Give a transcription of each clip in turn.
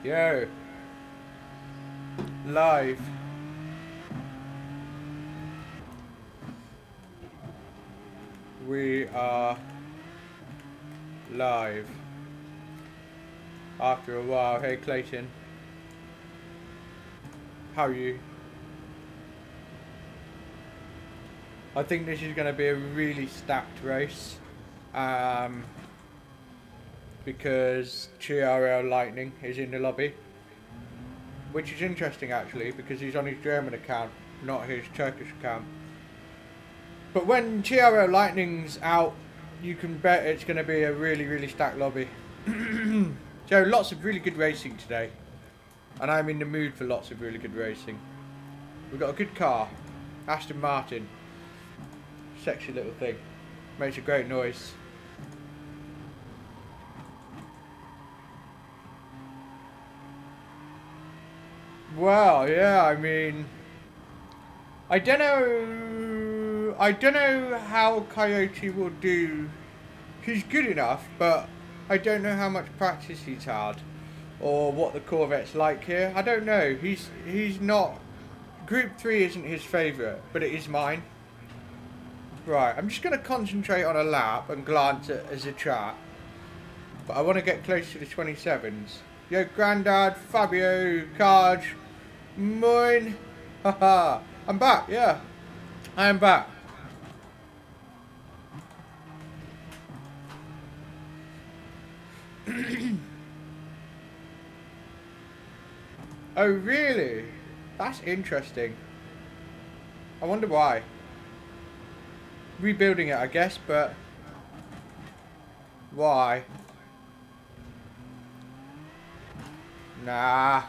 Yo. Live. We are live. After a while. Hey Clayton. How are you? I think this is going to be a really stacked race. Because TRL Lightning is in the lobby, which is interesting actually because he's on his German account, not his Turkish account. But when TRL Lightning's out, you can bet it's going to be a really stacked lobby. So lots of really good racing today, and I'm in the mood for lots of really good racing. We've got a good car, Aston Martin, sexy little thing, makes a great noise. Well, yeah, I mean, I don't know how Coyote will do. He's good enough, but I don't know how much practice he's had, or what the Corvette's like here. I don't know. He's not. Group 3 isn't his favourite, but it is mine. Right, I'm just going to concentrate on a lap and glance at as a chat, but I want to get close to the 27s. Yo, Grandad, Fabio, Kaj, Moin, haha, I'm back, yeah, I am back. Oh, really? That's interesting. I wonder why. Rebuilding it, I guess, but why? Nah,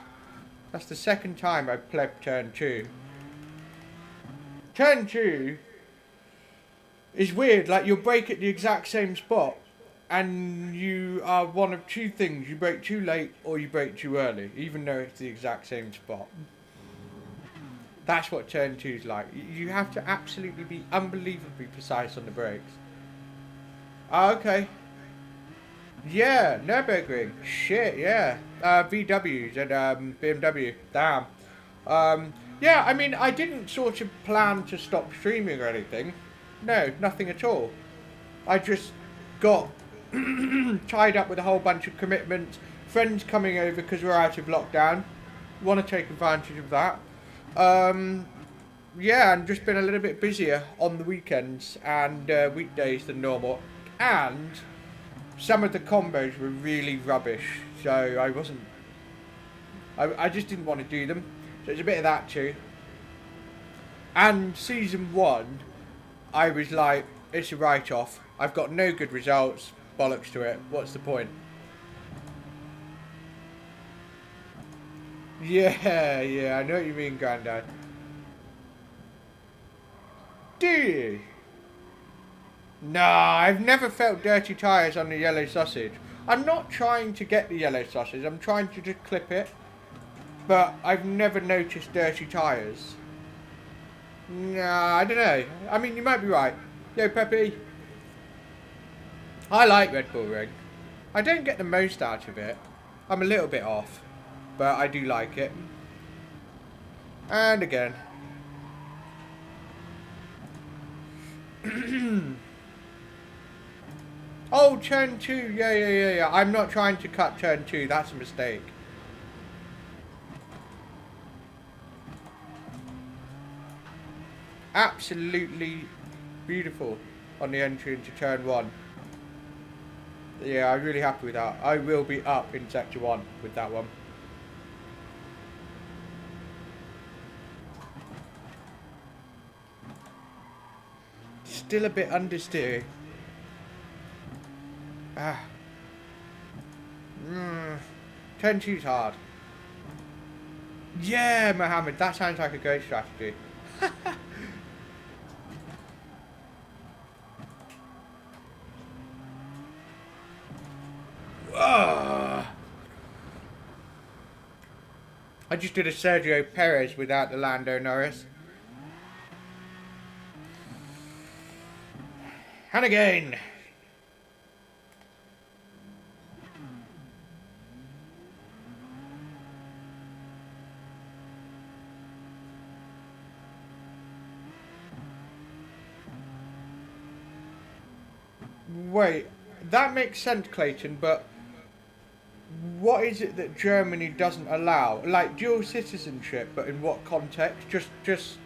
that's the second time I've played turn 2. Turn 2 is weird, like you'll brake at the exact same spot and you are one of two things: you brake too late or you brake too early, even though it's the exact same spot. That's what turn 2 is like. You have to absolutely be unbelievably precise on the brakes. Ah, okay. Yeah, Nürburgring. Shit, yeah. VWs and BMW. Damn. Yeah, I mean, I didn't sort of plan to stop streaming or anything. No, nothing at all. I just got tied up with a whole bunch of commitments. Friends coming over because we're out of lockdown. Want to take advantage of that. Yeah, and just been a little bit busier on the weekends and weekdays than normal. And some of the combos were really rubbish, so I just didn't want to do them. So it's a bit of that too. And season 1, I was like, it's a write-off. I've got no good results. Bollocks to it. What's the point? Yeah, I know what you mean, Grandad. Do you? Nah, I've never felt dirty tyres on the yellow sausage. I'm not trying to get the yellow sausage, I'm trying to just clip it. But I've never noticed dirty tyres. Nah, I don't know. I mean, you might be right. Yo, Peppy. I like Red Bull Ring. I don't get the most out of it. I'm a little bit off, but I do like it. And again. Oh, turn 2. Yeah. I'm not trying to cut turn 2. That's a mistake. Absolutely beautiful on the entry into turn 1. Yeah, I'm really happy with that. I will be up in sector 1 with that one. Still a bit understeer. Turn 2's hard. Yeah, Mohammed, that sounds like a great strategy. I just did a Sergio Perez without the Lando Norris. And again. Wait, that makes sense, Clayton, but what is it that Germany doesn't allow? Like dual citizenship, but in what context? Just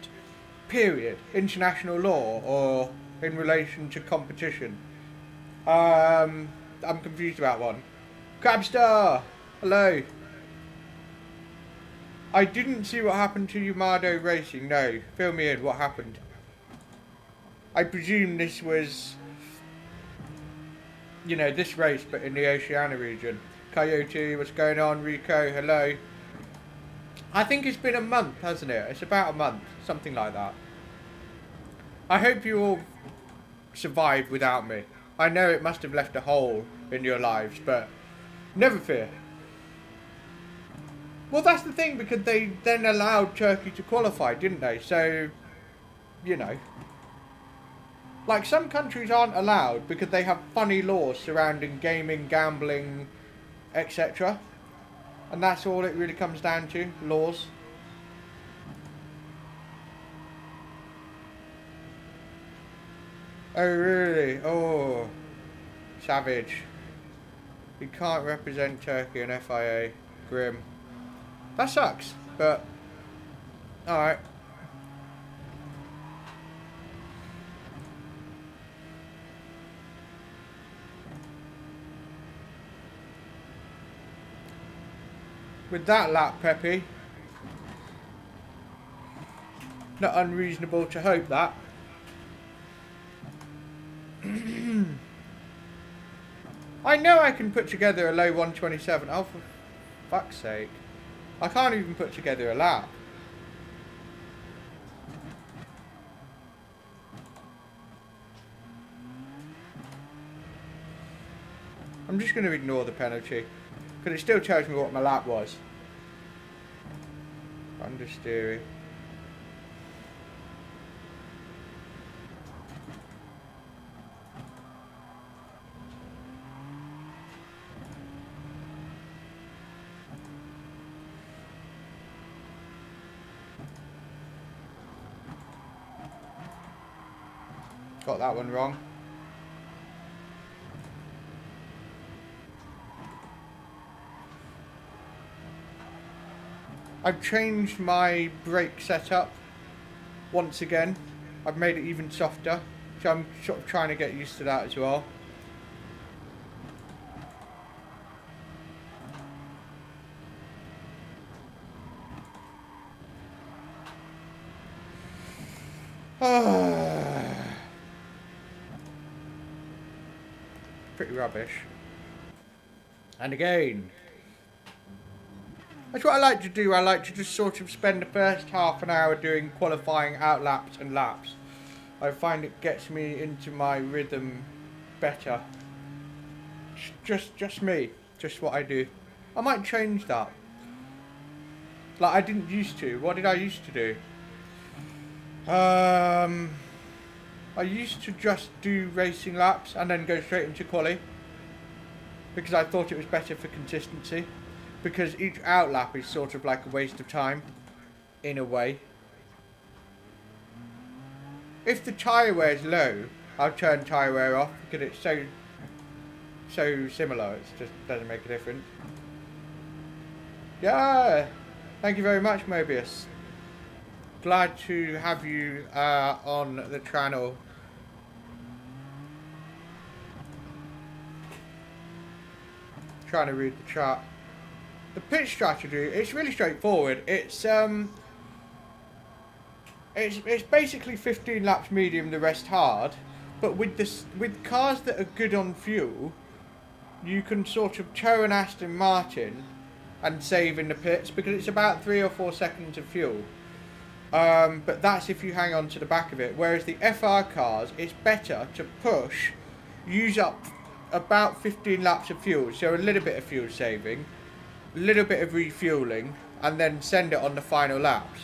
period. International law or in relation to competition? I'm confused about one. Crabstar! Hello. I didn't see what happened to Yamado Racing. No, fill me in. What happened? I presume this was, you know, this race, but in the Oceania region. Coyote, what's going on? Rico, hello. I think it's been a month, hasn't it? It's about a month, something like that. I hope you all survived without me. I know it must have left a hole in your lives, but never fear. Well, that's the thing, because they then allowed Turkey to qualify, didn't they? So, you know. Like, some countries aren't allowed because they have funny laws surrounding gaming, gambling, etc. And that's all it really comes down to, laws. Oh, really? Oh, savage. We can't represent Turkey in FIA. Grim. That sucks, but alright. With that lap, Peppy. Not unreasonable to hope that. I know I can put together a low 127. Oh, for fuck's sake. I can't even put together a lap. I'm just going to ignore the penalty. Because it still tells me what my lap was. Understeering. Got that one wrong. I've changed my brake setup once again. I've made it even softer, so I'm sort of trying to get used to that as well. Pretty rubbish. And again. That's what I like to do. I like to just sort of spend the first half an hour doing qualifying out laps and laps. I find it gets me into my rhythm better. Just me. Just what I do. I might change that. Like I didn't used to. What did I used to do? I used to just do racing laps and then go straight into quali. Because I thought it was better for consistency. Because each out lap is sort of like a waste of time, in a way. If the tyre wear is low, I'll turn tyre wear off because it's so similar. It just doesn't make a difference. Yeah, thank you very much, Mobius. Glad to have you on the channel. Trying to read the chart. The pit strategy, it's really straightforward. It's basically 15 laps medium, the rest hard. But with cars that are good on fuel, you can sort of tow an Aston Martin and save in the pits because it's about 3 or 4 seconds of fuel. But that's if you hang on to the back of it. Whereas the FR cars, it's better to push, use up about 15 laps of fuel, so a little bit of fuel saving, a little bit of refueling, and then send it on the final laps.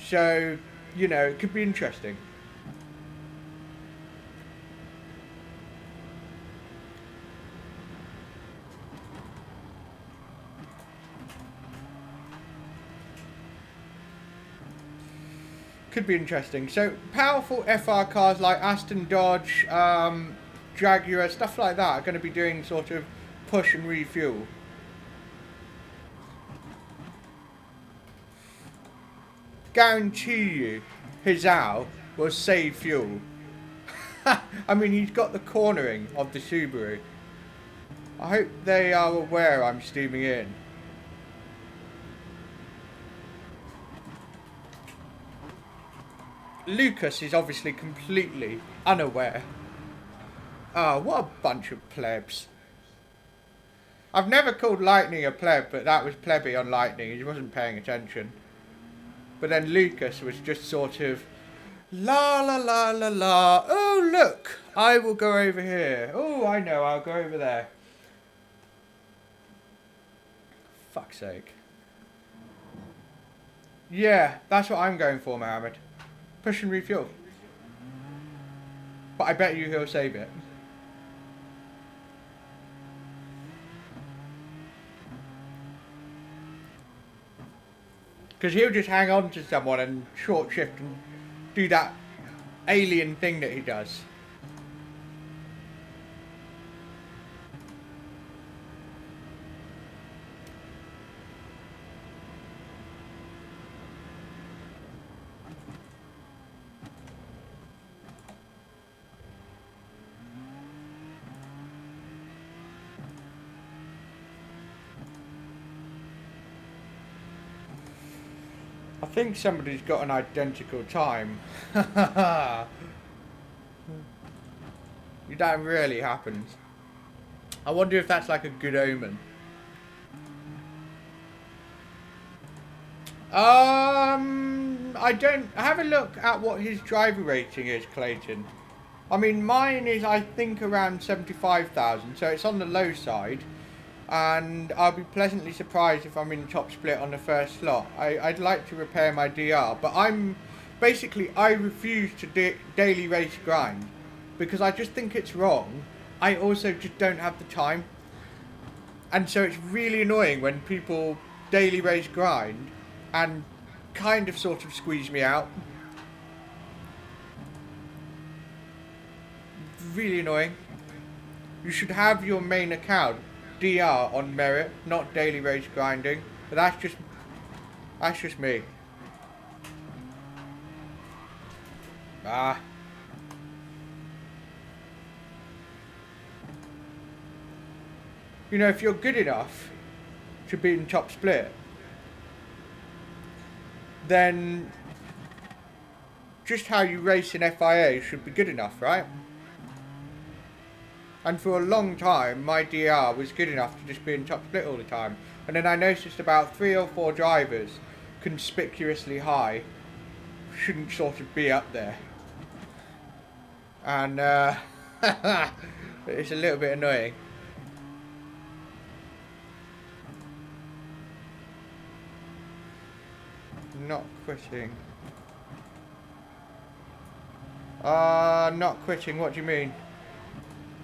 So, you know, it could be interesting. Could be interesting. So, powerful FR cars like Aston, Dodge, Jaguar, stuff like that are going to be doing sort of push and refuel. Guarantee you, Hizao will save fuel. I mean, he's got the cornering of the Subaru. I hope they are aware I'm steaming in. Lucas is obviously completely unaware. Oh, what a bunch of plebs. I've never called Lightning a pleb, but that was plebby on Lightning. He wasn't paying attention. But then Lucas was just sort of, la la la la la. Oh, look, I will go over here. Oh, I know, I'll go over there. Fuck's sake. Yeah, that's what I'm going for, Mohammed. Push and refuel. But I bet you he'll save it. Because he'll just hang on to someone and short shift and do that alien thing that he does. I think somebody's got an identical time. That really happens. I wonder if that's like a good omen. I don't have a look at what his driver rating is, Clayton. I mean, mine is I think around 75,000, so it's on the low side. And I'll be pleasantly surprised if I'm in top split on the first slot. I'd like to repair my DR, but I refuse to daily race grind because I just think it's wrong. I also just don't have the time. And so it's really annoying when people daily race grind and kind of sort of squeeze me out. Really annoying. You should have your main account DR on merit, not daily race grinding. But that's just me. You know, if you're good enough to be in top split, then just how you race in FIA should be good enough, right? And for a long time, my DR was good enough to just be in top split all the time. And then I noticed about 3 or 4 drivers, conspicuously high, shouldn't sort of be up there. And it's a little bit annoying. Not quitting. Not quitting, what do you mean?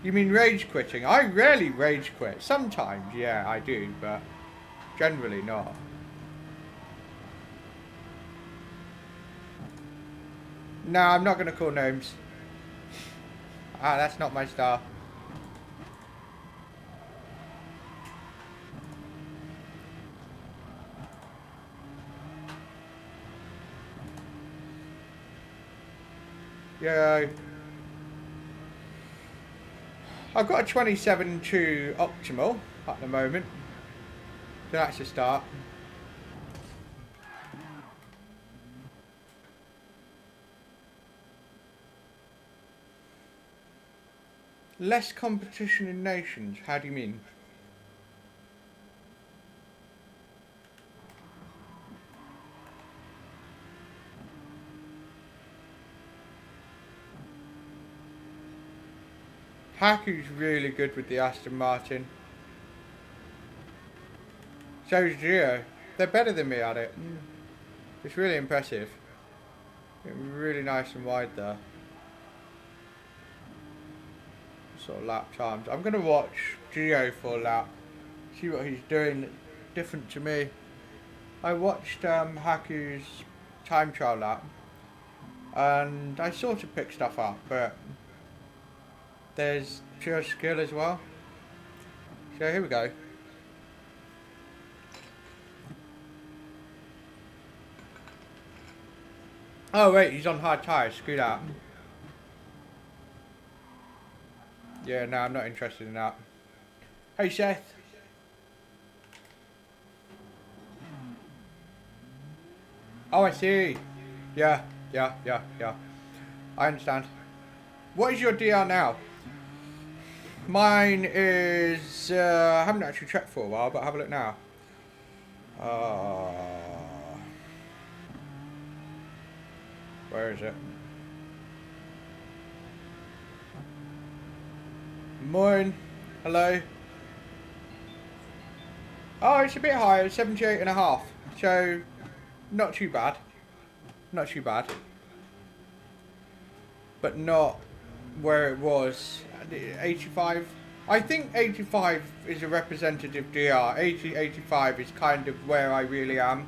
You mean rage quitting? I rarely rage quit. Sometimes, yeah, I do, but generally not. No, I'm not going to call names. That's not my style. Yeah. I've got a 27.2 optimal at the moment, so that's a start. Less competition in nations, how do you mean? Haku's really good with the Aston Martin. So is Gio. they're better than me at it. It's really impressive. Really nice and wide there. Sort of lap times. I'm gonna watch Gio for a lap. See what he's doing different to me. I watched Haku's time trial lap, and I sort of picked stuff up, but there's pure skill as well. So here we go. Oh wait, he's on hard tyres, screw that. Yeah, no, I'm not interested in that. Hey Seth. Oh, I see. Yeah. I understand. What is your DR now? Mine is, I haven't actually checked for a while, but have a look now. Where is it? Morning. Hello. Oh, it's a bit higher, 78.5. So, not too bad. Not too bad. But not where it was. 85. I think 85 is a representative DR. 80, 85 is kind of where I really am.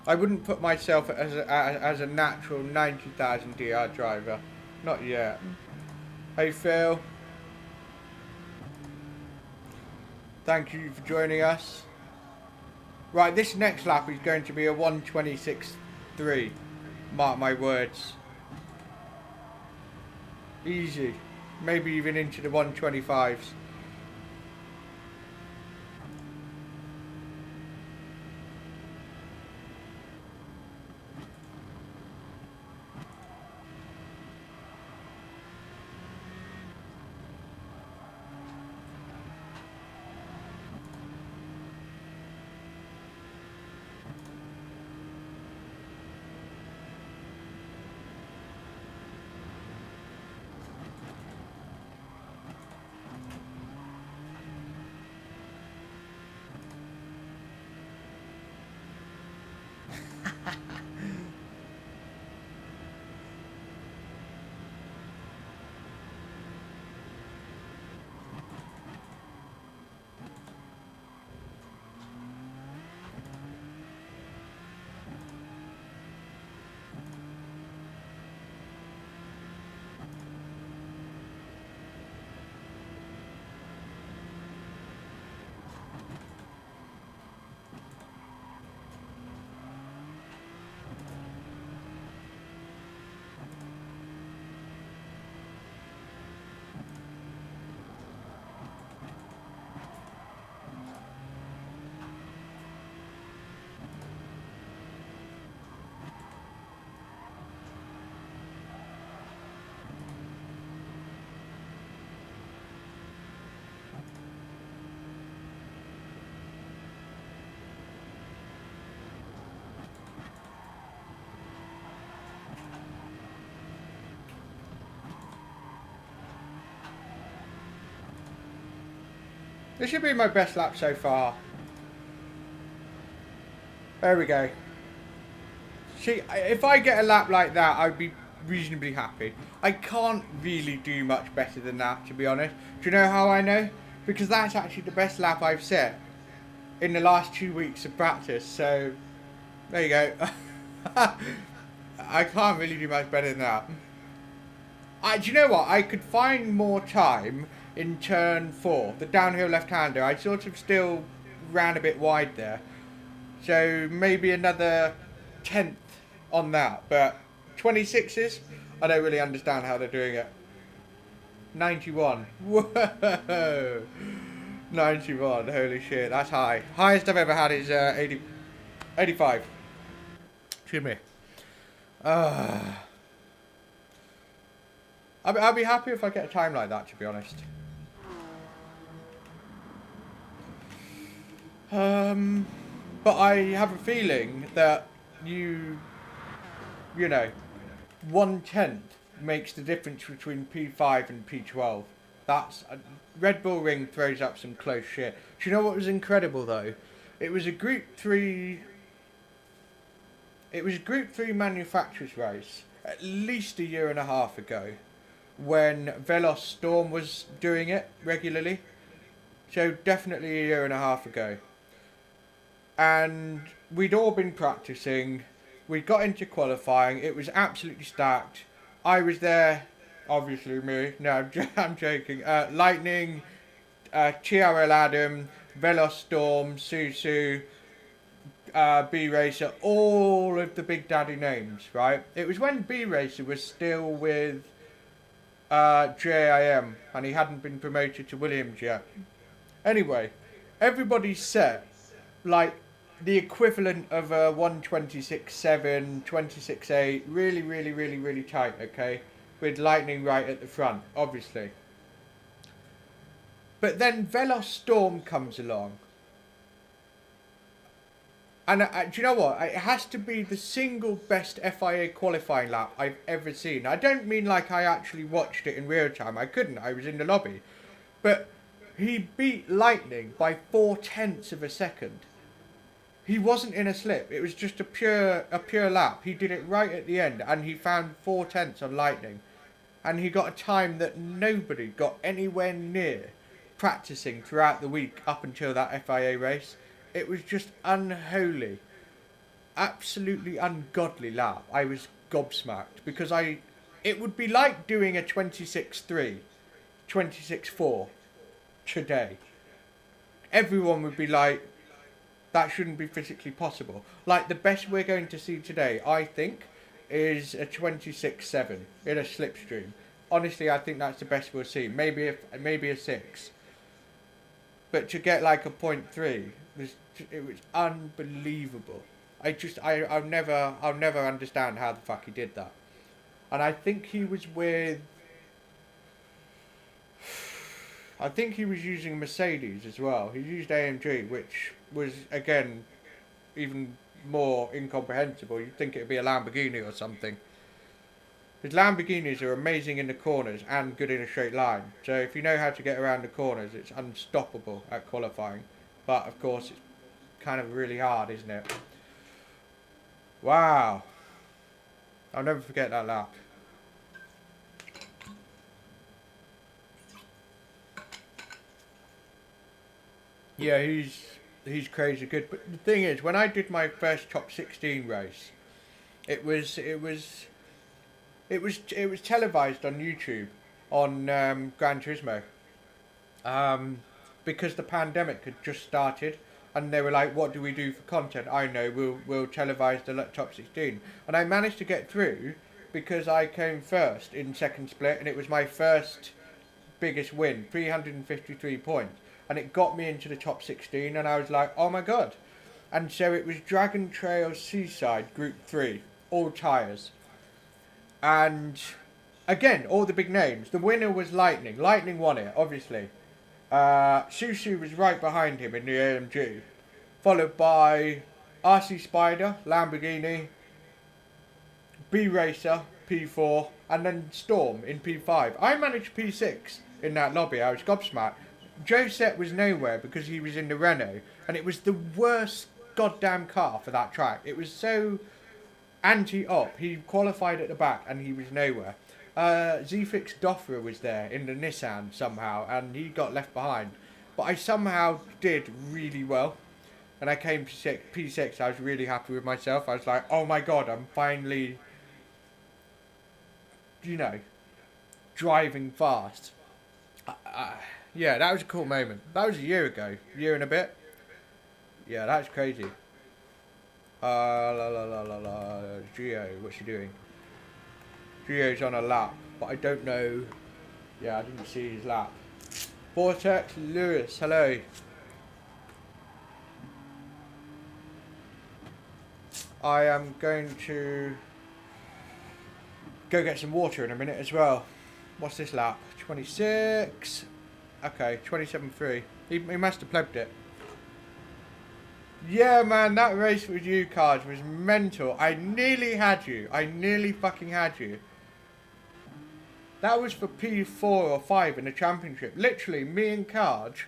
I wouldn't put myself as a natural 90,000 DR driver. Not yet. Hey Phil. Thank you for joining us. Right, this next lap is going to be a 1:26.3. Mark my words. Easy. Maybe even into the 1:25s. This should be my best lap so far. There we go. See, if I get a lap like that, I'd be reasonably happy. I can't really do much better than that, to be honest. Do you know how I know? Because that's actually the best lap I've set in the last 2 weeks of practice. So, there you go. I can't really do much better than that. Do you know what? I could find more time in turn 4, the downhill left-hander. I sort of still ran a bit wide there. So maybe another 10th on that. But 26s, I don't really understand how they're doing it. 91. Whoa. 91. Holy shit, that's high. Highest I've ever had is 85. Excuse me. I'll be happy if I get a time like that, to be honest. But I have a feeling that you know, 1/10 makes the difference between P5 and P12. That's Red Bull Ring throws up some close shit. Do you know what was incredible though? It was a Group 3. It was a Group 3 manufacturers race at least a year and a half ago, when Veloz Storm was doing it regularly. So definitely a year and a half ago. And we'd all been practicing. We got into qualifying. It was absolutely stacked. I was there, obviously me. No, I'm joking. Lightning, TRL Adam, Veloz Storm, Susu, B Racer, all of the big daddy names, right? It was when B Racer was still with JIM and he hadn't been promoted to Williams yet. Anyway, everybody's set like the equivalent of a 126.7, 26.8, really tight, okay? With Lightning right at the front, obviously. But then Veloz Storm comes along. And do you know what? It has to be the single best FIA qualifying lap I've ever seen. I don't mean like I actually watched it in real time. I couldn't. I was in the lobby. But he beat Lightning by 0.4 of a second. He wasn't in a slip. It was just a pure lap. He did it right at the end, and he found 0.4 on Lightning. And he got a time that nobody got anywhere near practicing throughout the week up until that FIA race. It was just unholy, absolutely ungodly lap. I was gobsmacked because it would be like doing a 26.3, 26.4 today. Everyone would be like, that shouldn't be physically possible. Like the best we're going to see today, I think, is a 26.7 in a slipstream. Honestly, I think that's the best we'll see. Maybe a 6. But to get like a 0.3, it was unbelievable. I'll never understand how the fuck he did that. And I think he was using Mercedes as well. He used AMG, which was again even more incomprehensible. You'd think it would be a Lamborghini or something. Because Lamborghinis are amazing in the corners and good in a straight line. So if you know how to get around the corners, it's unstoppable at qualifying. But of course, it's kind of really hard, isn't it? Wow. I'll never forget that lap. Yeah, he's crazy good. But the thing is, when I did my first top 16 race, it was televised on YouTube on Gran Turismo, because the pandemic had just started, and they were like, "What do we do for content?" I know, we'll televise the top 16, and I managed to get through because I came first in second split, and it was my first biggest win, 353 points, and it got me into the top 16, and I was like, "Oh my god!" And so it was Dragon Trail Seaside Group 3, all tyres. And again, all the big names. The winner was Lightning. Lightning won it, obviously. Susu was right behind him in the AMG. Followed by RC Spider, Lamborghini, B Racer, P4, and then Storm in P5. I managed P6 in that lobby. I was gobsmacked. Josette was nowhere because he was in the Renault. And it was the worst goddamn car for that track. It was so anti-op. He qualified at the back and he was nowhere. Zfix Doffra was there in the Nissan somehow, and he got left behind. But I somehow did really well, and I came to P6. I was really happy with myself. I was like, oh my god, I'm finally, driving fast. Yeah, that was a cool moment. That was a year ago, year and a bit. Yeah, that's crazy. Gio, what's he doing? Gio's on a lap, but I don't know. Yeah, I didn't see his lap. Vortex Lewis, hello. I am going to go get some water in a minute as well. What's this lap? 26. Okay, 27.3. He must have plebbed it. Yeah, man, that race with you, Cards, was mental. I nearly had you. I nearly fucking had you. That was for P4 or 5 in the championship. Literally, me and Karj,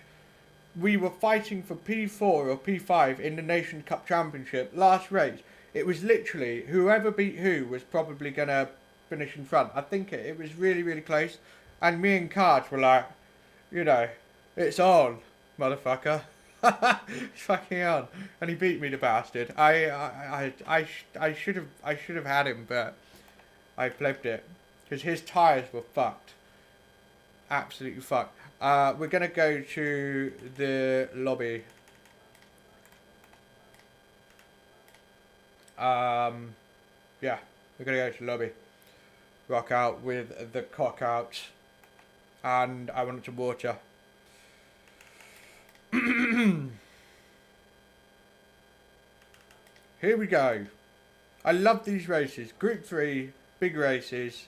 we were fighting for P4 or P5 in the Nation Cup Championship. Last race, it was literally whoever beat who was probably going to finish in front. I think it was really, really close. And me and Karj were like, you know, it's on, motherfucker. It's fucking on. And he beat me, the bastard. I should have had him, but I flipped it. Because his tyres were fucked. Absolutely fucked. We're going to go to the lobby. Yeah, we're going to go to the lobby. Rock out with the cock out. And I want some water. Here we go. I love these races. Group 3, big races.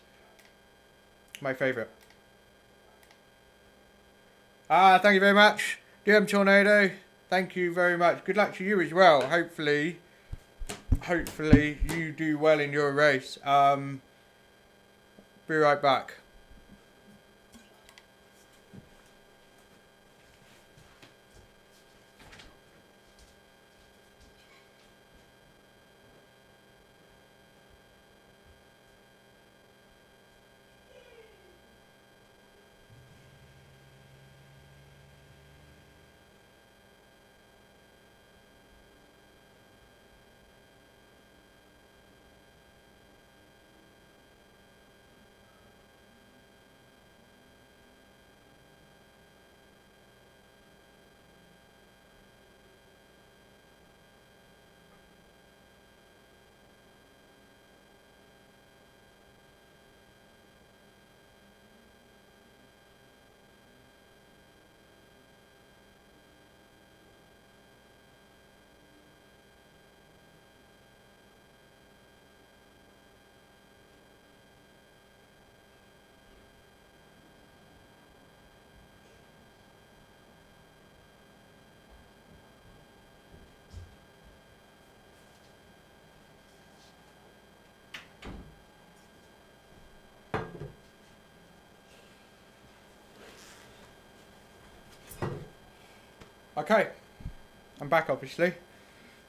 My favourite. Thank you very much. DM Tornado, thank you very much. Good luck to you as well. Hopefully you do well in your race. Be right back. Okay, I'm back obviously.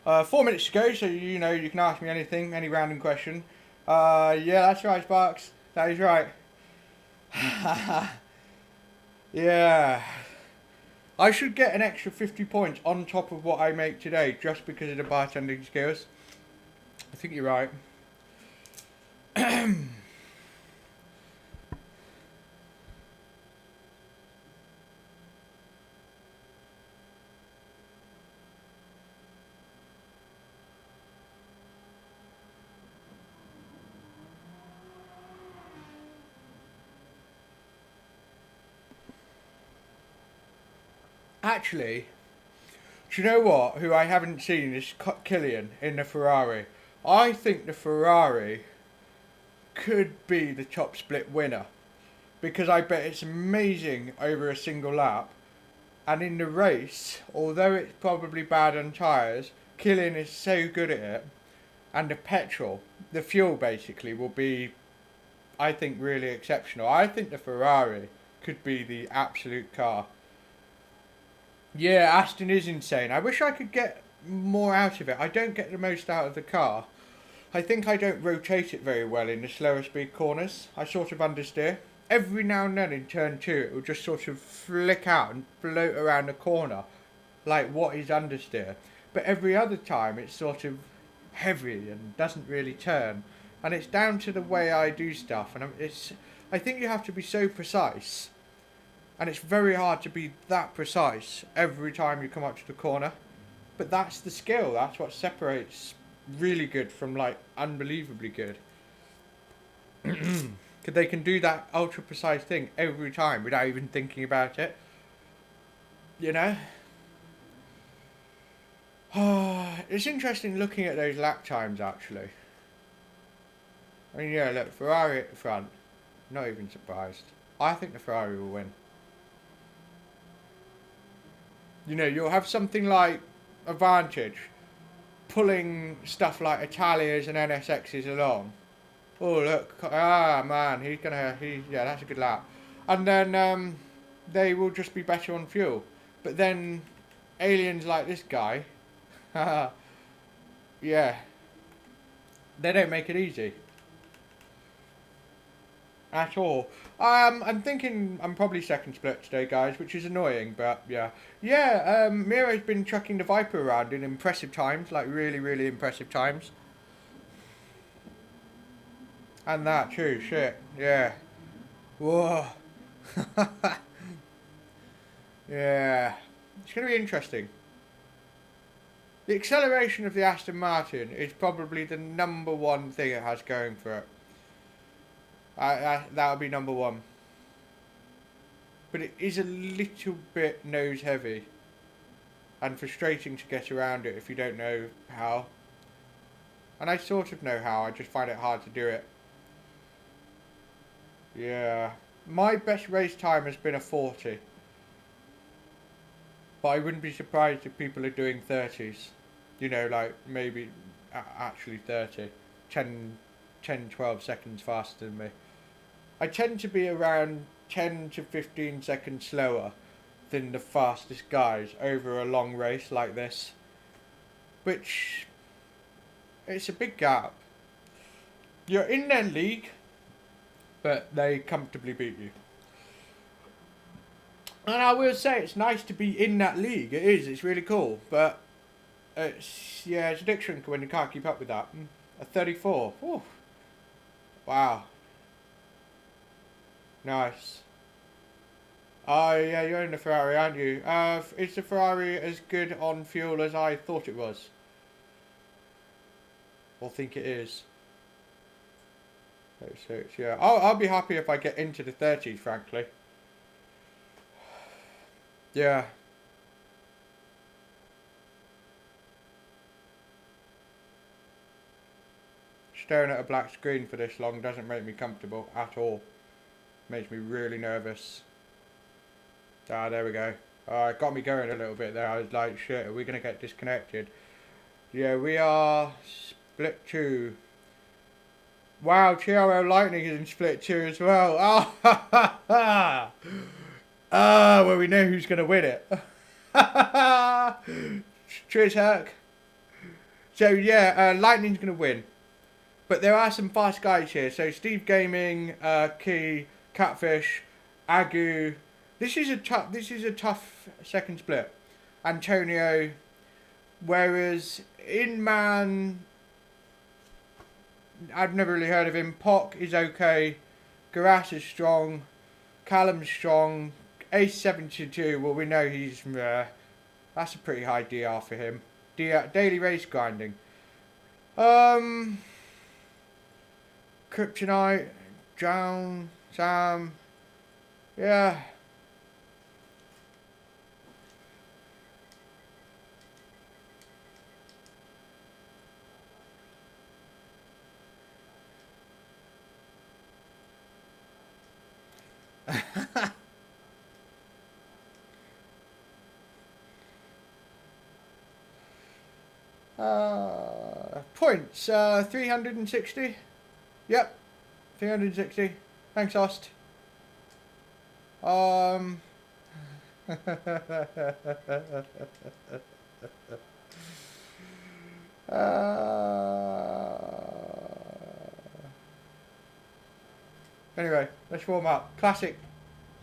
4 minutes to go, so you know you can ask me anything, any random question. Yeah, that's right, Sparks. That is right. Yeah. I should get an extra 50 points on top of what I make today, just because of the bartending skills. I think you're right. Actually, do you know what? Who I haven't seen is Killian in the Ferrari. I think the Ferrari could be the top split winner, because I bet it's amazing over a single lap. And in the race, although it's probably bad on tyres, Killian is so good at it. And the petrol, the fuel basically, will be, I think, really exceptional. I think the Ferrari could be the absolute car. Yeah, Aston is insane. I wish I could get more out of it. I don't get the most out of the car. I think I don't rotate it very well in the slower speed corners. I sort of understeer. Every now and then in turn 2 it will just sort of flick out and float around the corner like what is understeer. But every other time it's sort of heavy and doesn't really turn. And it's down to the way I do stuff. And I think you have to be so precise. And it's very hard to be that precise every time you come up to the corner. But that's the skill. That's what separates really good from, like, unbelievably good. Because they can do that ultra precise thing every time without even thinking about it. You know? It's interesting looking at those lap times, actually. I mean, yeah, look, Ferrari at the front. Not even surprised. I think the Ferrari will win. You know, you'll have something like Advantage pulling stuff like Italias and NSXs along. Oh look, ah man, yeah, that's a good lap. And then they will just be better on fuel. But then aliens like this guy, yeah, they don't make it easy at all. I'm thinking I'm probably second split today, guys, which is annoying, but yeah. Yeah, Miro's been chucking the Viper around in impressive times, like really, really impressive times. And that too, shit, yeah. Whoa. Yeah. It's going to be interesting. The acceleration of the Aston Martin is probably the #1 thing it has going for it. That would be #1. But it is a little bit nose heavy. And frustrating to get around it if you don't know how. And I sort of know how, I just find it hard to do it. Yeah. My best race time has been a 40. But I wouldn't be surprised if people are doing 30s. You know, like maybe actually 30. 10, 12 seconds faster than me. I tend to be around 10 to 15 seconds slower than the fastest guys over a long race like this. Which, it's a big gap. You're in their league, but they comfortably beat you. And I will say it's nice to be in that league. It is. It's really cool. But it's a dick shrinker when you can't keep up with that. A 34. Ooh. Wow. Nice. Oh yeah, you're in the Ferrari, aren't you? Is the Ferrari as good on fuel as I thought it was? Or think it is? 36. Yeah. I'll be happy if I get into the 30s, frankly. Yeah. Staring at a black screen for this long doesn't make me comfortable at all. Makes me really nervous. Ah, there we go. It got me going a little bit there. I was like, shit, are we going to get disconnected? Yeah, we are split 2. Wow, TRL Lightning is in split 2 as well. Oh, ha, ha, ha. Well, we know who's going to win it. Cheers, Herc. So, yeah, Lightning's going to win. But there are some fast guys here. So, Steve Gaming, Key, Catfish, Agu. This is a tough second split. Antonio. Whereas, Inman, I've never really heard of him. Pock is okay. Garas is strong. Callum's strong. Ace 72, well we know he's, that's a pretty high DR for him. Daily race grinding. Kryptonite, John, Sam, yeah. Points, 360. Yep, 360. Thanks, Ost. Anyway, let's warm up. Classic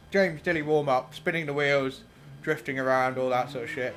James Dilly warm up. Spinning the wheels, drifting around, all that sort of shit.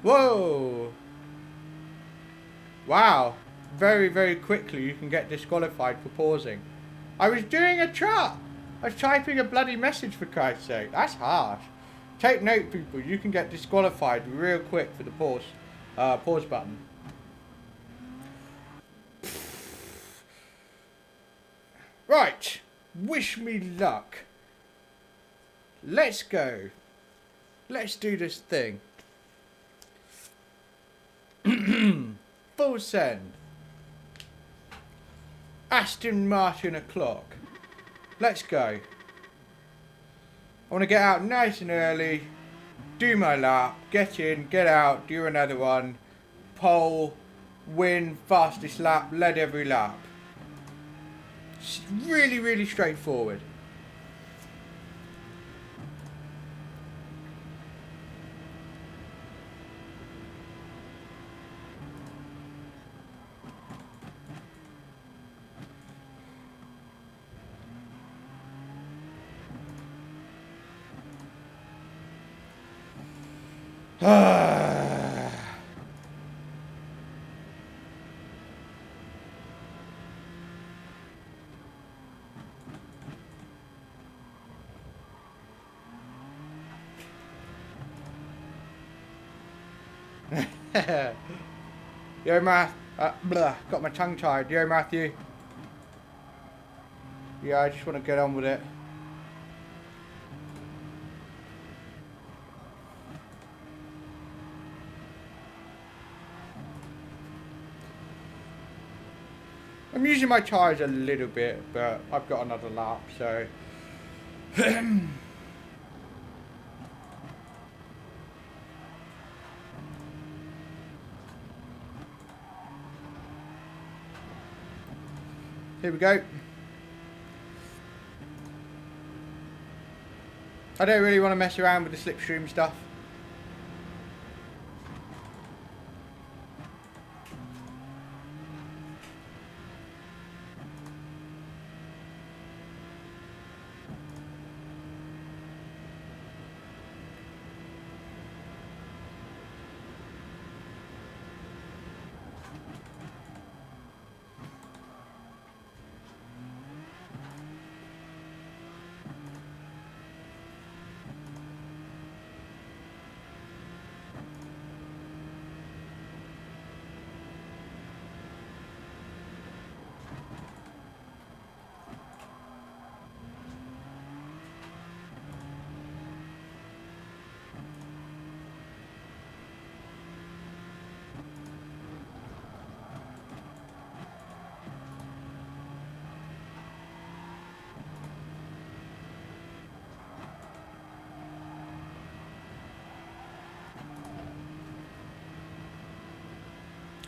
Whoa! Wow. Very, very quickly you can get disqualified for pausing. I was doing a chart. I was typing a bloody message, for Christ's sake. That's harsh. Take note, people. You can get disqualified real quick for the pause button. Right. Wish me luck. Let's go. Let's do this thing. Full send. Aston Martin o'clock. Let's go. I want to get out nice and early, do my lap, get in, get out, do another one, pole, win, fastest lap, lead every lap. It's really, really straightforward. Yo, got my tongue tied. Yo, Matthew. Yeah, I just want to get on with it. I'm using my tyres a little bit, but I've got another lap, so... Here we go. I don't really want to mess around with the slipstream stuff.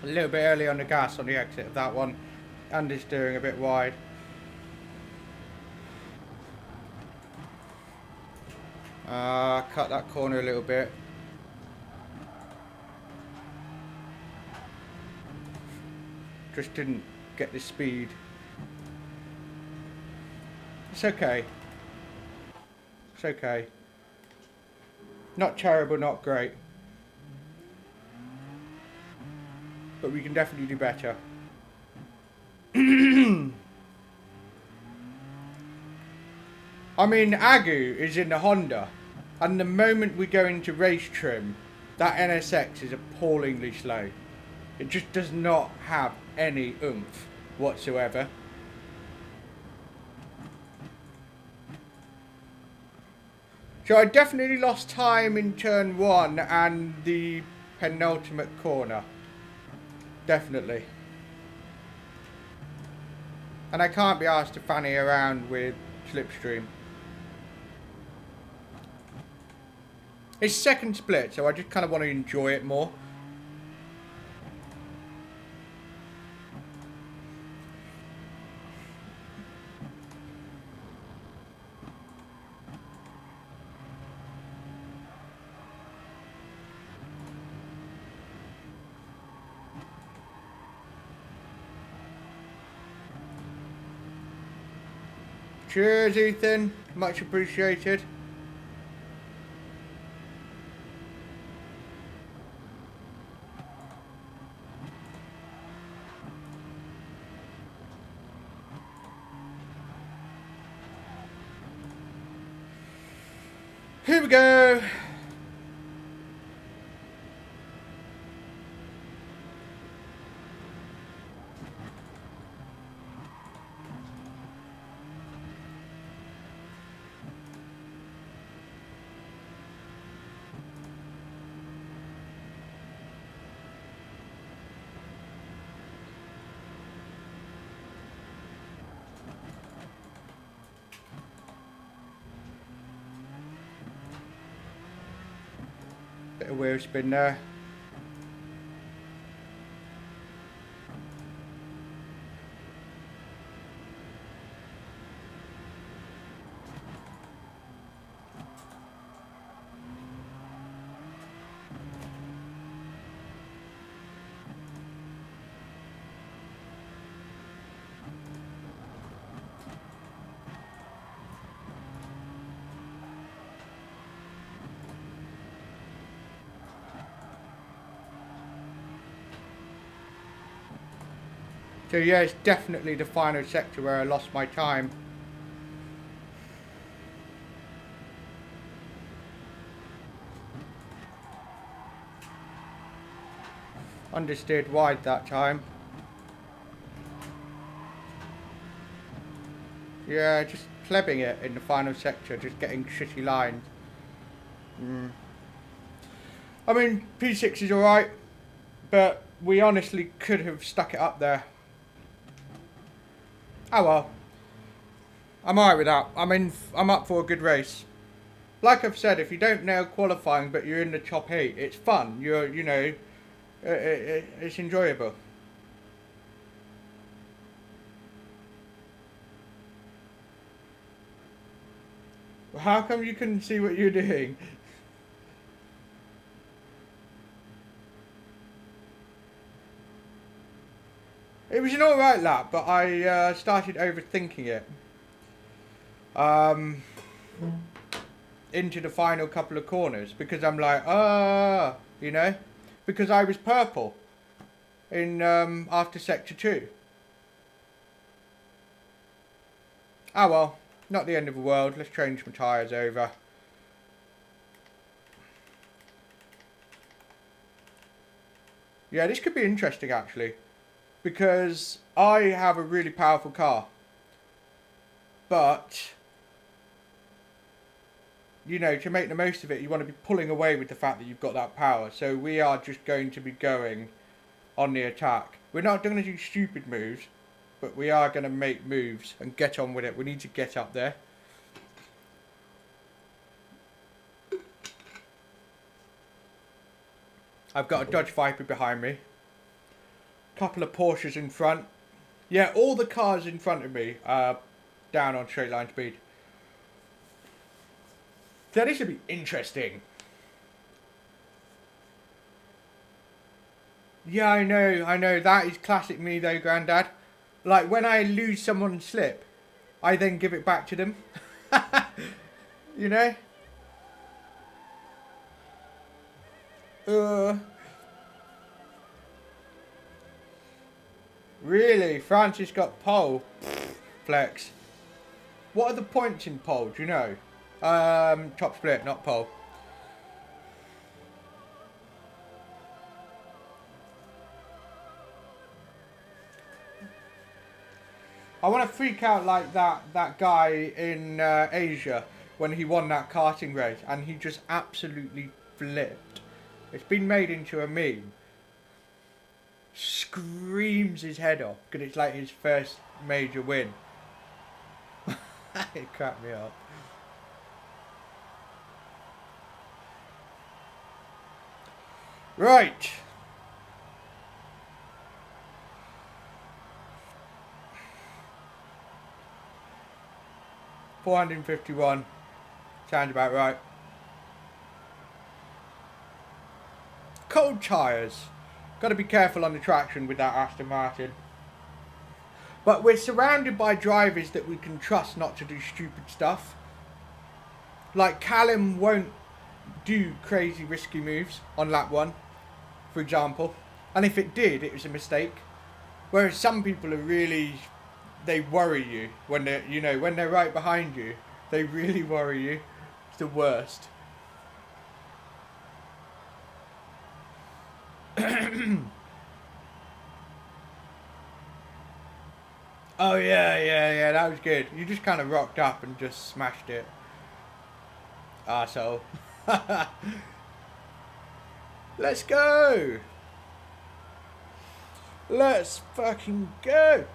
A little bit early on the gas on the exit of that one, and it's steering a bit wide. Cut that corner a little bit. Just didn't get the speed. It's okay. It's okay. Not terrible, not great. But we can definitely do better. I mean, Agu is in the Honda, and the moment we go into race trim, that NSX is appallingly slow. It just does not have any oomph whatsoever. So I definitely lost time in turn 1 and the penultimate corner. Definitely. And I can't be asked to fanny around with slipstream. It's second split, so I just kind of want to enjoy it more. Cheers, Ethan. Much appreciated. Here we go. Bit of wheel spin there. So yeah, it's definitely the final sector where I lost my time. Understeered wide that time. Yeah, just plebbing it in the final sector, just getting shitty lines. I mean, P6 is alright, but we honestly could have stuck it up there. Oh well. I'm alright with that. I'm up for a good race. Like I've said, if you don't nail qualifying but you're in the top 8, it's fun. You know, it's enjoyable. How come you couldn't see what you're doing? It was an alright lap, but I started overthinking it. Into the final couple of corners, because I'm like, you know, because I was purple in after sector 2. Ah well, not the end of the world. Let's change my tyres over. Yeah, this could be interesting actually, because I have a really powerful car, but you know, to make the most of it, you want to be pulling away with the fact that you've got that power. So we are just going to be going on the attack. We're not going to do stupid moves, but we are going to make moves and get on with it. We need to get up there. I've got a Dodge Viper behind me. Couple of Porsches in front. Yeah, all the cars in front of me are down on straight line speed. So this should be interesting. Yeah, I know. That is classic me though, Grandad. Like, when I lose someone and slip, I then give it back to them. You know? Really? Francis got pole? Flex. What are the points in pole, do you know? Top split, not pole. I want to freak out like that guy in Asia when he won that karting race and he just absolutely flipped. It's been made into a meme. Screams his head off because it's like his first major win. It cracked me up. Right. $451. Sounds about right. Cold tyres. Got to be careful on the traction with that Aston Martin. But we're surrounded by drivers that we can trust not to do stupid stuff. Like Callum won't do crazy risky moves on lap 1, for example. And if it did, it was a mistake. Whereas some people are really, they worry you when they're, you know, when they're right behind you. They really worry you. It's the worst. Oh yeah, that was good. You just kind of rocked up and just smashed it. Arsehole. Let's go! Let's fucking go!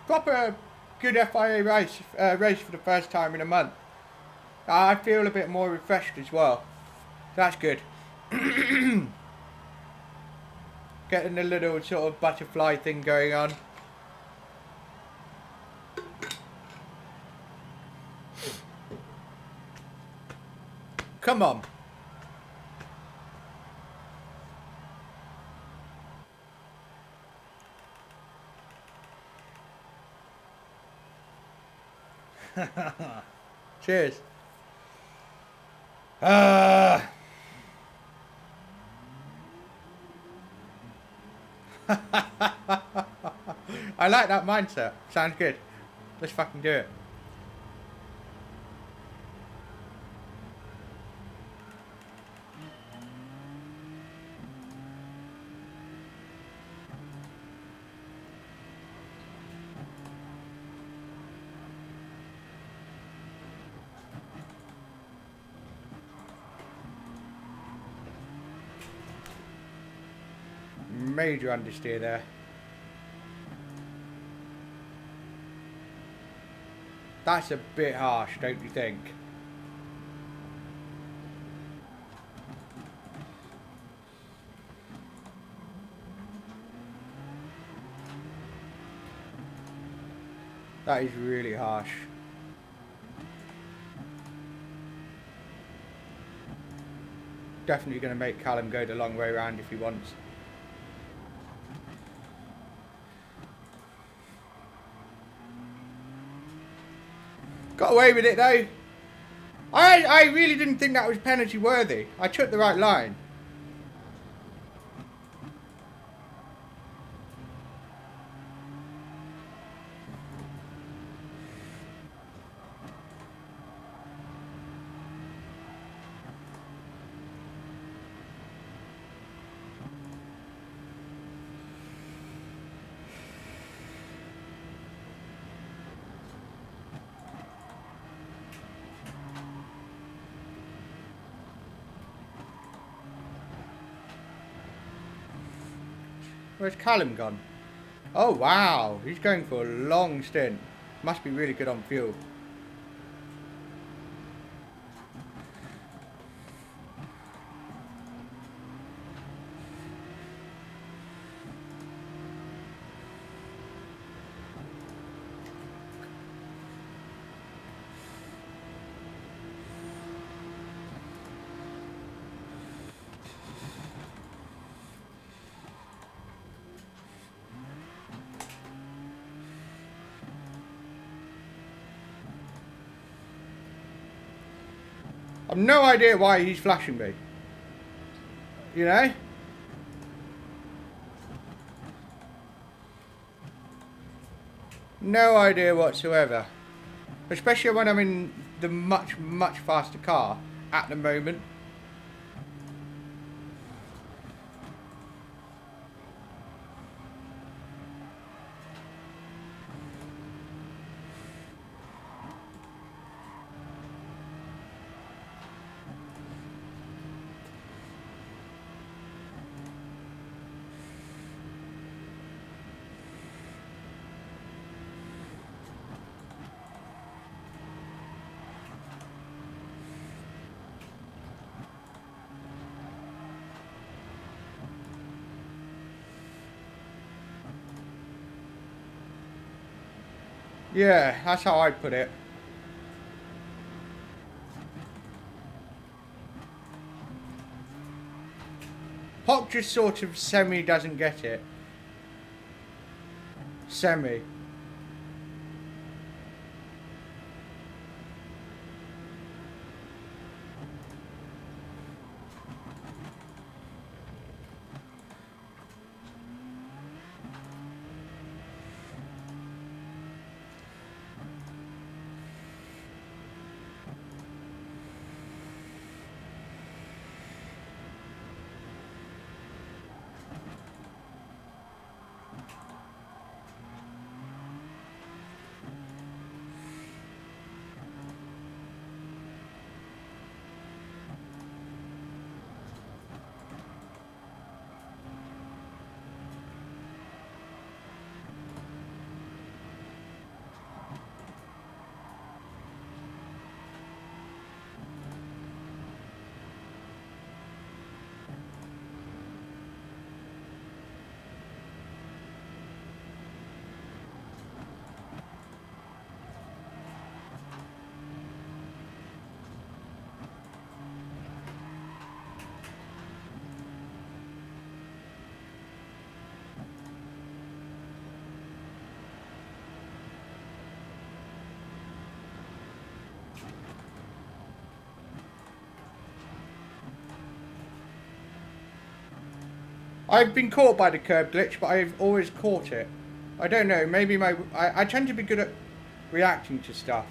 Proper good FIA race for the first time in a month. I feel a bit more refreshed as well. That's good. Getting a little sort of butterfly thing going on. Come on. Cheers. I like that mindset. Sounds good. Let's fucking do it. Major understeer there. That's a bit harsh, don't you think? That is really harsh. Definitely going to make Callum go the long way around if he wants. Got away with it though. I really didn't think that was penalty worthy. I took the right line. Where's Callum gone? Oh wow, he's going for a long stint. Must be really good on fuel. I've no idea why he's flashing me. You know? No idea whatsoever. Especially when I'm in the much faster car at the moment. Yeah, that's how I put it. Pop just sort of semi doesn't get it. Semi. I've been caught by the curb glitch, but I've always caught it. I don't know, maybe I tend to be good at reacting to stuff.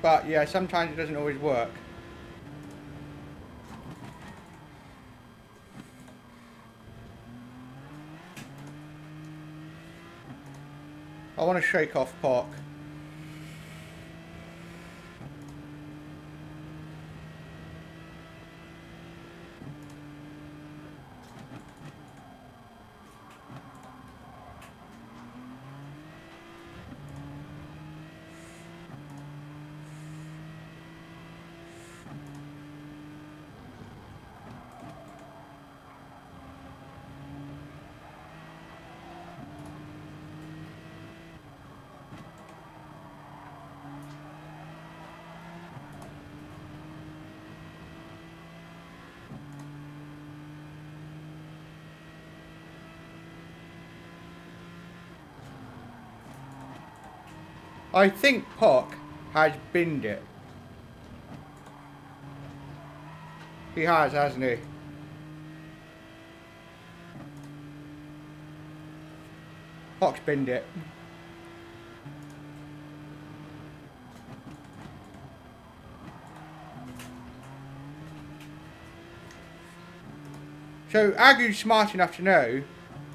But yeah, sometimes it doesn't always work. I want to shake off Park. I think Pock has binned it. He has, hasn't he? Pock's binned it. So Agu's smart enough to know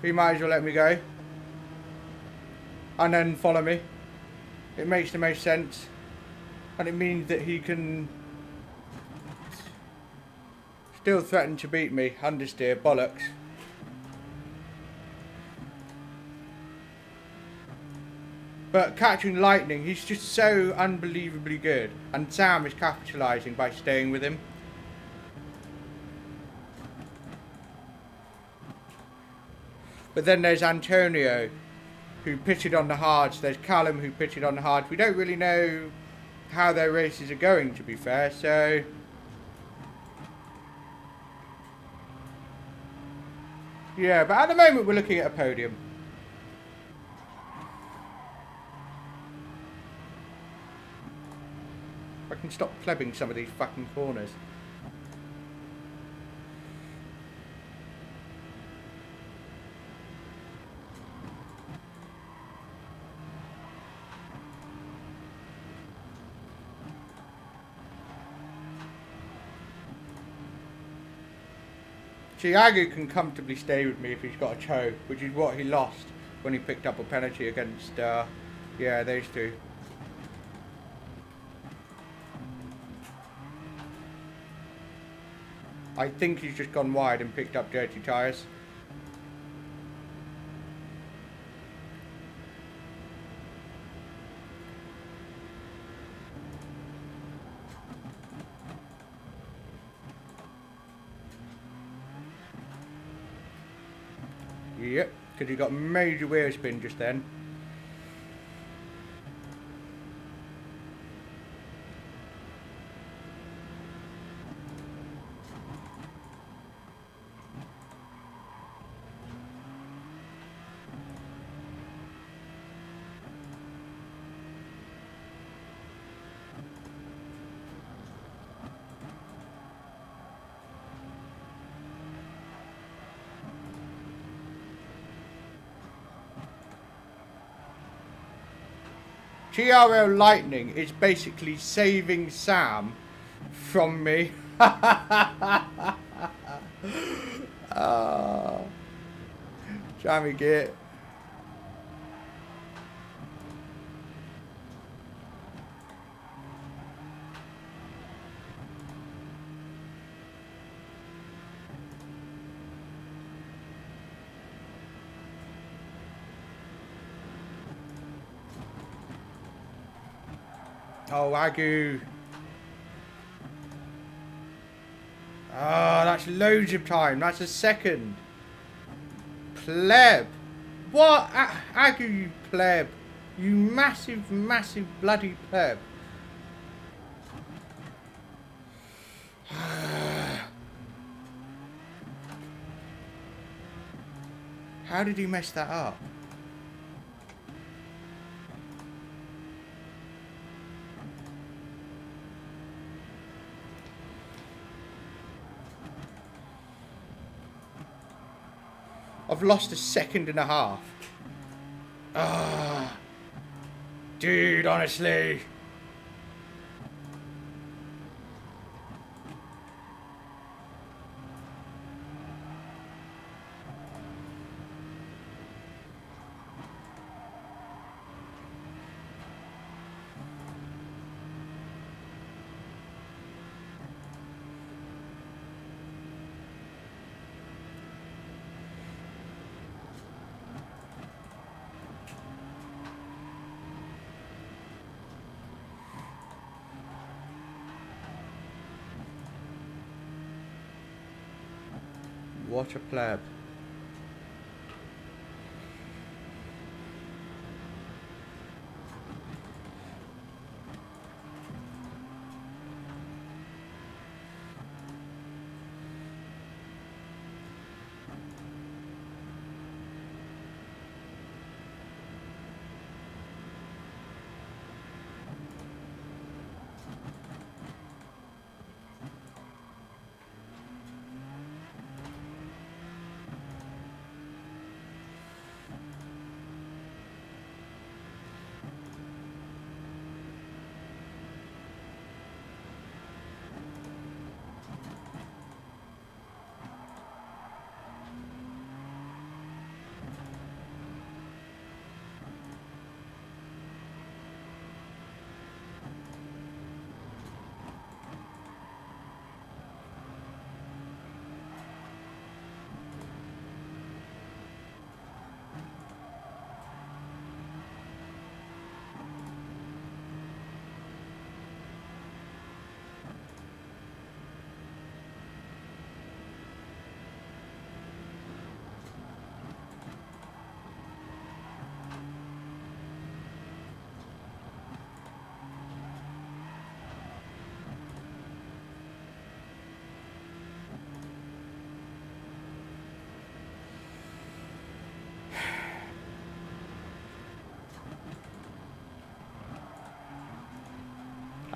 he might as well let me go. And then follow me. It makes the most sense. And it means that he can still threaten to beat me. Understeer, bollocks. But catching lightning, he's just so unbelievably good. And Sam is capitalising by staying with him. But then there's Antonio, who pitted on the hards. There's Callum, who pitted on the hards. We don't really know how their races are going, to be fair, so... yeah, but at the moment we're looking at a podium. I can stop plebbing some of these fucking corners. See, Agu can comfortably stay with me if he's got a choke, which is what he lost when he picked up a penalty against, yeah, those two. I think he's just gone wide and picked up dirty tyres. Yep, because he got major wheel spin just then. TRL Lightning is basically saving Sam from me. Jammy Git. Oh, Agu. Ah, that's loads of time. That's a second. Pleb. What? Agu, you pleb. You massive, massive bloody pleb. How did he mess that up? I've lost a second and a half. Ah, dude, honestly. What a pleb.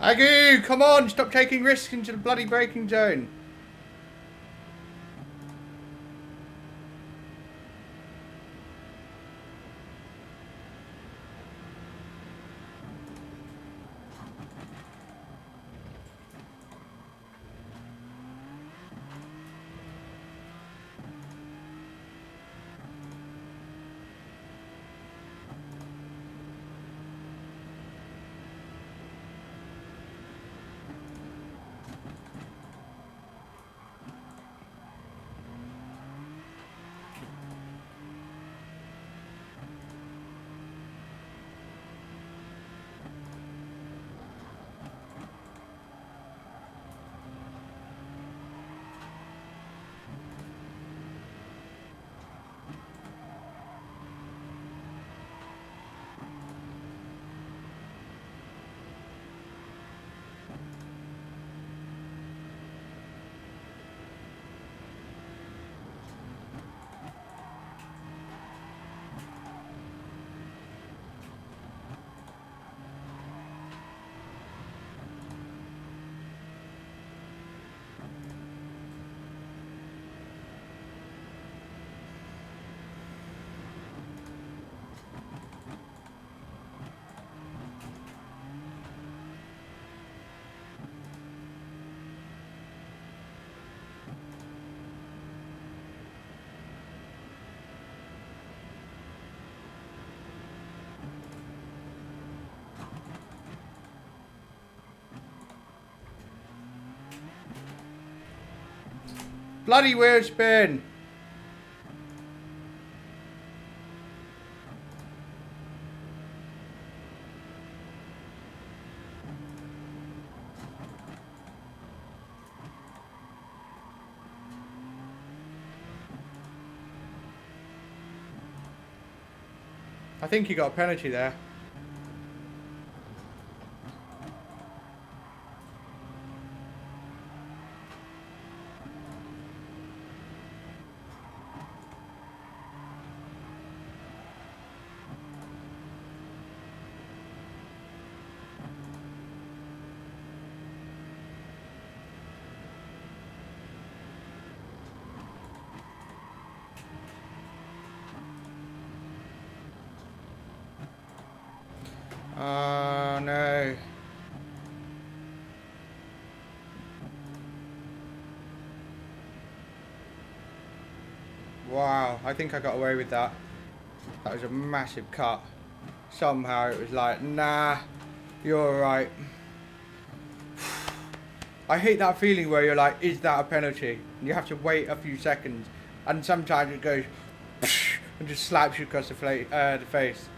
Agu, come on, stop taking risks into the bloody braking zone. Bloody wheel spin. I think you got a penalty there. no. Wow, I think I got away with that. That was a massive cut. Somehow it was like, nah, you're alright. I hate that feeling where you're like, is that a penalty? And you have to wait a few seconds. And sometimes it goes and just slaps you across the face.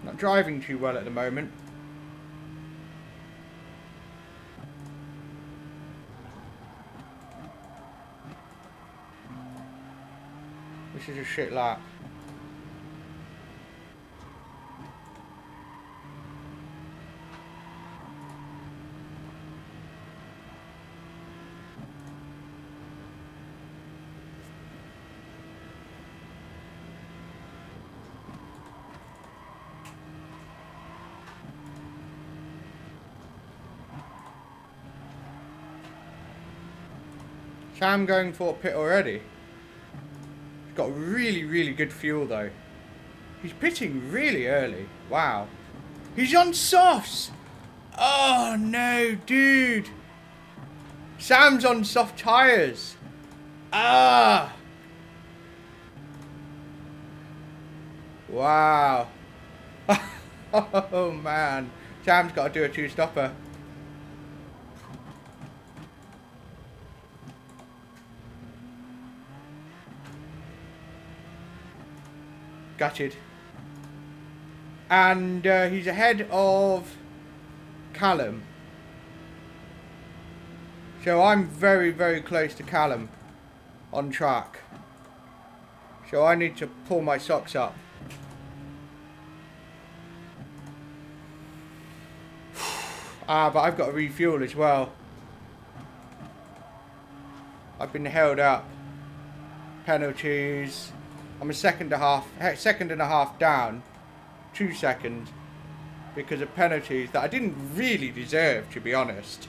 Not driving too well at the moment. This is a shit lap. Sam going for a pit already. He's got really, really good fuel though. He's pitting really early. Wow. He's on softs. Oh no, dude. Sam's on soft tyres. Ah. Wow. Oh man. Sam's got to do a two-stopper. Gutted. And he's ahead of Callum. So I'm very, very close to Callum on track. So I need to pull my socks up. But I've got to refuel as well. I've been held up. Penalties. I'm a second and a half down. 2 seconds. Because of penalties that I didn't really deserve, to be honest.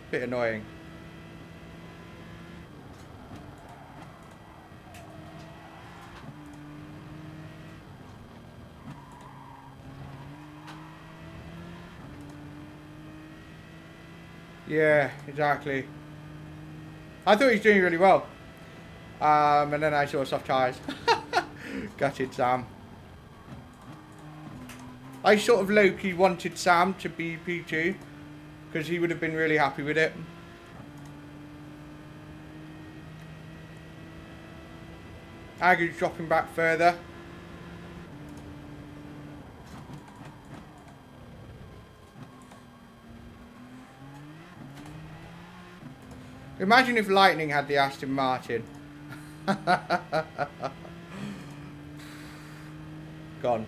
Bit annoying. Yeah, exactly. I thought he was doing really well. And then I saw soft tyres. Gutted Sam. I sort of low-key wanted Sam to be P2. Because he would have been really happy with it. Agu's dropping back further. Imagine if Lightning had the Aston Martin. Gone.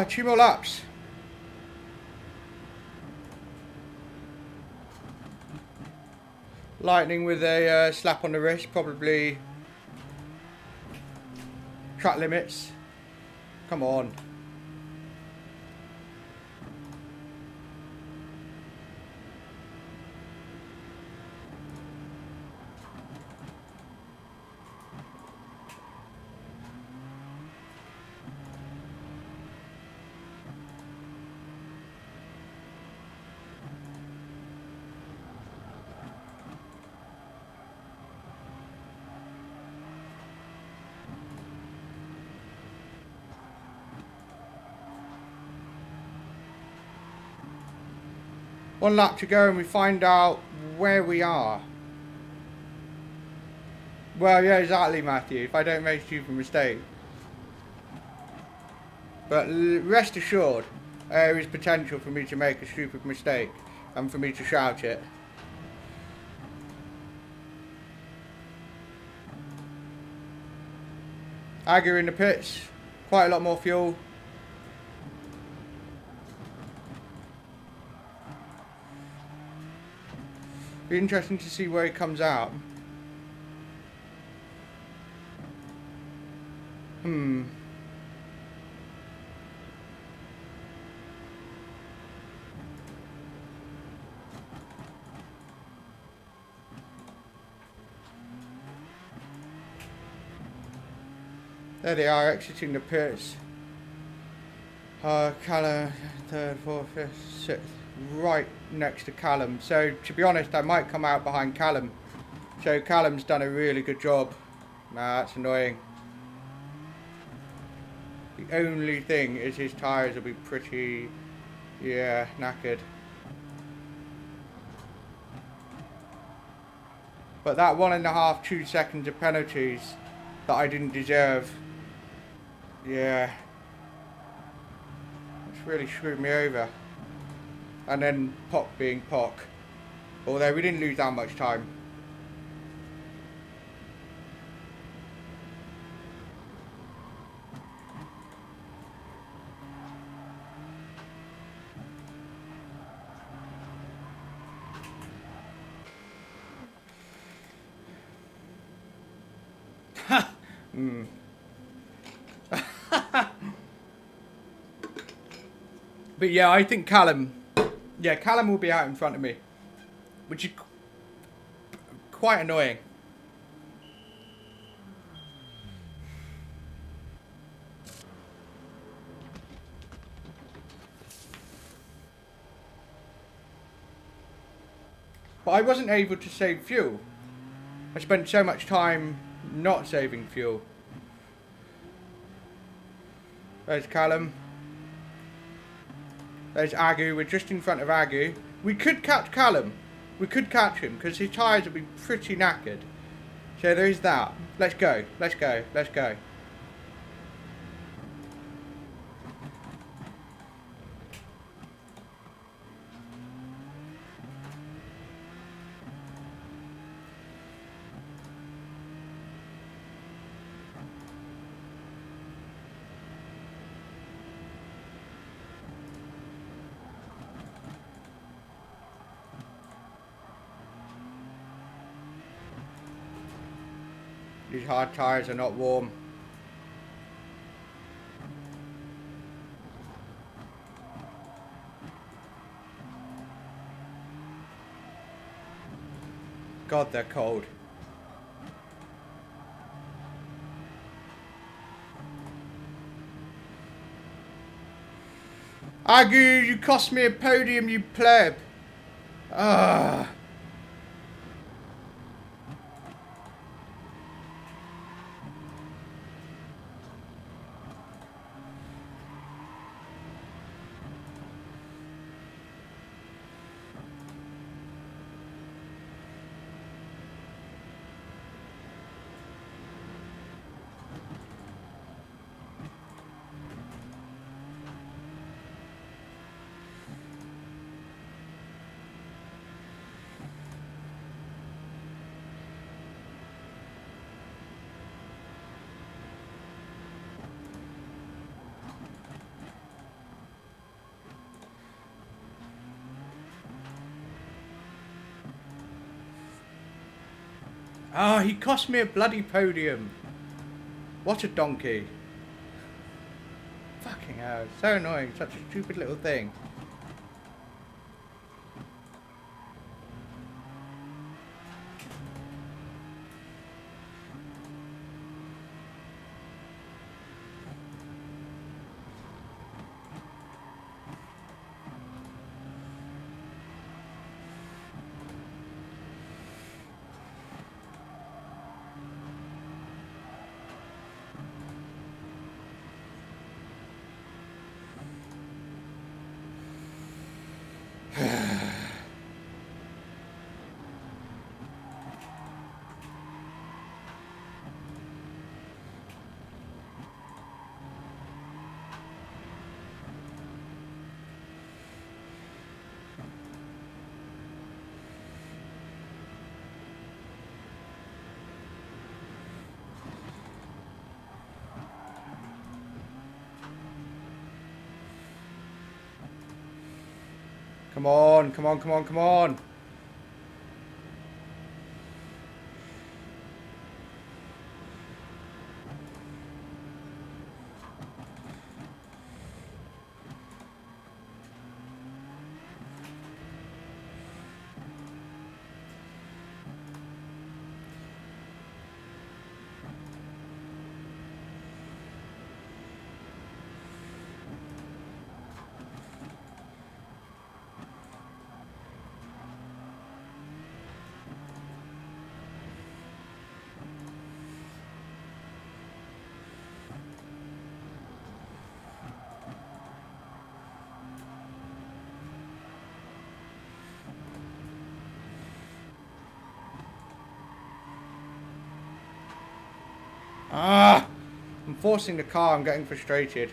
Two more laps. Lightning with a slap on the wrist, probably track limits. Come on. One lap to go and we find out where we are. Well, yeah, exactly, Matthew, if I don't make a stupid mistake. But rest assured, there is potential for me to make a stupid mistake and for me to shout it. Agger in the pits, quite a lot more fuel. Be interesting to see where he comes out. There they are, exiting the pits. Callum, third, fourth, fifth, sixth, right next to Callum. So, to be honest, I might come out behind Callum. So, Callum's done a really good job. Nah, that's annoying. The only thing is his tyres will be pretty, yeah, knackered. But that 1.5, 2 seconds of penalties that I didn't deserve, yeah, it's really screwed me over. And then Pock being Pock. Although we didn't lose that much time. But yeah, I think Callum will be out in front of me, which is quite annoying. But I wasn't able to save fuel. I spent so much time not saving fuel. There's Callum. There's Agu. We're just in front of Agu. We could catch Callum. We could catch him because his tyres will be pretty knackered. So there is that. Let's go. Let's go. Let's go. These hard tyres are not warm. God, they're cold. Agu, you cost me a podium, you pleb. Ah. Oh, he cost me a bloody podium. What a donkey. Fucking hell, so annoying, such a stupid little thing. Come on, come on, come on, come on. Ah! I'm forcing the car, I'm getting frustrated.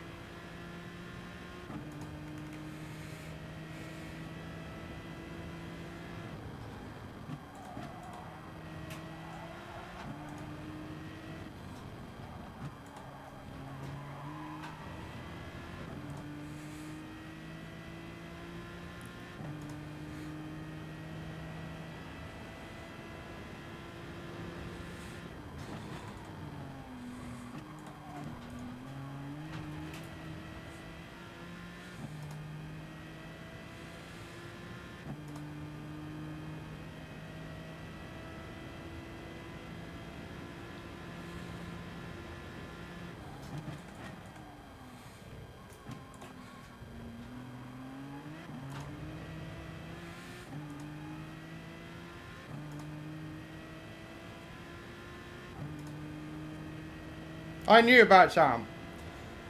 I knew about Sam.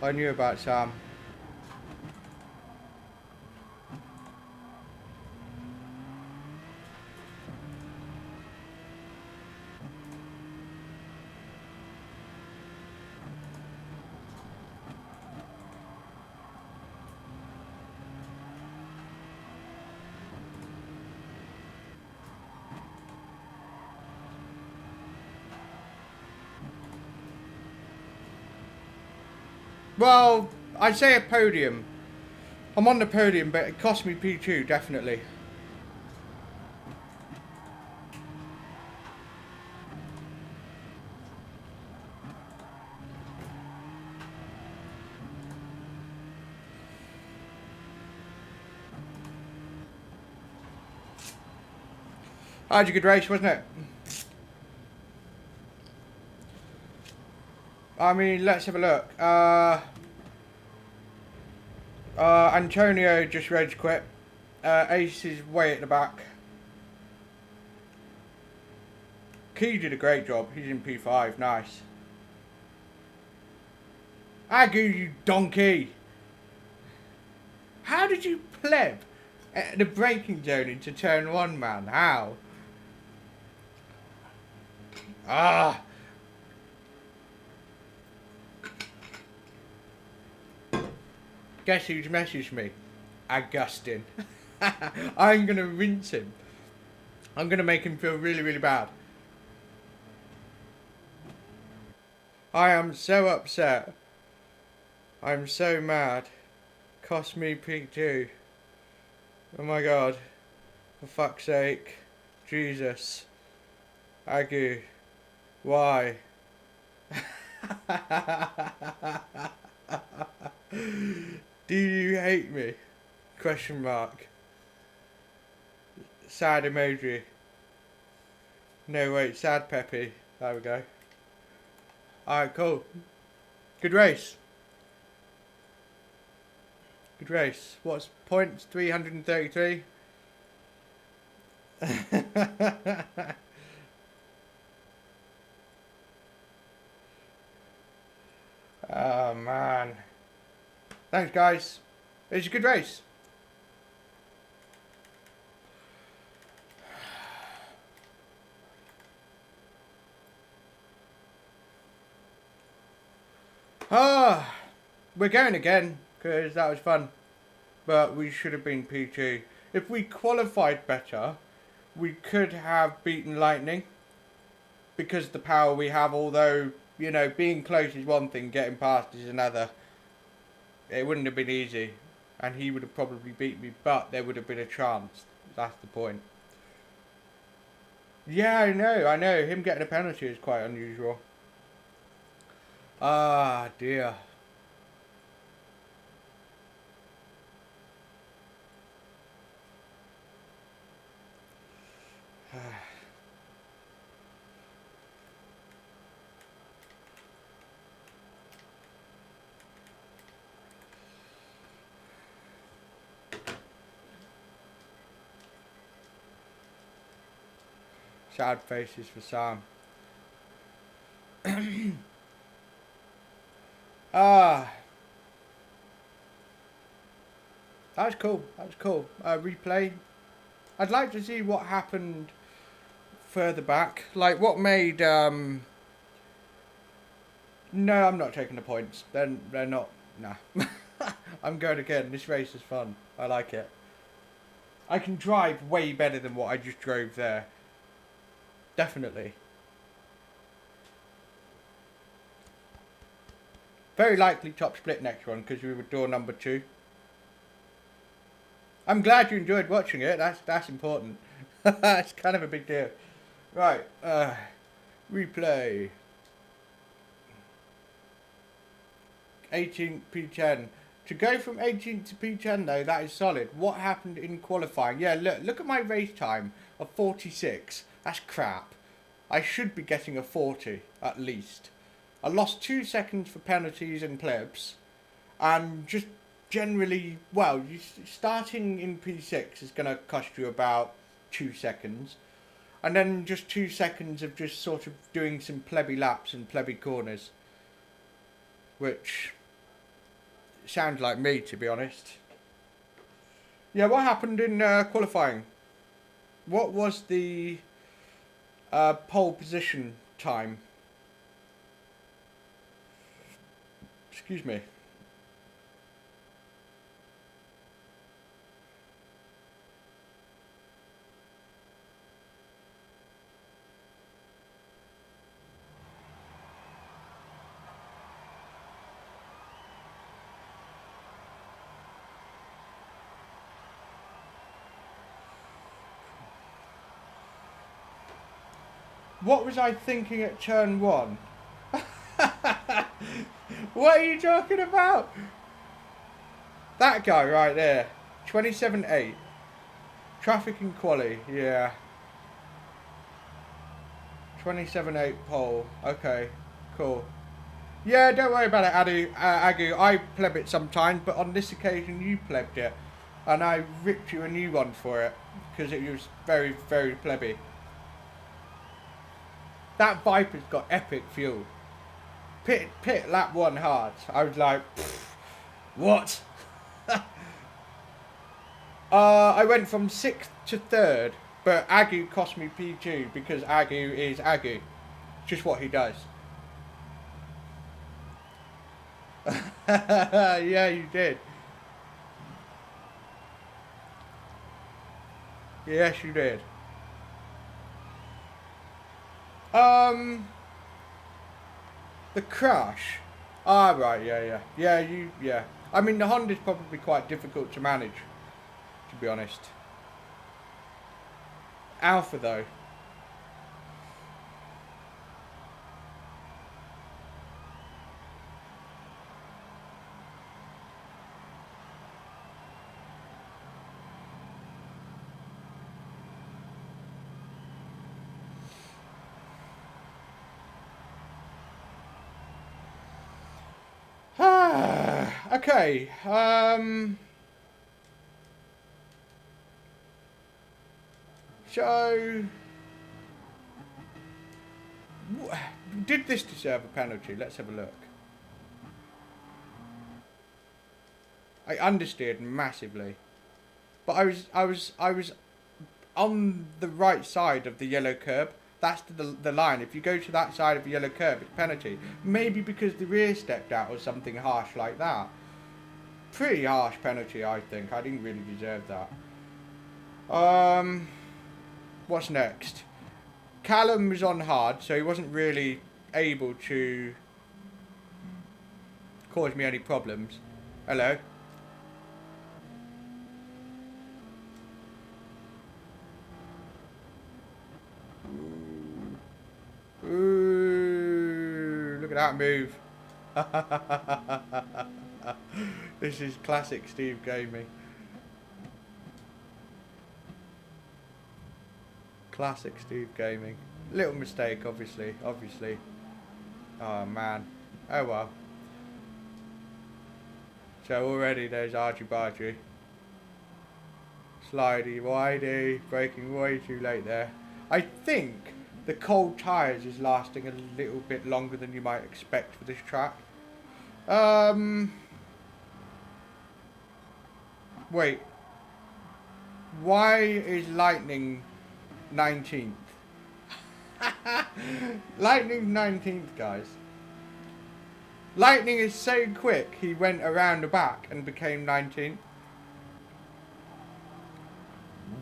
I knew about Sam. Well, I'd say a podium. I'm on the podium, but it cost me P2, definitely. That was a good race, wasn't it? I mean, let's have a look. Antonio just rage quit. Ace is way at the back. Key did a great job. He's in P5. Nice. Agu, you donkey. How did you pleb the braking zone into turn 1, man? How? Ah. Guess who's messaged me? Augustin. I'm going to rinse him. I'm going to make him feel really, really bad. I am so upset. I'm so mad. Cost me P2. Oh my god. For fuck's sake. Jesus. Agu. Why? Do you hate me? Question mark. Sad emoji. No, wait, sad Peppy. There we go. Alright, cool. Good race. Good race. What's points? 333? Oh, man. Thanks, guys. It was a good race. Ah, we're going again, because that was fun. But we should have been P2. If we qualified better, we could have beaten Lightning. Because of the power we have, although, you know, being close is one thing, getting past is another. It wouldn't have been easy. And he would have probably beat me, but there would have been a chance. That's the point. Yeah, I know. Him getting a penalty is quite unusual. Ah, dear. Sad faces for Sam. Ah. That was cool. Replay. I'd like to see what happened further back. Like, what made, No, I'm not taking the points. They're not... Nah. I'm going again. This race is fun. I like it. I can drive way better than what I just drove there. Definitely. Very likely top split next one, because we were door number 2. I'm glad you enjoyed watching it. That's important. It's kind of a big deal. Right. Replay. 18th P10. To go from 18th to P10 though, that is solid. What happened in qualifying? Yeah, look at my race time of 46. That's crap. I should be getting a 40 at least. I lost 2 seconds for penalties and plebs, and just generally, well, starting in P6 is going to cost you about 2 seconds, and then just 2 seconds of just sort of doing some plebby laps and plebby corners, which sounds like me, to be honest. Yeah, what happened in qualifying? What was the pole position time? Excuse me. What was I thinking at turn 1? What are you talking about? That guy right there. 27.8. Traffic and quali, yeah. 27.8 pole. Okay, cool. Yeah, don't worry about it, Agu. I pleb it sometimes, but on this occasion you plebbed it. And I ripped you a new one for it. Because it was very, very plebby. That Viper's got epic fuel. Pit lap 1 hard. I was like, what? I went from 6th to 3rd, but Agu cost me P2 because Agu is Agu. Just what he does. Yeah, you did. Yes, you did. The crash. Ah, right, yeah. Yeah. I mean, the Honda's probably quite difficult to manage, to be honest. Alpha, though. Okay. So, did this deserve a penalty? Let's have a look. I understeered massively, but I was on the right side of the yellow curb. That's the line. If you go to that side of the yellow curb, it's penalty. Maybe because the rear stepped out or something harsh like that. Pretty harsh penalty, I think. I didn't really deserve that. What's next? Callum was on hard, so he wasn't really able to cause me any problems. Hello. Ooh, look at that move. This is classic Steve Gaming. Classic Steve Gaming. Little mistake, obviously. Oh man. Oh well. So already there's Archie Bargy. Slidey, widey, braking way too late there. I think the cold tyres is lasting a little bit longer than you might expect for this track. Wait. Why is Lightning 19th? Lightning 19th, guys. Lightning is so quick, he went around the back and became 19th.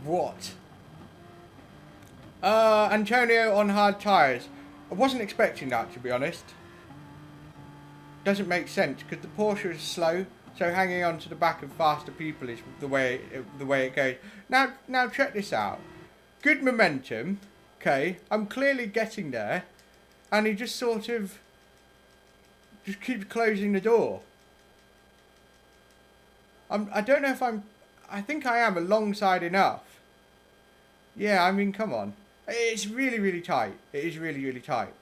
What? Antonio on hard tyres. I wasn't expecting that, to be honest. Doesn't make sense because the Porsche is slow, so hanging on to the back of faster people is the way it goes. Now check this out. Good momentum. Okay, I'm clearly getting there, and he just sort of just keeps closing the door. I don't know if I think I am alongside enough. Yeah, I mean, come on. It's really, really tight. It is really, really tight.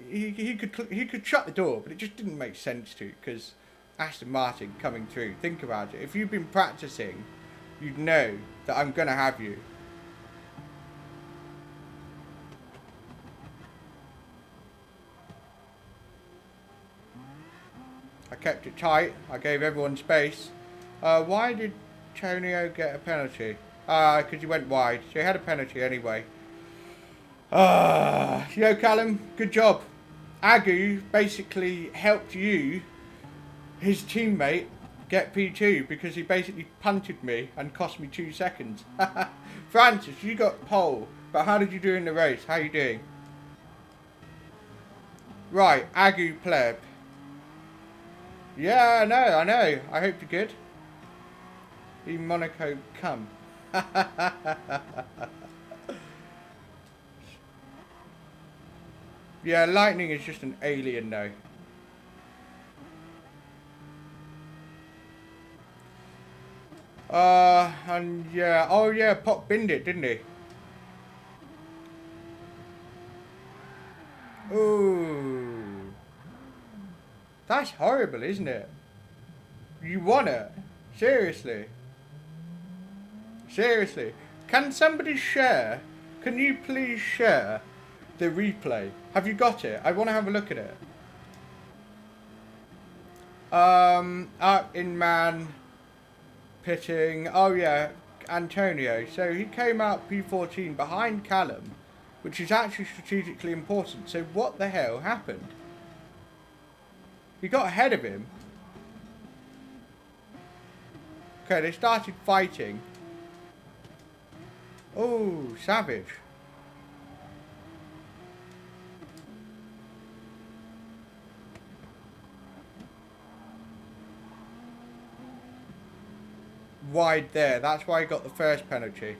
He could shut the door, but it just didn't make sense to, because Aston Martin coming through. Think about it. If you've been practicing, you'd know that I'm going to have you. I kept it tight. I gave everyone space. Why did Tonio get a penalty? Because he went wide. So he had a penalty anyway. Yo, Callum, good job. Agu basically helped you, his teammate, get P2 because he basically punted me and cost me 2 seconds. Francis, you got pole, but how did you do in the race? How you doing? Right, Agu pleb. Yeah, I know. I hope you're good. In Monaco, come. Yeah, Lightning is just an alien though. And yeah, oh yeah, Pop binned it, didn't he? Ooh. That's horrible, isn't it? You won it? Seriously? Seriously? Can somebody share? Can you please share the replay? Have you got it? I want to have a look at it. Up in man, pitting. Oh yeah, Antonio. So he came out P14 behind Callum, which is actually strategically important. So what the hell happened? He got ahead of him. Okay, they started fighting. Oh, savage. Wide there. That's why he got the first penalty.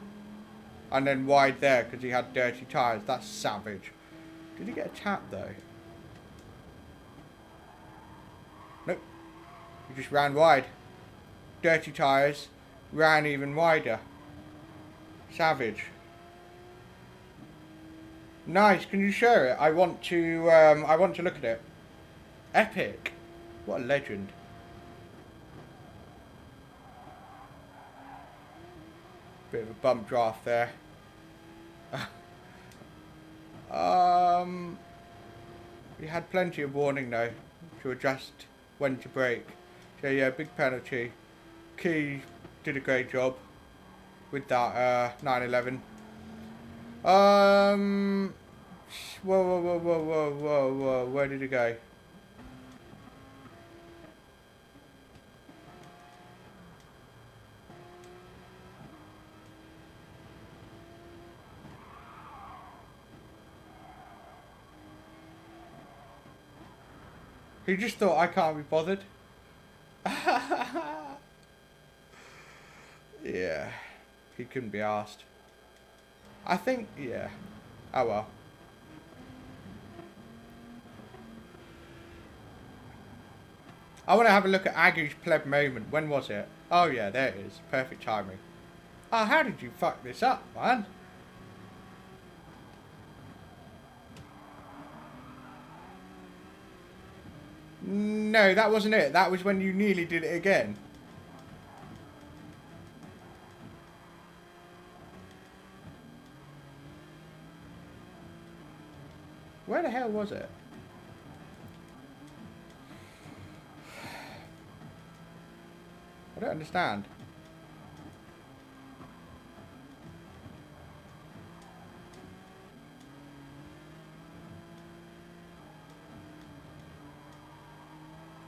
And then wide there because he had dirty tyres. That's savage. Did he get a tap though? Nope. He just ran wide. Dirty tyres. Ran even wider. Savage. Nice. Can you share it? I want to look at it. Epic. What a legend. Bit of a bump draft there. We had plenty of warning though to adjust when to brake. So yeah, big penalty. Key did a great job with that 911. Whoa, where did it go? He just thought I can't be bothered. Yeah, he couldn't be asked. I think, yeah. Oh well. I want to have a look at Agu's pleb moment. When was it? Oh yeah, there it is. Perfect timing. Oh, how did you fuck this up, man? No, that wasn't it. That was when you nearly did it again. Where the hell was it? I don't understand.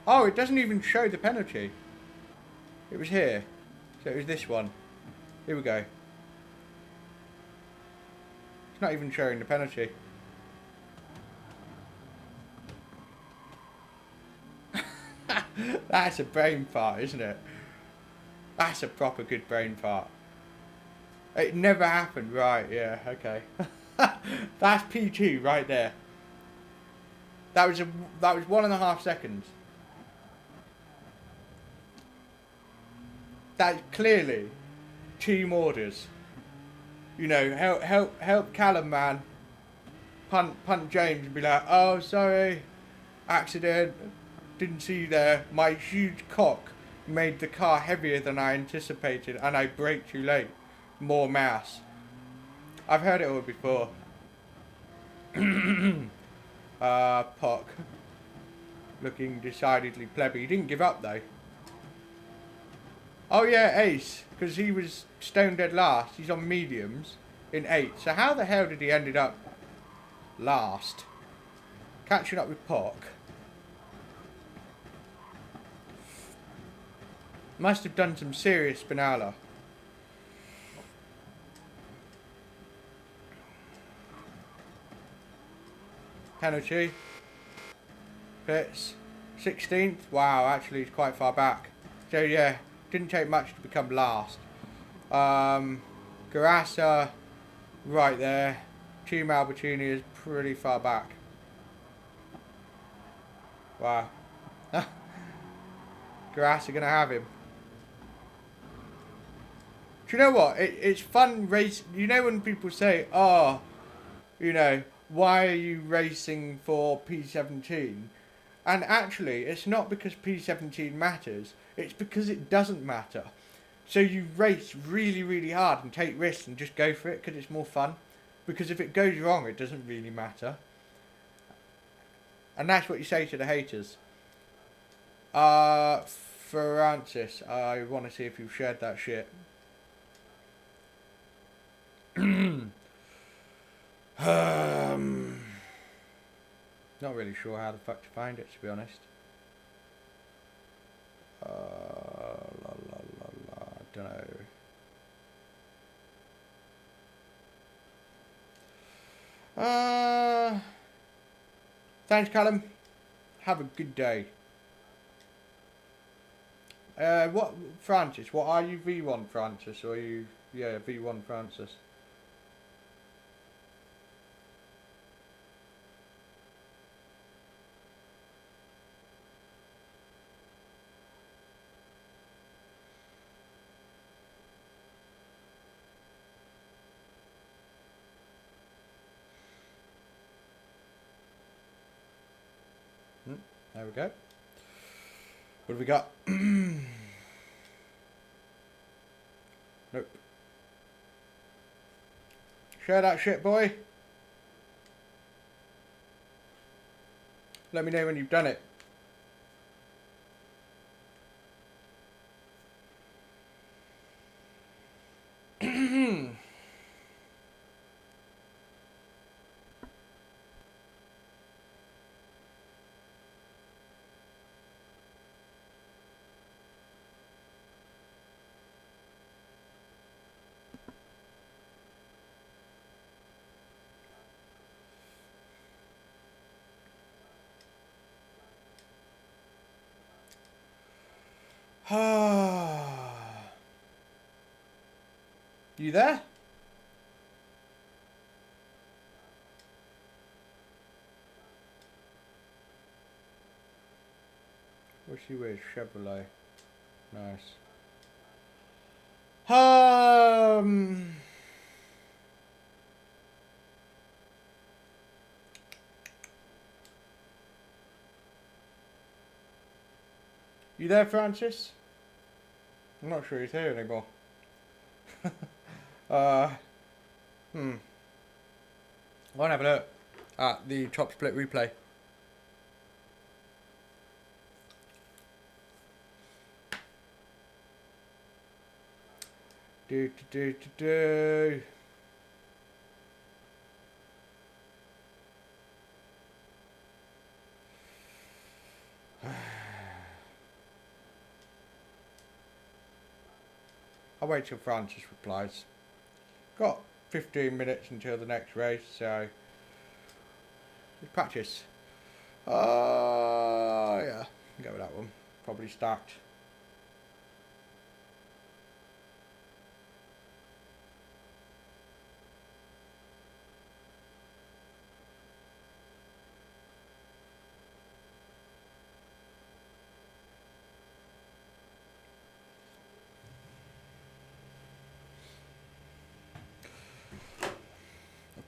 Oh, it doesn't even show the penalty. It was here. So it was this one. Here we go. It's not even showing the penalty. That's a brain fart, isn't it? That's a proper good brain fart. It never happened, right, yeah, okay. That's P2 right there. That was 1.5 seconds. That's clearly team orders. You know, help Callum, man. Punt James and be like, oh sorry, accident, didn't see you there. My huge cock made the car heavier than I anticipated and I braked too late. More mass. I've heard it all before. Pock. Looking decidedly plebby. He didn't give up though. Oh yeah, Ace. Because he was stone dead last. He's on mediums in 8. So how the hell did he ended up last? Catching up with Pock. Must have done some serious spinala. Penalty. Pits. 16th. Wow, actually he's quite far back. So yeah, didn't take much to become last. Garassa, right there. Team Albertini is pretty far back. Wow. Garassa gonna have him. Do you know what? It's fun race. You know when people say, oh, you know, why are you racing for P17? And actually, it's not because P17 matters. It's because it doesn't matter. So you race really, really hard and take risks and just go for it because it's more fun. Because if it goes wrong, it doesn't really matter. And that's what you say to the haters. Francis, I want to see if you've shared that shit. Not really sure how the fuck to find it, to be honest. I don't know. Thanks, Callum. Have a good day. What, Francis? What are you, V1 Francis, or are you? Yeah, V1 Francis. There we go. What have we got? Nope. Share that shit, boy. Let me know when you've done it. You there? What's she with? Chevrolet. Nice. You there, Francis? I'm not sure he's here anymore. I'll have a look at the top split replay. Do. I'll wait till Francis replies. Got 15 minutes until the next race, so let's practice. Yeah, go with that one. Probably stacked.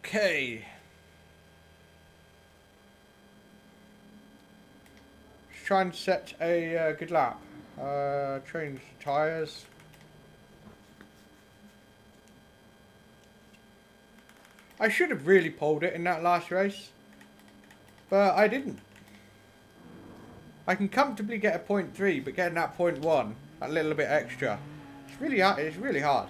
Okay. Let's try and set a good lap. Change the tyres. I should have really pulled it in that last race, but I didn't. I can comfortably get a 0.3, but getting that 0.1, that little bit extra, it's really hard. It's really hard.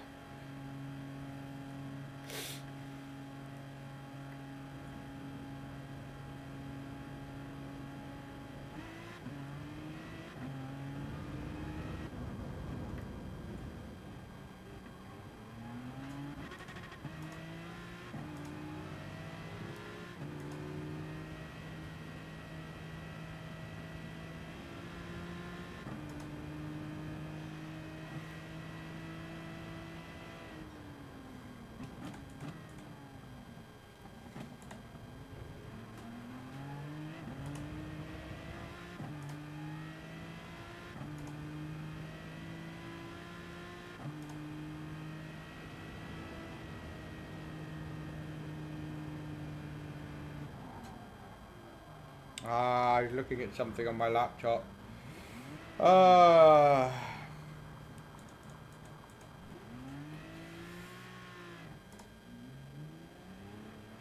I was looking at something on my laptop.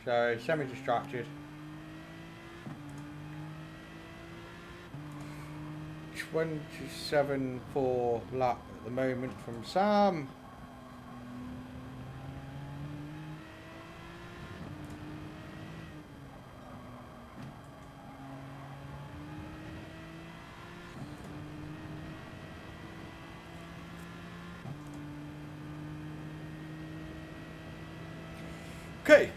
So, semi-distracted. 27.4 lap at the moment from Sam. Okay.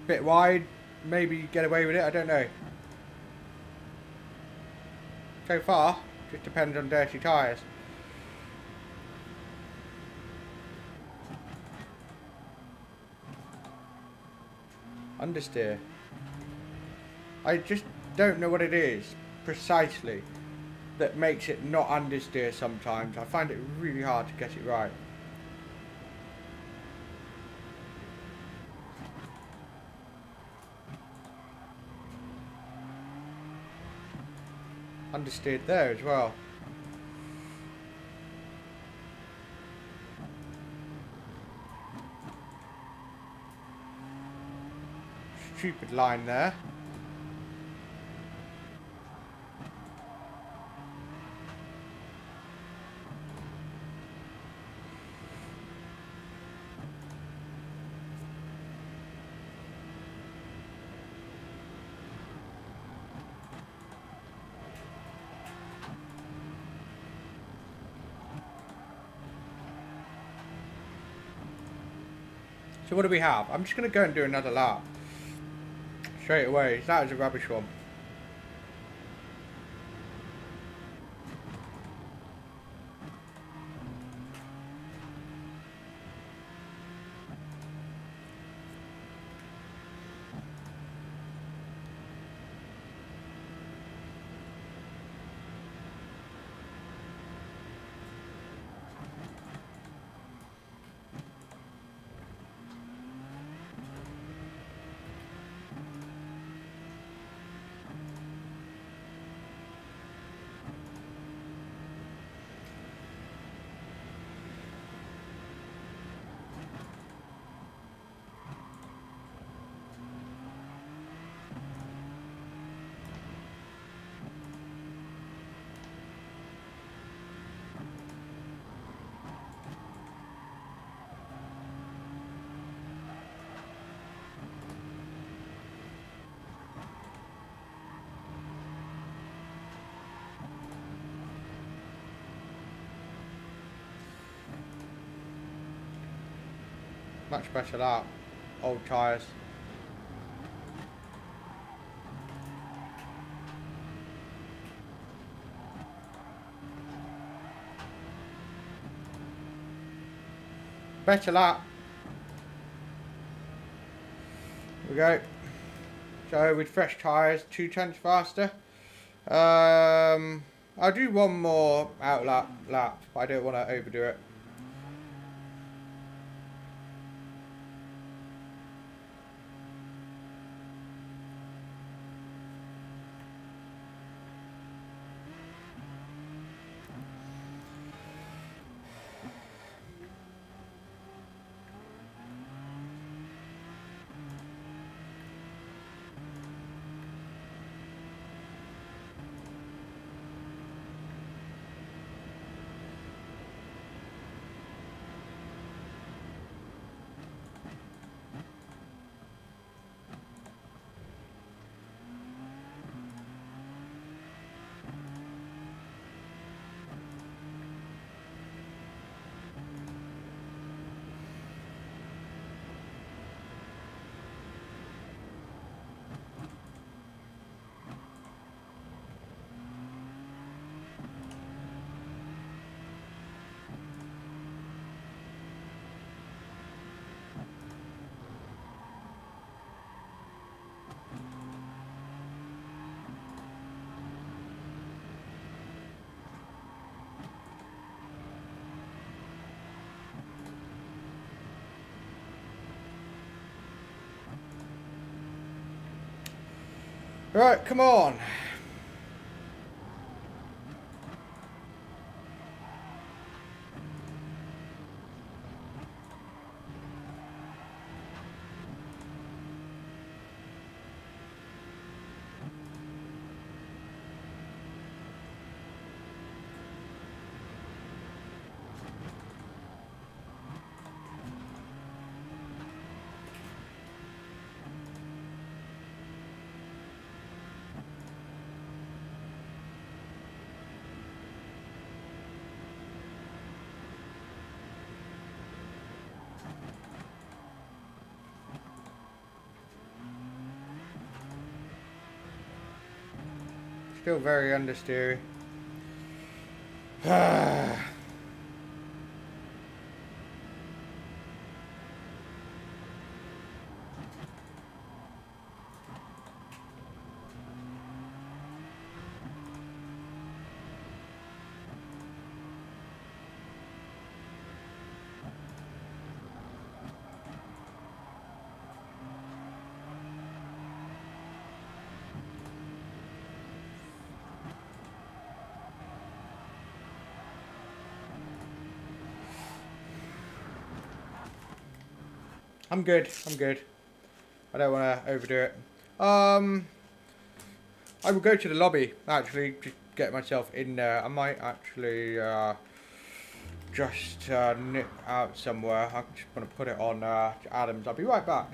Bit wide, maybe get away with it, I don't know. So far, just depends on dirty tyres. Understeer. I just don't know what it is precisely that makes it not understeer sometimes. I find it really hard to get it right. Understeered there as well. Stupid line there. So what do we have? I'm just going to go and do another lap. Straight away. That was a rubbish one. Much better that. Old tyres. Better lap. Here we go. So with fresh tyres, 2/10 faster. I'll do one more out lap, but I don't want to overdo it. Right, come on. Still very understeery. I'm good. I'm good. I don't want to overdo it. I will go to the lobby, actually, to get myself in there. I might actually just nip out somewhere. I'm just going to put it on Adams. I'll be right back.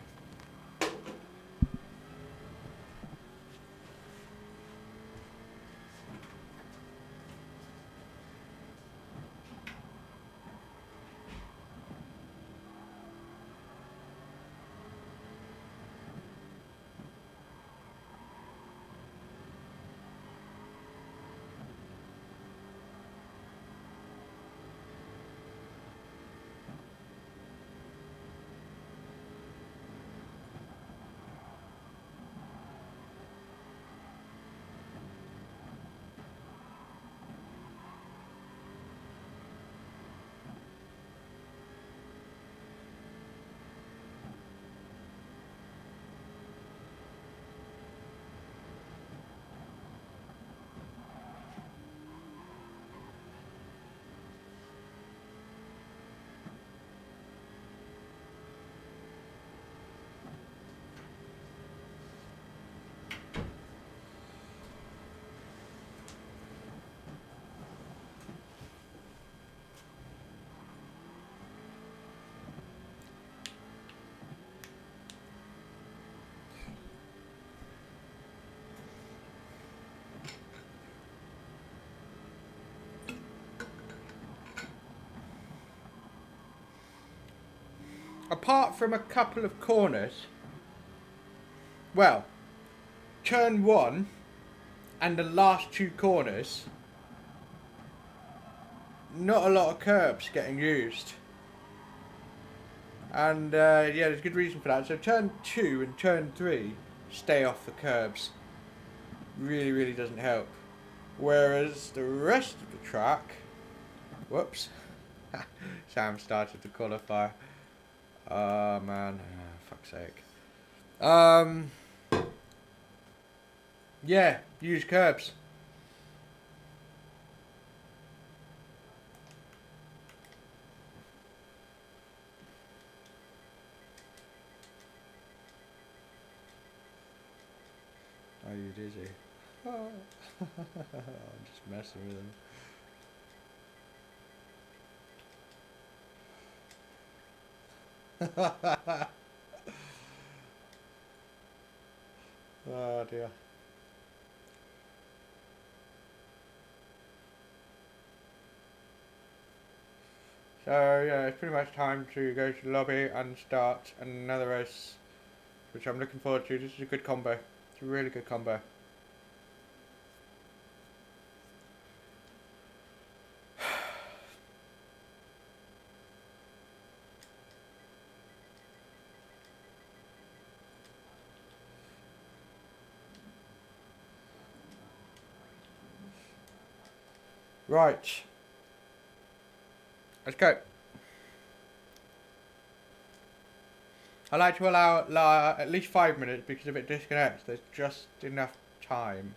Apart from a couple of corners, well, turn 1 and the last 2 corners, not a lot of curbs getting used. And yeah, there's good reason for that. So turn 2 and turn 3 stay off the curbs. Really doesn't help. Whereas the rest of the track, whoops, Sam started to qualify. Oh man, fuck's sake. Yeah, use curbs. Are you dizzy? Oh. I'm just messing with him. Oh dear. So yeah, it's pretty much time to go to the lobby and start another race, which I'm looking forward to. This is a good combo. It's a really good combo. Right. Let's go. I like to allow at least 5 minutes, because if it disconnects, there's just enough time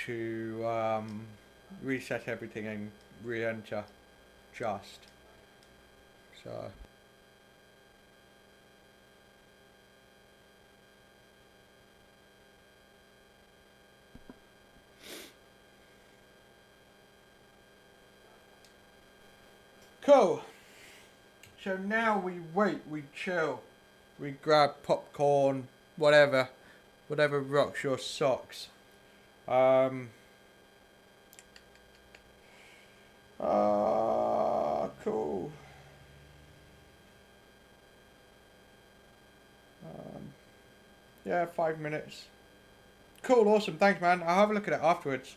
to reset everything and re-enter. Just. So. Cool. So now we wait, we chill, we grab popcorn, whatever rocks your socks. Cool. Yeah, 5 minutes. Cool, awesome, thanks man. I'll have a look at it afterwards.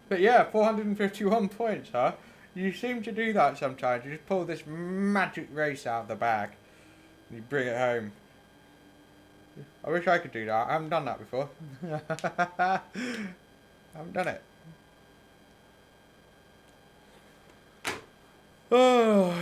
But yeah, 451 points, huh? You seem to do that sometimes. You just pull this magic race out of the bag and you bring it home. I wish I could do that. I haven't done that before. I haven't done it. Oh.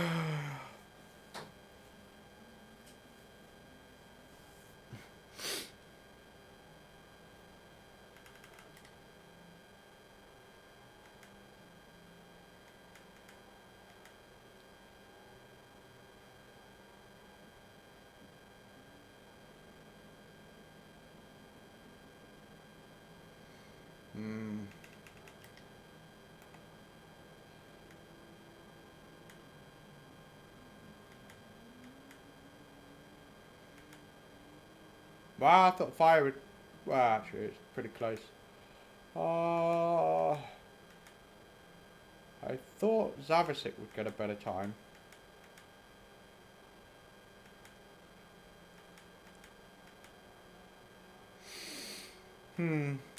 Well, I thought Fire would... Well, actually, it's pretty close. I thought Zavasic would get a better time.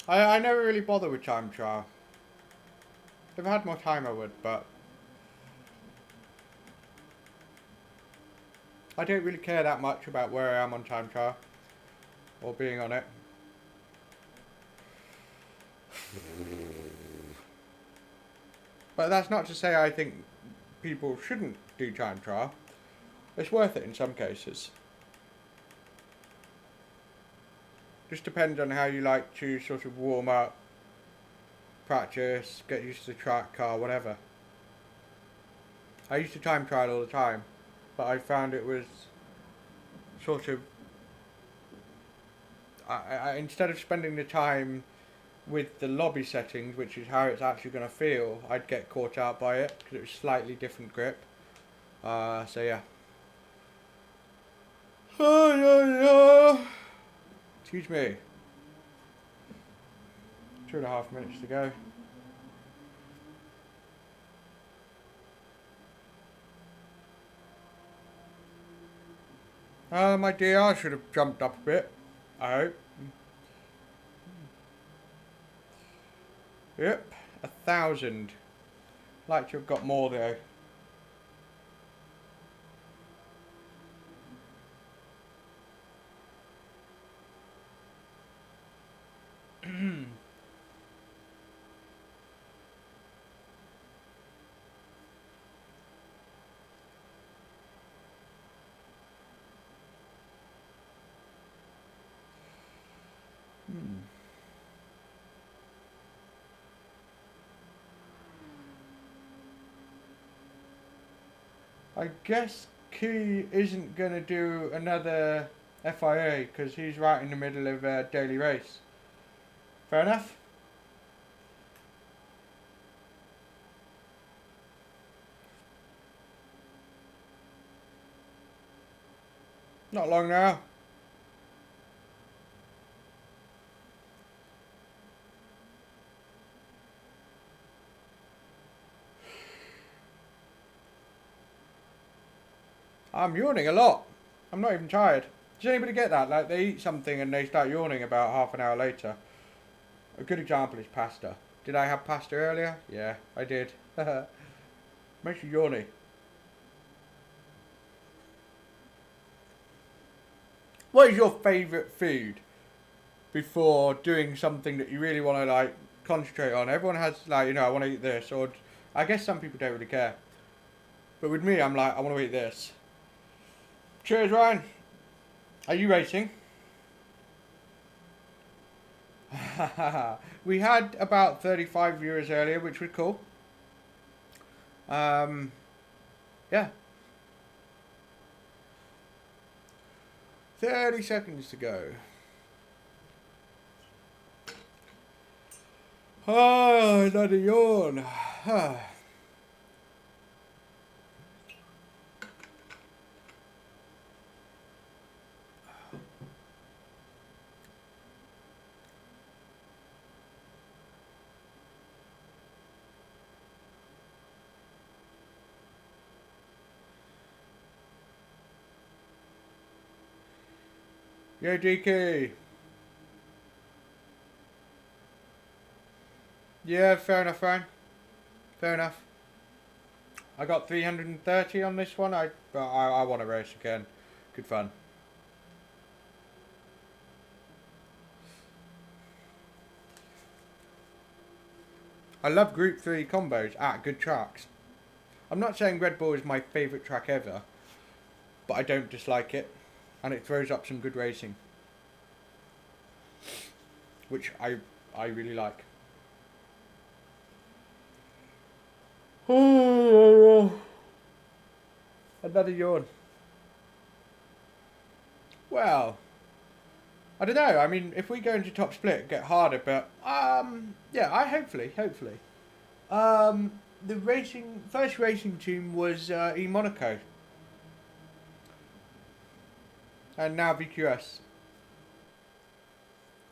I never really bother with time trial. If I had more time I would, but I don't really care that much about where I am on time trial or being on it. But that's not to say I think people shouldn't do time trial. It's worth it in some cases. Just depends on how you like to sort of warm up, practice, get used to the track, car, whatever. I used to time trial all the time, but I found it was sort of... instead of spending the time with the lobby settings, which is how it's actually going to feel, I'd get caught out by it because it was slightly different grip. So yeah. Excuse me. 2.5 minutes to go. My DR should have jumped up a bit, I hope. Yep, 1,000. Like to have got more though. I guess Key isn't going to do another FIA because he's right in the middle of a daily race. Fair enough. Not long now. I'm yawning a lot. I'm not even tired. Does anybody get that? Like they eat something and they start yawning about half an hour later. A good example is pasta. Did I have pasta earlier? Yeah, I did. Makes you yawny. What is your favourite food before doing something that you really want to like concentrate on? Everyone has like, you know, I want to eat this, or I guess some people don't really care. But with me, I'm like, I want to eat this. Cheers, Ryan. Are you racing? We had about 35 viewers earlier, which was cool. Yeah. 30 seconds to go. Oh, another yawn. Yo, DK. Yeah, fair enough, Ryan. Fair enough. I got 330 on this one. I want to race again. Good fun. I love Group 3 combos at good tracks. I'm not saying Red Bull is my favourite track ever, but I don't dislike it. And it throws up some good racing, which I really like. Another yawn. Well, I don't know. I mean, if we go into top split, it get harder. But yeah, hopefully. The first racing team was eMonaco. And now VQS.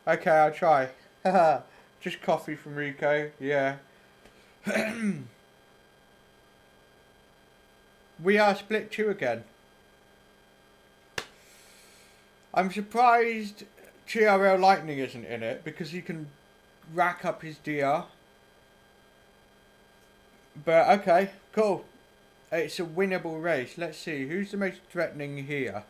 Okay, I'll try. Just coffee from Rico, yeah. We are split 2 again. I'm surprised TRL Lightning isn't in it because he can rack up his DR. But okay, cool. It's a winnable race. Let's see, who's the most threatening here?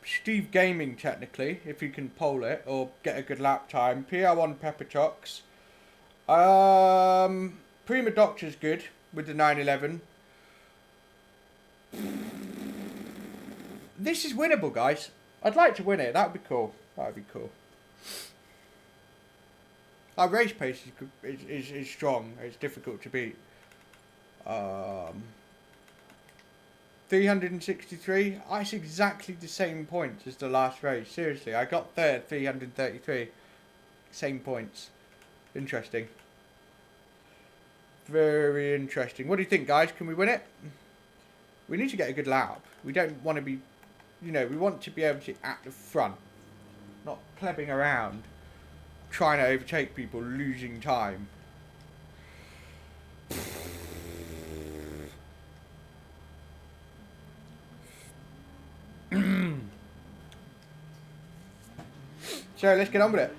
Steve Gaming technically, if he can pole it or get a good lap time. PR1 Pepper Chocs. Prima Doctor's good with the 911. This is winnable, guys. I'd like to win it. That would be cool. That would be cool. Our race pace is strong. It's difficult to beat. 363. That's exactly the same points as the last race. Seriously, I got third, 333. Same points. Interesting. Very interesting. What do you think, guys? Can we win it? We need to get a good lap. We don't want to be, you know, we want to be able to at the front, not plebbing around, trying to overtake people, losing time. So let's get on with it.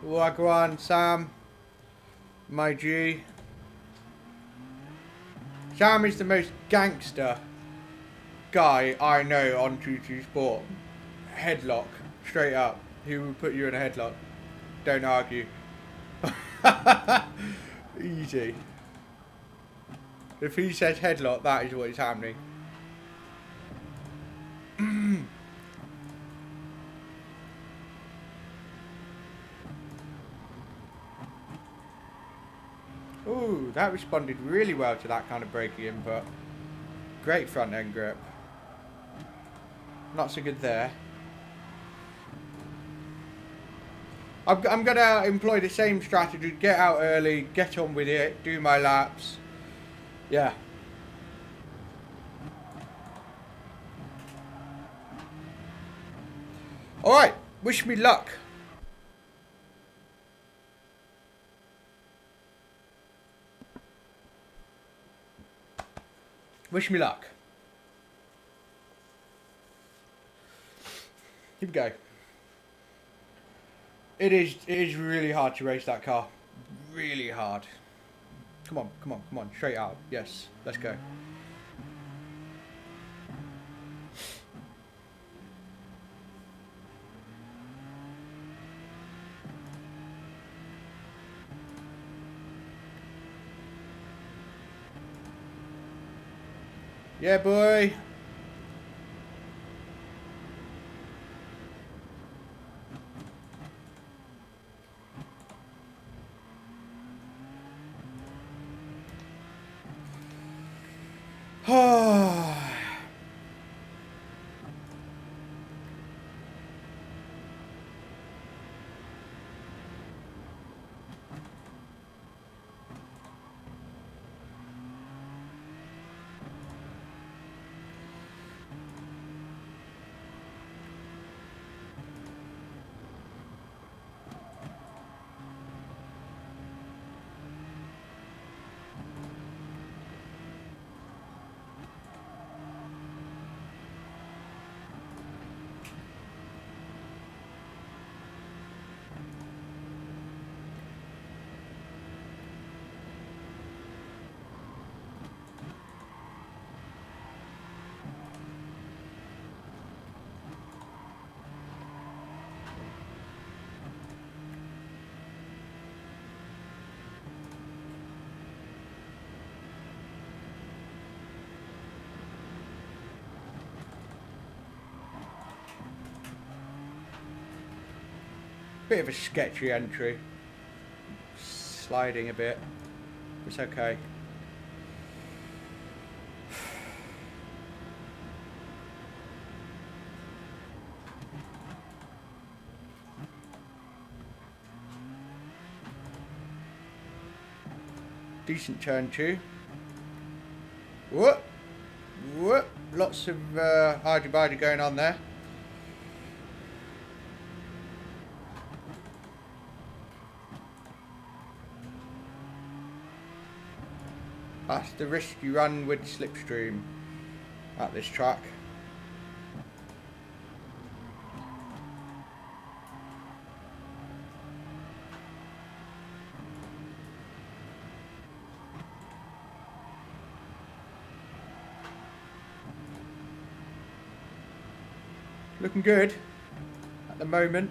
Wagwan, Sam, my G. Sam is the most gangster guy I know on GT Sport. Headlock, straight up. He will put you in a headlock. Don't argue. Easy. If he says headlock, that is what is happening. Ooh, that responded really well to that kind of braking input. Great front end grip. Not so good there. I'm going to employ the same strategy. Get out early, get on with it, do my laps. Yeah. Alright, wish me luck. Wish me luck. Here we go. It is really hard to race that car. Really hard. Come on, come on, come on. Straight out. Yes, let's go. Yeah, boy. Bit of a sketchy entry. Sliding a bit. It's okay. Decent turn two. Whoop. Whoop. Lots of argy-bargy going on there. That's the risk you run with slipstream at this track. Looking good at the moment.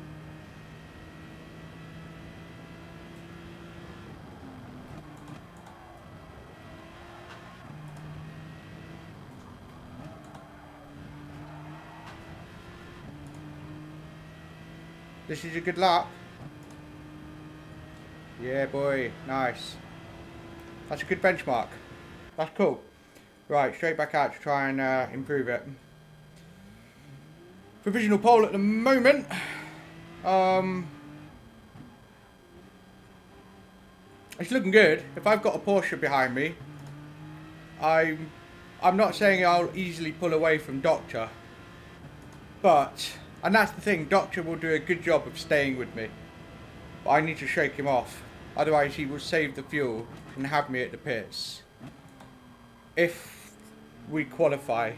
This is a good lap. Yeah, boy, nice. That's a good benchmark. That's cool. Right, straight back out to try and improve it. Provisional pole at the moment. It's looking good. If I've got a Porsche behind me, I'm not saying I'll easily pull away from Doctor, but, and that's the thing, Doctor will do a good job of staying with me, but I need to shake him off. Otherwise he will save the fuel and have me at the pits if we qualify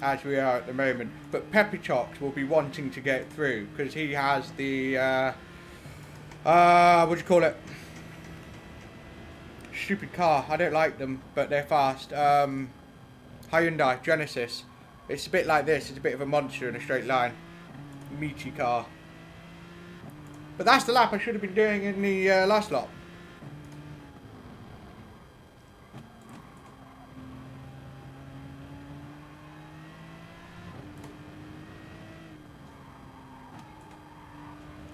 as we are at the moment. But Peppy Chops will be wanting to get through because he has the what do you call it, stupid car. I don't like them, but they're fast. Hyundai Genesis. It's a bit like this. It's a bit of a monster in a straight line. Meaty car. But that's the lap I should have been doing in the last lap.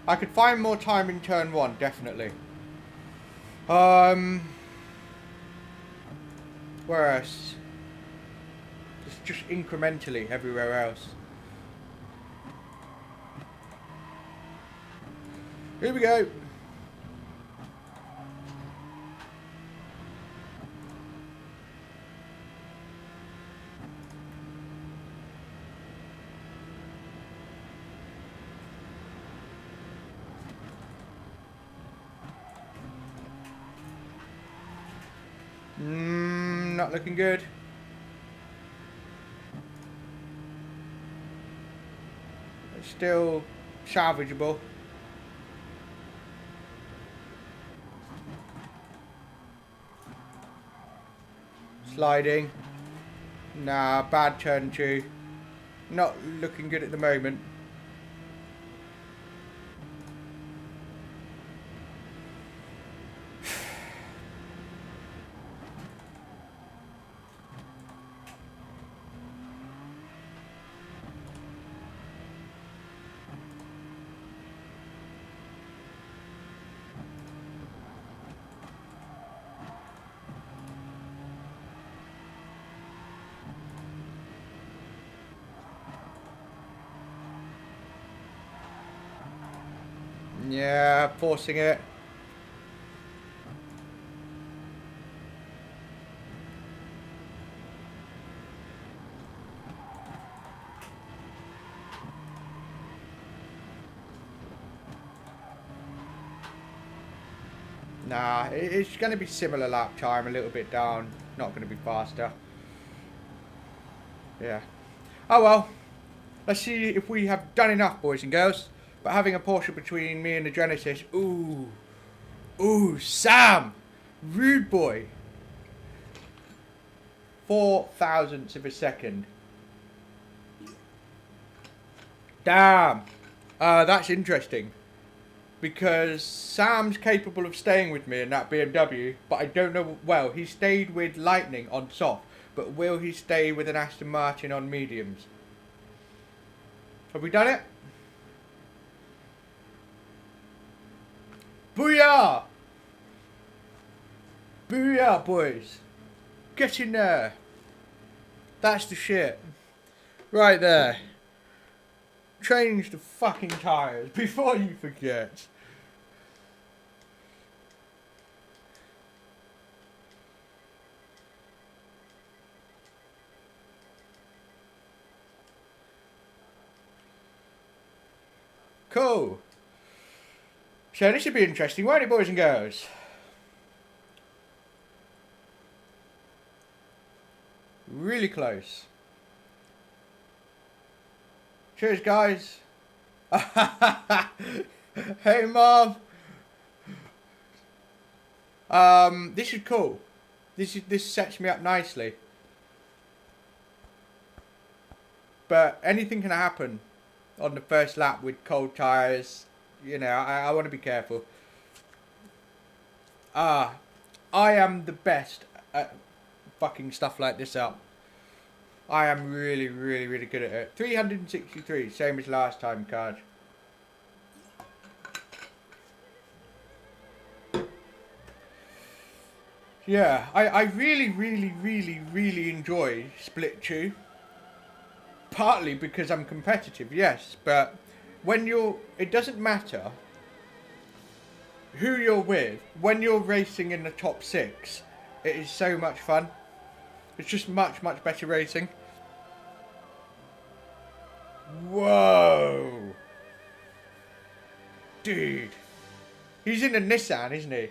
I could find more time in turn one, definitely. Where else? Just incrementally everywhere else. Here we go. Not looking good. It's still salvageable. Sliding. Nah, bad turn two. Not looking good at the moment. Yeah, forcing it. Nah, it's going to be similar lap time, a little bit down. Not going to be faster. Yeah. Oh well. Let's see if we have done enough, boys and girls. But having a Porsche between me and the Genesis, ooh, Sam, rude boy. 4 thousandths of a second. Damn, that's interesting. Because Sam's capable of staying with me in that BMW, but I don't know, well, he stayed with Lightning on soft, but will he stay with an Aston Martin on mediums? Have we done it? Booyah! Booyah, boys. Get in there. That's the shit. Right there. Change the fucking tyres before you forget. Cool. So this should be interesting, won't it, boys and girls? Really close. Cheers, guys. Hey, Mom. This is cool. This sets me up nicely. But anything can happen on the first lap with cold tyres. You know, I want to be careful. I am the best at fucking stuff like this up. I am really, really, really good at it. 363, same as last time, card. Yeah, I really, really, really, really enjoy Split 2. Partly because I'm competitive, yes, but when it doesn't matter who you're with, when you're racing in the top 6, it is so much fun. It's just much, much better racing. Whoa! Dude. He's in a Nissan, isn't he?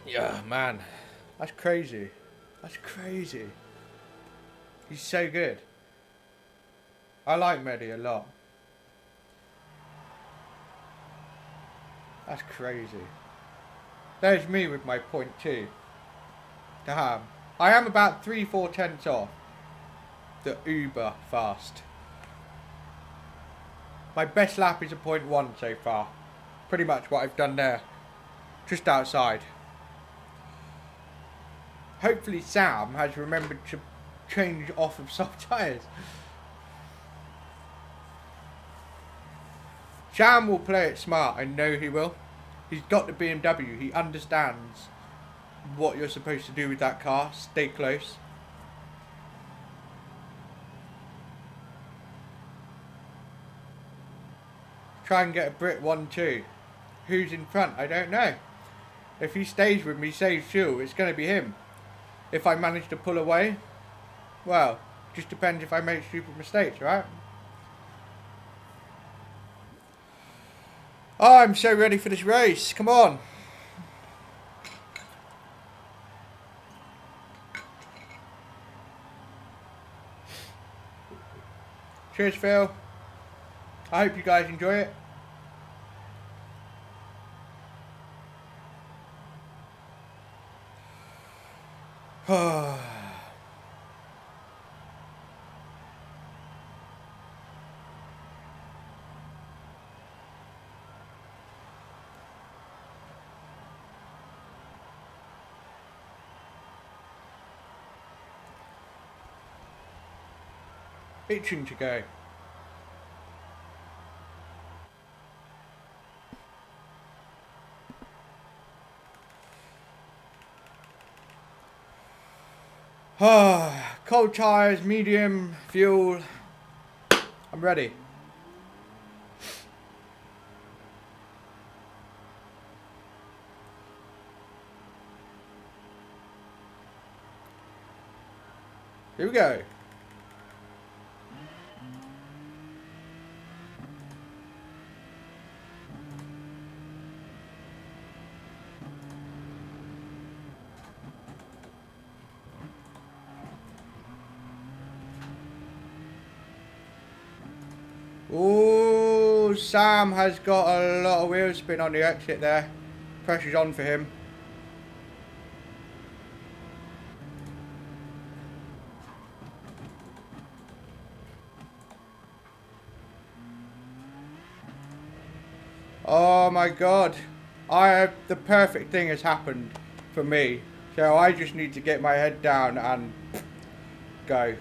Yeah, man. That's crazy. That's crazy. He's so good. I like Mehdi a lot. That's crazy. There's me with my 0.2. Damn. I am about 3-4 tenths off the uber fast. My best lap is a 0.1 so far. Pretty much what I've done there. Just outside. Hopefully Sam has remembered to change off of soft tyres. Sam will play it smart, I know he will. He's got the BMW, he understands what you're supposed to do with that car. Stay close. Try and get a Brit 1-2. Who's in front? I don't know. If he stays with me, saves fuel, it's going to be him. If I manage to pull away, well, just depends if I make stupid mistakes, right? Oh, I'm so ready for this race. Come on. Cheers, Phil. I hope you guys enjoy it. Itching to go. Cold tyres, medium, fuel. I'm ready. Here we go. Oh, Sam has got a lot of wheel spin on the exit there. Pressure's on for him. Oh my god. The perfect thing has happened for me. So I just need to get my head down and go.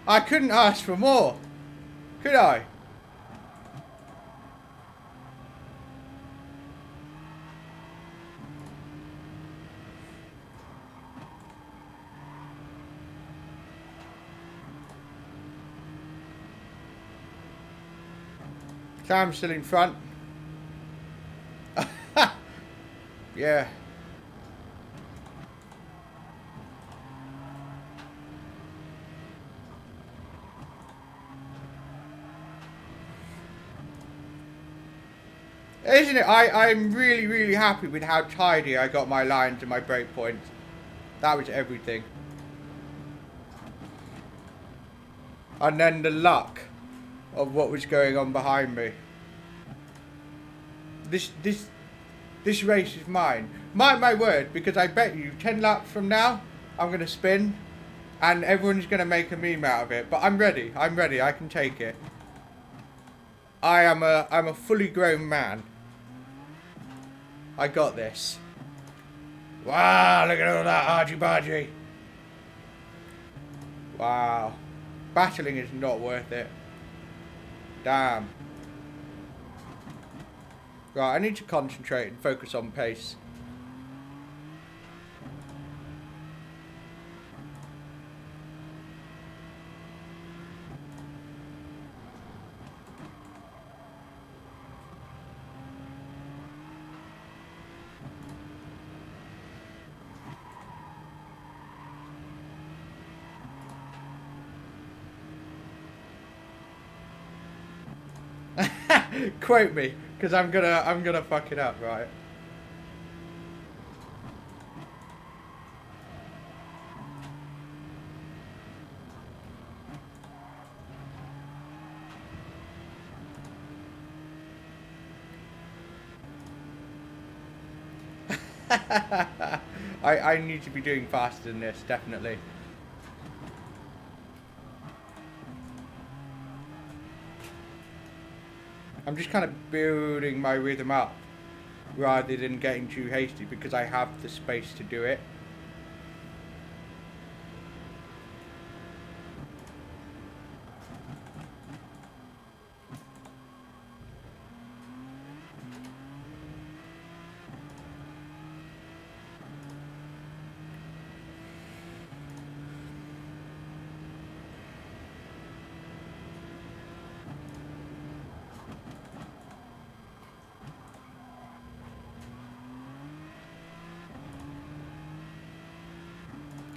I couldn't ask for more, could I? Sam's still in front. Yeah. Isn't it? I'm really, really happy with how tidy I got my lines and my break points. That was everything. And then the luck of what was going on behind me. This race is mine. Mark my word, because I bet you 10 laps from now, I'm going to spin and everyone's going to make a meme out of it. But I'm ready. I'm ready. I can take it. I'm a fully grown man. I got this. Wow, look at all that argy-bargy. Wow. Battling is not worth it. Damn. Right, I need to concentrate and focus on pace. Quote me, because I'm gonna fuck it up, right? I need to be doing faster than this, definitely. I'm just kind of building my rhythm up rather than getting too hasty because I have the space to do it.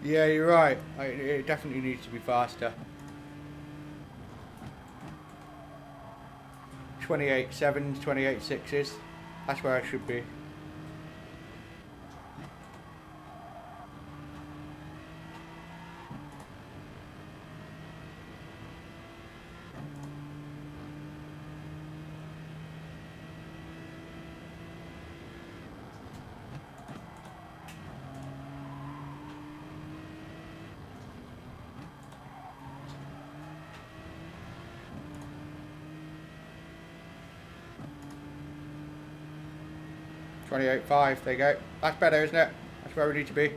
Yeah, you're right. It definitely needs to be faster. 28.7s, 28.6s. That's where I should be. .28.5, there you go. That's better, isn't it? That's where we need to be.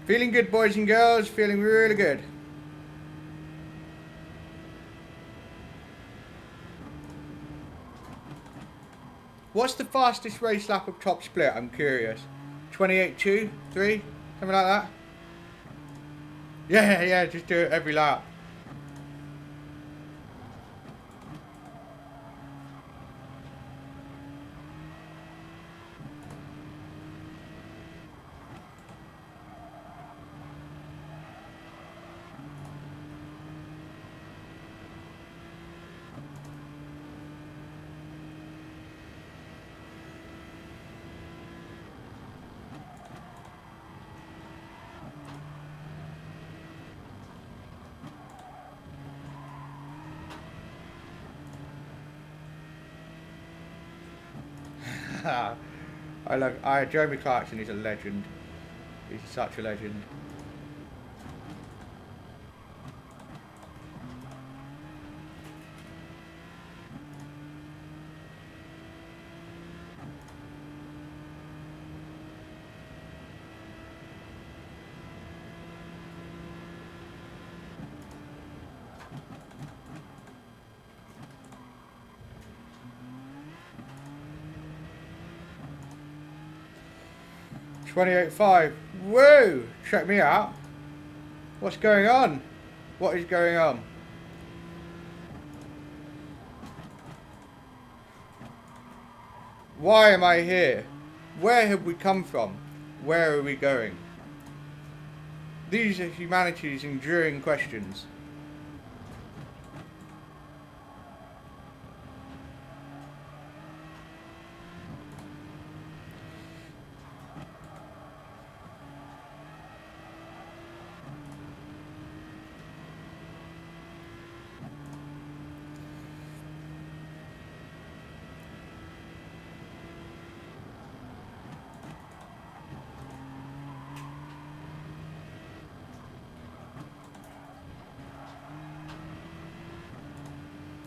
Feeling good, boys and girls. Feeling really good. What's the fastest race lap of top split? I'm curious. 28.2, 3, something like that. Yeah, just do it every lap. Jeremy Clarkson is a legend. He's such a legend. 28.5. Whoa! Check me out. What's going on? What is going on? Why am I here? Where have we come from? Where are we going? These are humanity's enduring questions.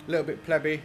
A little bit plebby.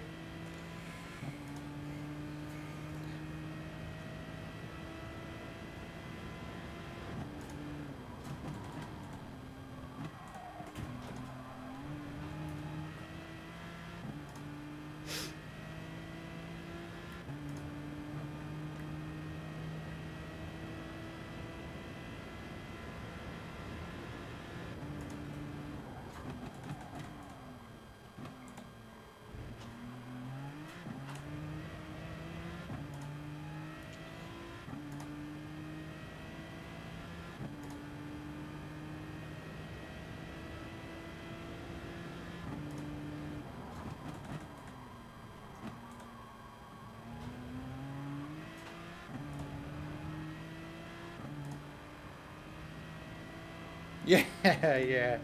Yeah, yeah.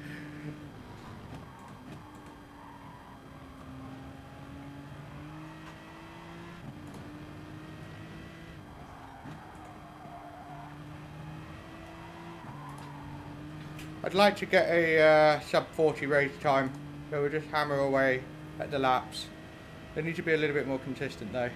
I'd like to get a sub 40 race time, so we'll just hammer away at the laps. They need to be a little bit more consistent though.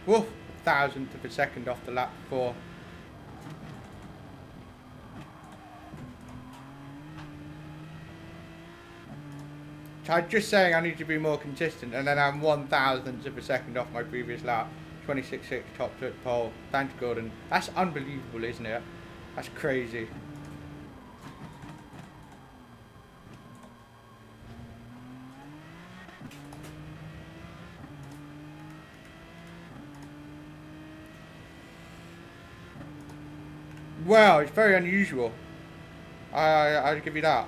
Woof, 1,000th of a second off the lap before. So I'm just saying I need to be more consistent, and then I'm 1,000th of a second off my previous lap. 26.6 top to pole. Thanks, Gordon. That's unbelievable, isn't it? That's crazy. Well, it's very unusual. I'll give you that.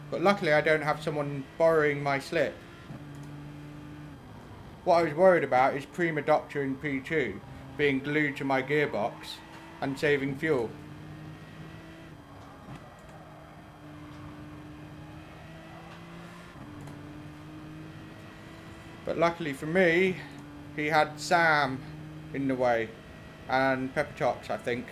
But luckily I don't have someone borrowing my slip. What I was worried about is Prima Doctor in P2 being glued to my gearbox and saving fuel. But luckily for me, he had Sam in the way and Pepper Tots, I think.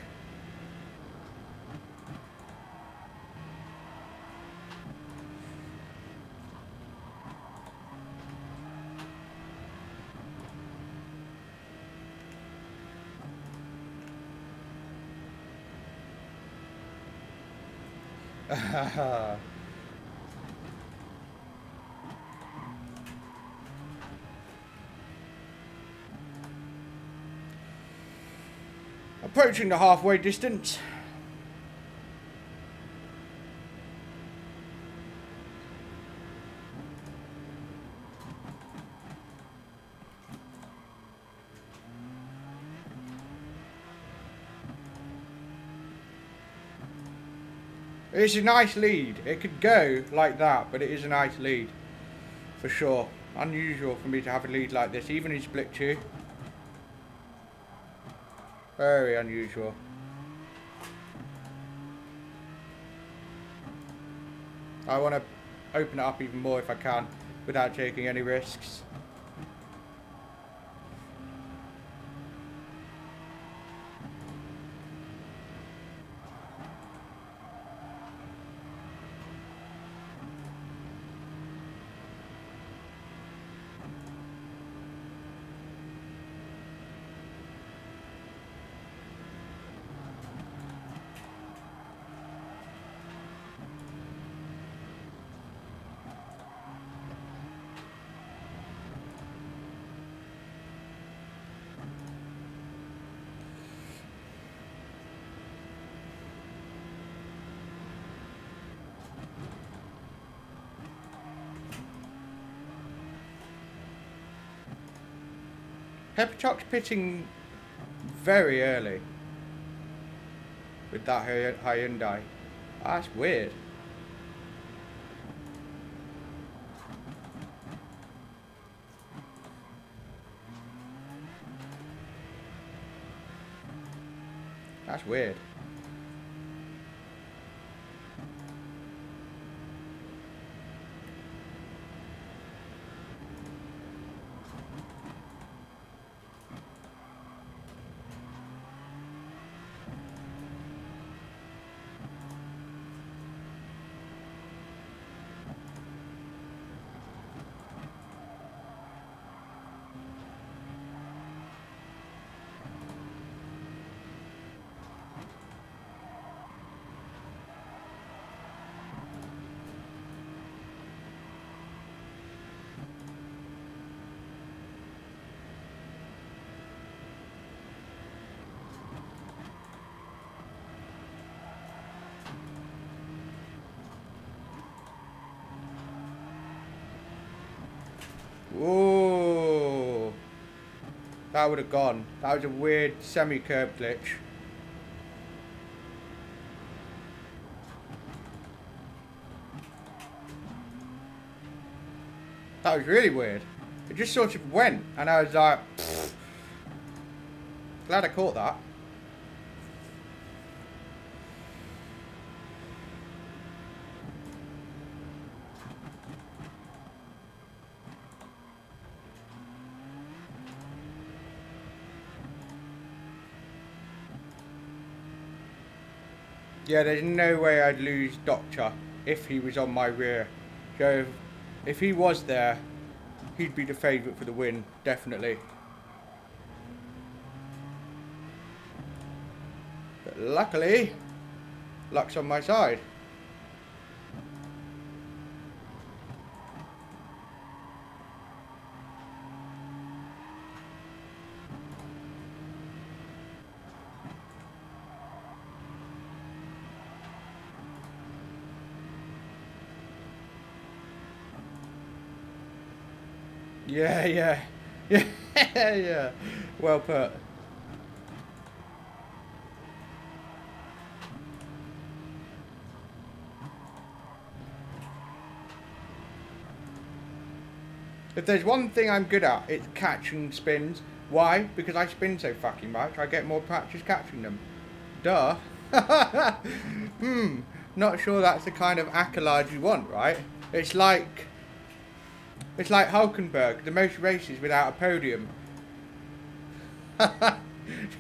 Approaching the halfway distance. It's a nice lead. It could go like that, but it is a nice lead. For sure. Unusual for me to have a lead like this, even in split 2. Very unusual. I want to open it up even more if I can, without taking any risks. Pepperchock's pitting very early with that Hyundai. That's weird. That's weird. Whoa. That would have gone. That was a weird semi-curb glitch. That was really weird. It just sort of went, and I was like, pfft. Glad I caught that. Yeah, there's no way I'd lose Doctor if he was on my rear. So, if he was there, he'd be the favourite for the win, definitely. But luckily, luck's on my side. Yeah, yeah, yeah, yeah. Well put. If there's one thing I'm good at, it's catching spins. Why? Because I spin so fucking much, I get more practice catching them. Duh. Not sure that's the kind of accolade you want, right? It's like Hulkenberg, the most races without a podium.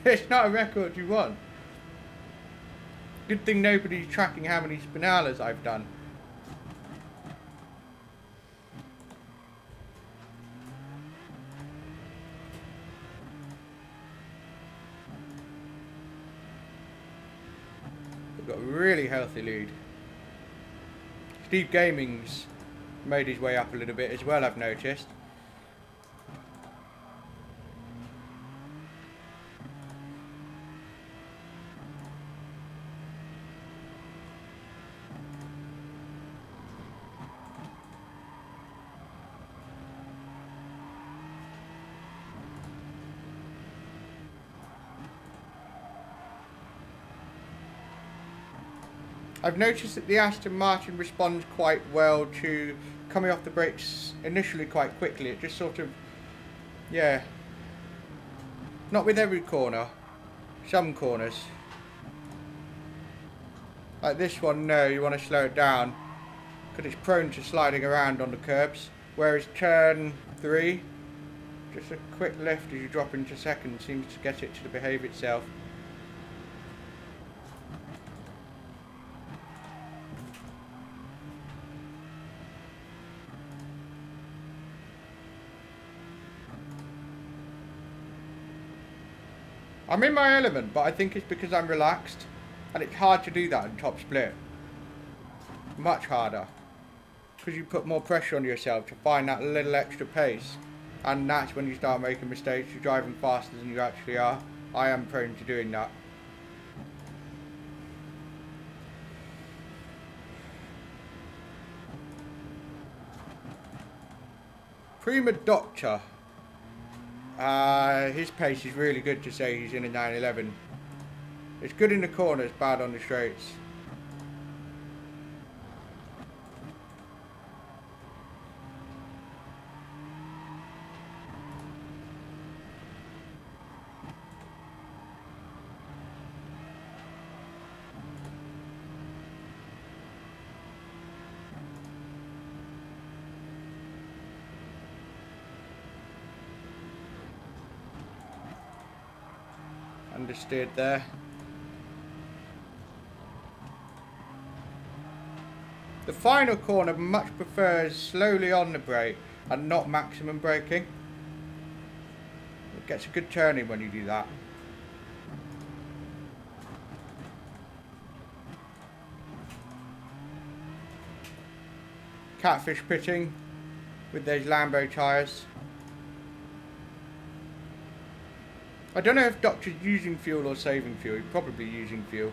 It's not a record you want. Good thing nobody's tracking how many spinalas I've done. We've got a really healthy lead. Steve Gaming's made his way up a little bit as well, I've noticed. I've noticed that the Aston Martin responds quite well to coming off the brakes initially quite quickly. It just sort of, yeah, not with every corner, some corners. Like this one, no, you want to slow it down because it's prone to sliding around on the curbs. Whereas turn 3, just a quick lift as you drop into second seems to get it to behave itself. I'm in my element, but I think it's because I'm relaxed, and it's hard to do that in top split. Much harder. Because you put more pressure on yourself to find that little extra pace, and that's when you start making mistakes. You're driving faster than you actually are. I am prone to doing that. Prima Doctor. His pace is really good to say he's in a 911. It's good in the corners, bad on the straights. Understeered there. The final corner much prefers slowly on the brake and not maximum braking. It gets a good turning when you do that. Catfish pitting with those Lambo tyres. I don't know if Doctor's using fuel or saving fuel. He's probably using fuel.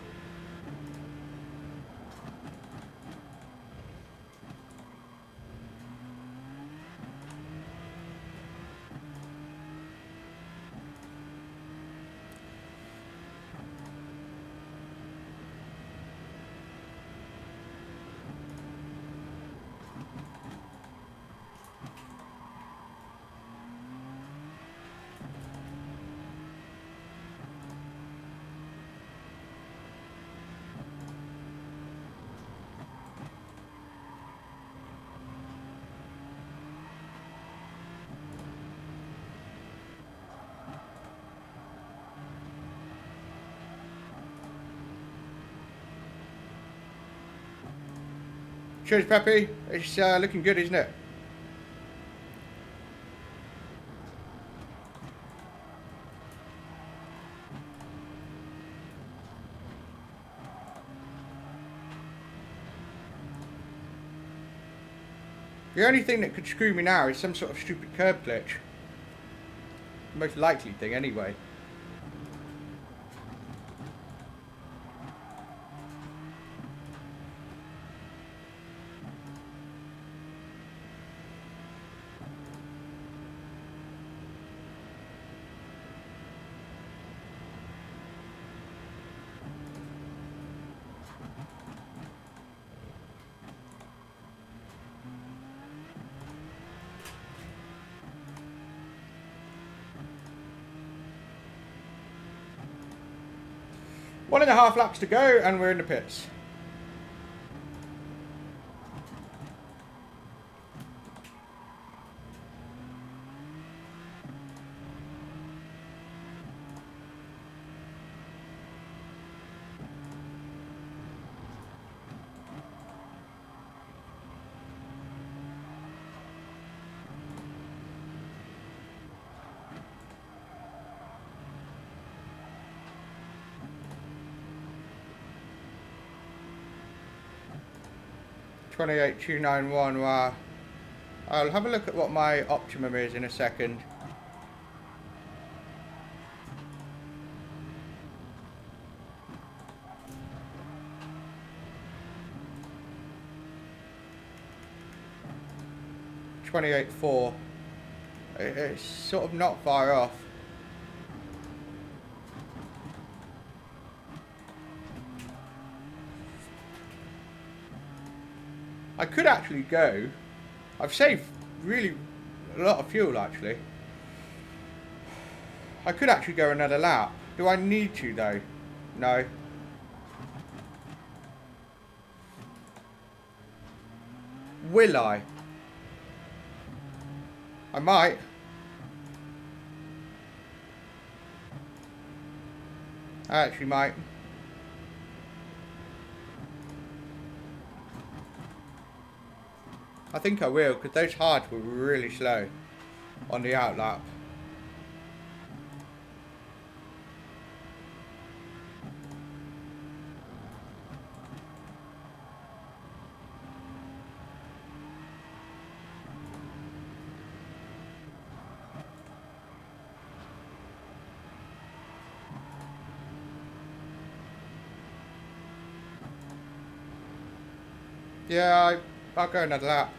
Cheers, Peppy. It's looking good, isn't it? The only thing that could screw me now is some sort of stupid curb glitch. The most likely thing, anyway. One and a half laps to go and we're in the pits. $28,291. Wow. I'll have a look at what my optimum is in a second. $28,400. It's sort of not far off. I could actually go. I've saved really a lot of fuel actually. I could actually go another lap. Do I need to though? No. Will I? I might. I actually might. I think I will, because those hards were really slow on the outlap. Yeah, I'll go another lap.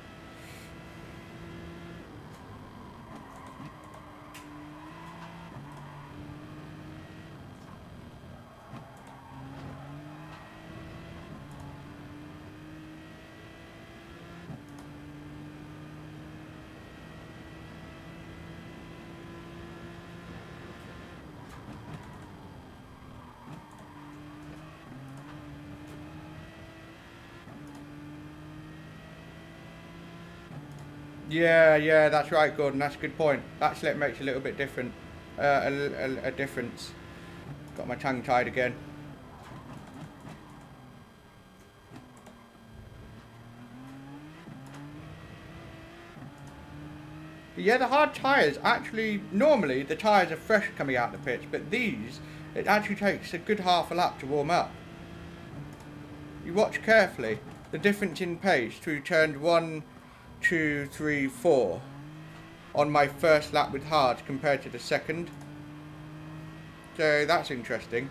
Yeah, that's right, Gordon. That's a good point. That slip makes a little bit different, a difference. Got my tongue tied again. But yeah, the hard tyres actually, normally the tyres are fresh coming out the pitch, but these, it actually takes a good half a lap to warm up. You watch carefully the difference in pace through turns 1, 2, 3, 4 on my first lap with hards compared to the second. So that's interesting.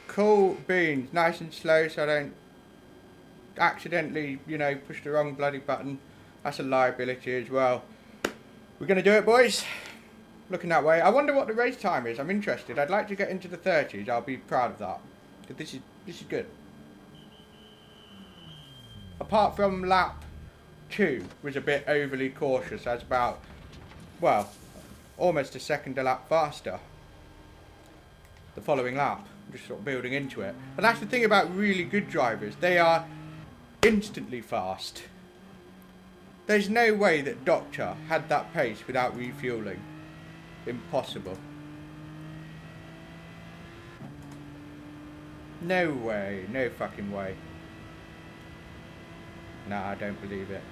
Cool beans, nice and slow so I don't accidentally, you know, push the wrong bloody button. That's a liability as well. We're going to do it, boys. Looking that way. I wonder what the race time is. I'm interested. I'd like to get into the 30s. I'll be proud of that. Because this is good. Apart from lap 2 was a bit overly cautious. That's about, well, almost a second a lap faster. The following lap. Just sort of building into it. But that's the thing about really good drivers. They are instantly fast. There's no way that Doctor had that pace without refueling. Impossible. No way. No fucking way. Nah, I don't believe it.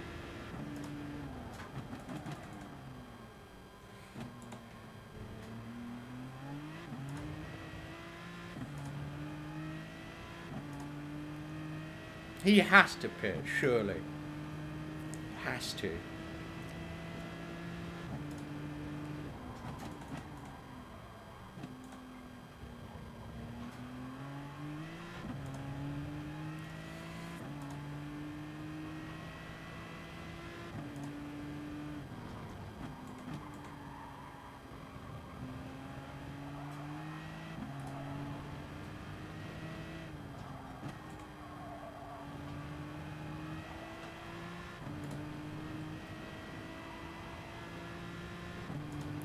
He has to pit, surely. Has to.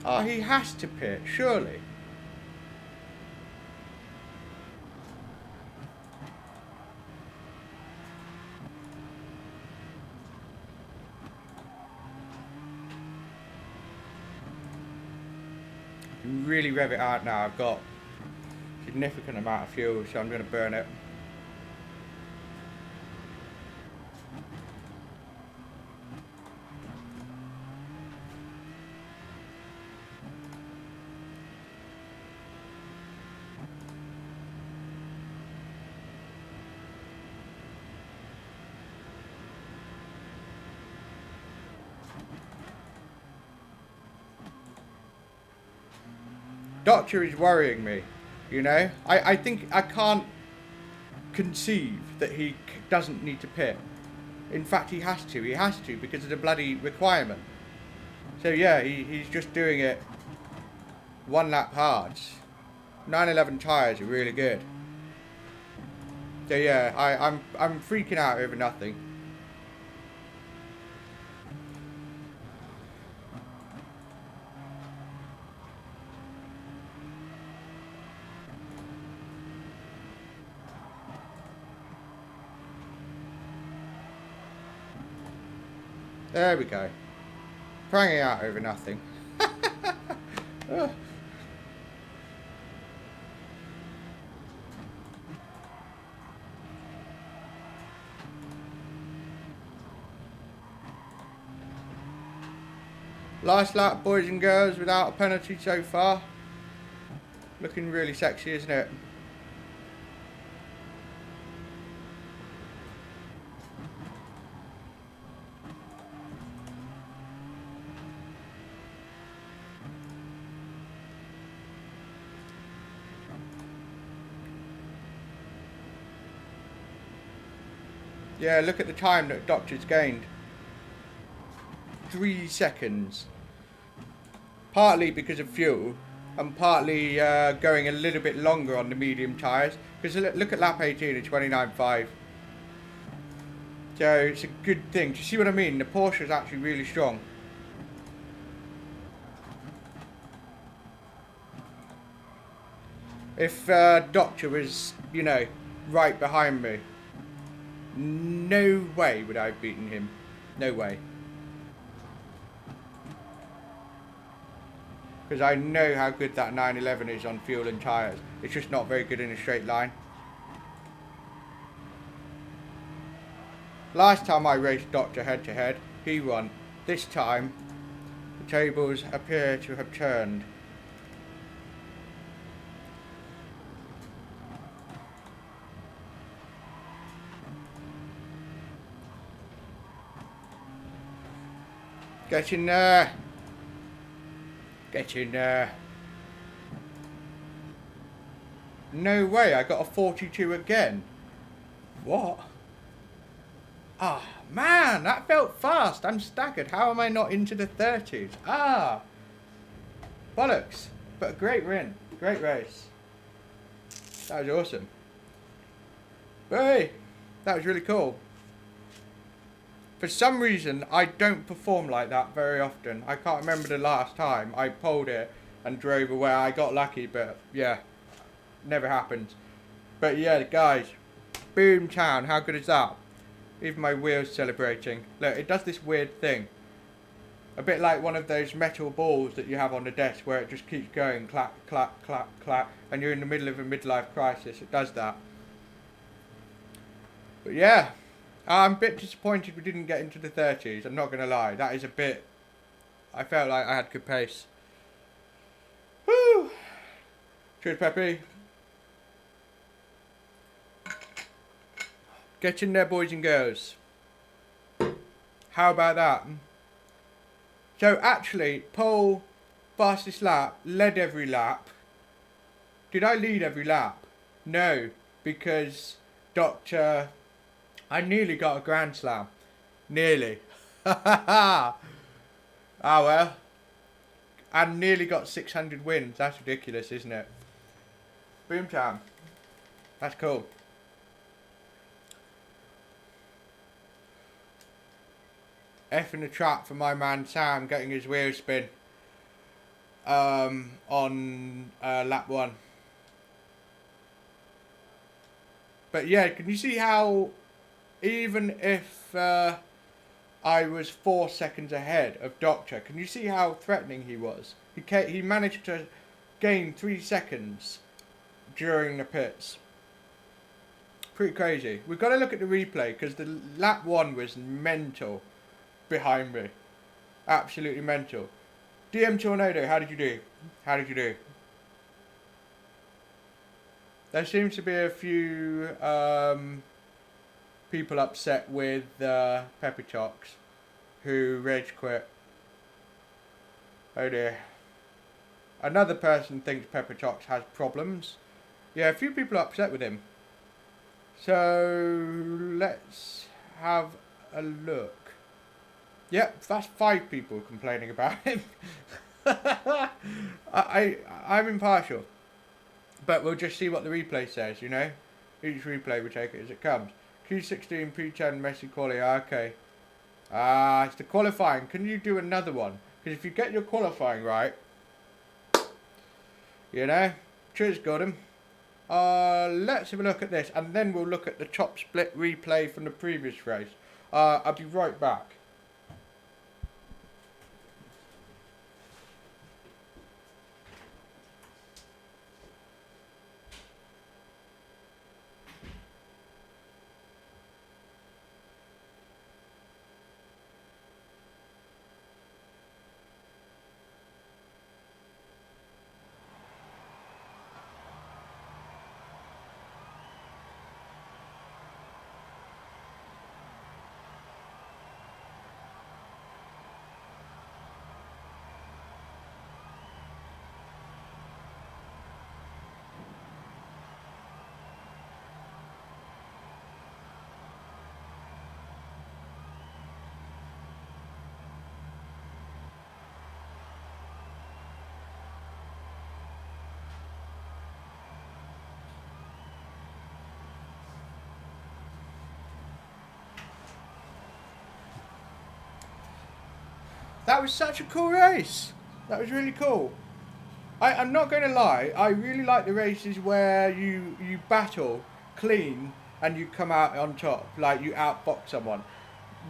Oh, he has to pit, surely. I can really rev it out now. I've got a significant amount of fuel, so I'm going to burn it. Doctor is worrying me, you know. I think I can't conceive that he doesn't need to pit. In fact, he has to because of the bloody requirement. So yeah, he's just doing it one lap hards. 911 tyres are really good. So yeah, I'm freaking out over nothing. There we go. Pranging out over nothing. Last lap, boys and girls, without a penalty so far. Looking really sexy, isn't it? Yeah, look at the time that Doctor's gained. 3 seconds. Partly because of fuel, and partly going a little bit longer on the medium tyres. Because look at lap 18 at 29.5. So it's a good thing. Do you see what I mean? The Porsche is actually really strong. If Doctor was, you know, right behind me, no way would I have beaten him. No way. Because I know how good that 911 is on fuel and tyres. It's just not very good in a straight line. Last time I raced Doctor head to head, he won. This time, the tables appear to have turned. Get in there. Get in there. No way, I got a 42 again. What? Ah, man, that felt fast. I'm staggered. How am I not into the 30s? Ah. Bollocks. But a great win. Great race. That was awesome. Hey, that was really cool. For some reason, I don't perform like that very often. I can't remember the last time I pulled it and drove away. I got lucky, but yeah, never happens. But yeah, guys, Boomtown, how good is that? Even my wheel's celebrating. Look, it does this weird thing. A bit like one of those metal balls that you have on the desk where it just keeps going, clack, clack, clack, clack, and you're in the middle of a midlife crisis. It does that. But yeah. I'm a bit disappointed we didn't get into the 30s, I'm not going to lie. That is a bit... I felt like I had good pace. Woo! Cheers, Peppy. Get in there, boys and girls. How about that? So, actually, pole, fastest lap, led every lap. Did I lead every lap? No, because Dr... I nearly got a Grand Slam. Nearly. Ah well. And nearly got 600 wins. That's ridiculous, isn't it? Boomtown. That's cool. F in the trap for my man Sam getting his wheel spin on lap 1. But yeah, can you see how... Even if I was 4 seconds ahead of Doctor, can you see how threatening he was? He managed to gain 3 seconds during the pits. Pretty crazy. We've got to look at the replay because the lap 1 was mental behind me. Absolutely mental. DM Tornado, how did you do? How did you do? There seems to be a few... people upset with Pepper Chocs who rage quit. Oh dear. Another person thinks Pepper Chocs has problems. Yeah, a few people are upset with him. So let's have a look. Yep, that's 5 people complaining about him. I'm impartial. But we'll just see what the replay says, you know? Each replay we take it as it comes. Q16, P10, Messi quali, okay. It's the qualifying. Can you do another one? Because if you get your qualifying right, you know, cheers, Gordon. Let's have a look at this, and then we'll look at the top split replay from the previous race. I'll be right back. That was such a cool race. That was really cool. I'm not going to lie, I really like the races where you battle clean and you come out on top, like you outbox someone.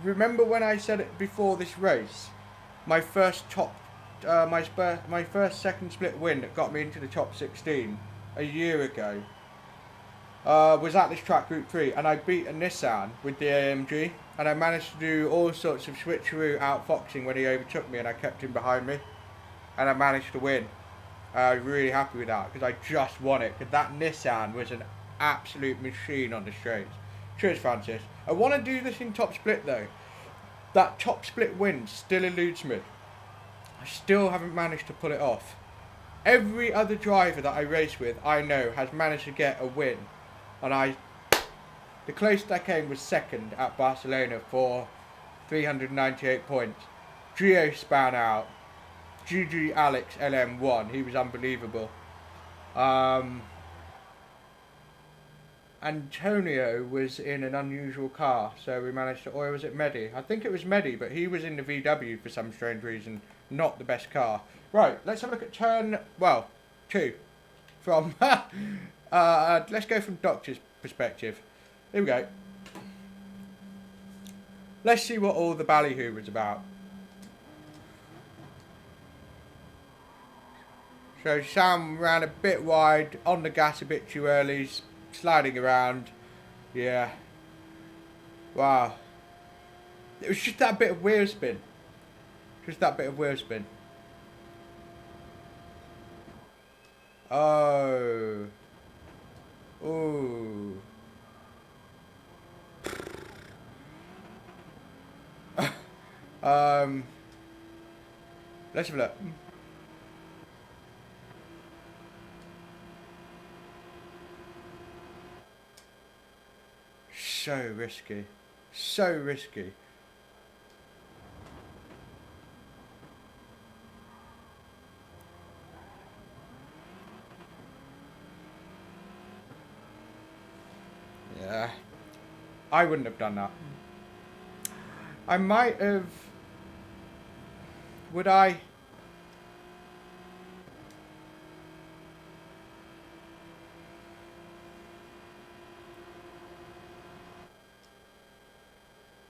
Remember when I said it before this race, my first my first second split win that got me into the top 16 a year ago was at this track Group 3, and I beat a Nissan with the AMG, and I managed to do all sorts of switcheroo outfoxing when he overtook me and I kept him behind me, and I managed to win. I was really happy with that because I just won it, because that Nissan was an absolute machine on the straights. Cheers, Francis. I want to do this in top split though. That top split win still eludes me. I still haven't managed to pull it off. Every other driver that I race with, I know, has managed to get a win. And the closest I came was second at Barcelona for 398 points. Gio span out. GG Alex LM won. He was unbelievable. Antonio was in an unusual car, so we managed to, or was it Medi? I think it was Medi, but he was in the VW for some strange reason. Not the best car. Right, let's have a look at turn, well, 2. From, let's go from Doctor's perspective. Here we go. Let's see what all the ballyhoo was about. So Sam ran a bit wide, on the gas a bit too early, sliding around. Yeah. Wow. It was just that bit of wheel spin. Just that bit of wheel spin. Oh. Ooh. Let's have a look. So risky. So risky. Yeah. I wouldn't have done that. I might have... Would I...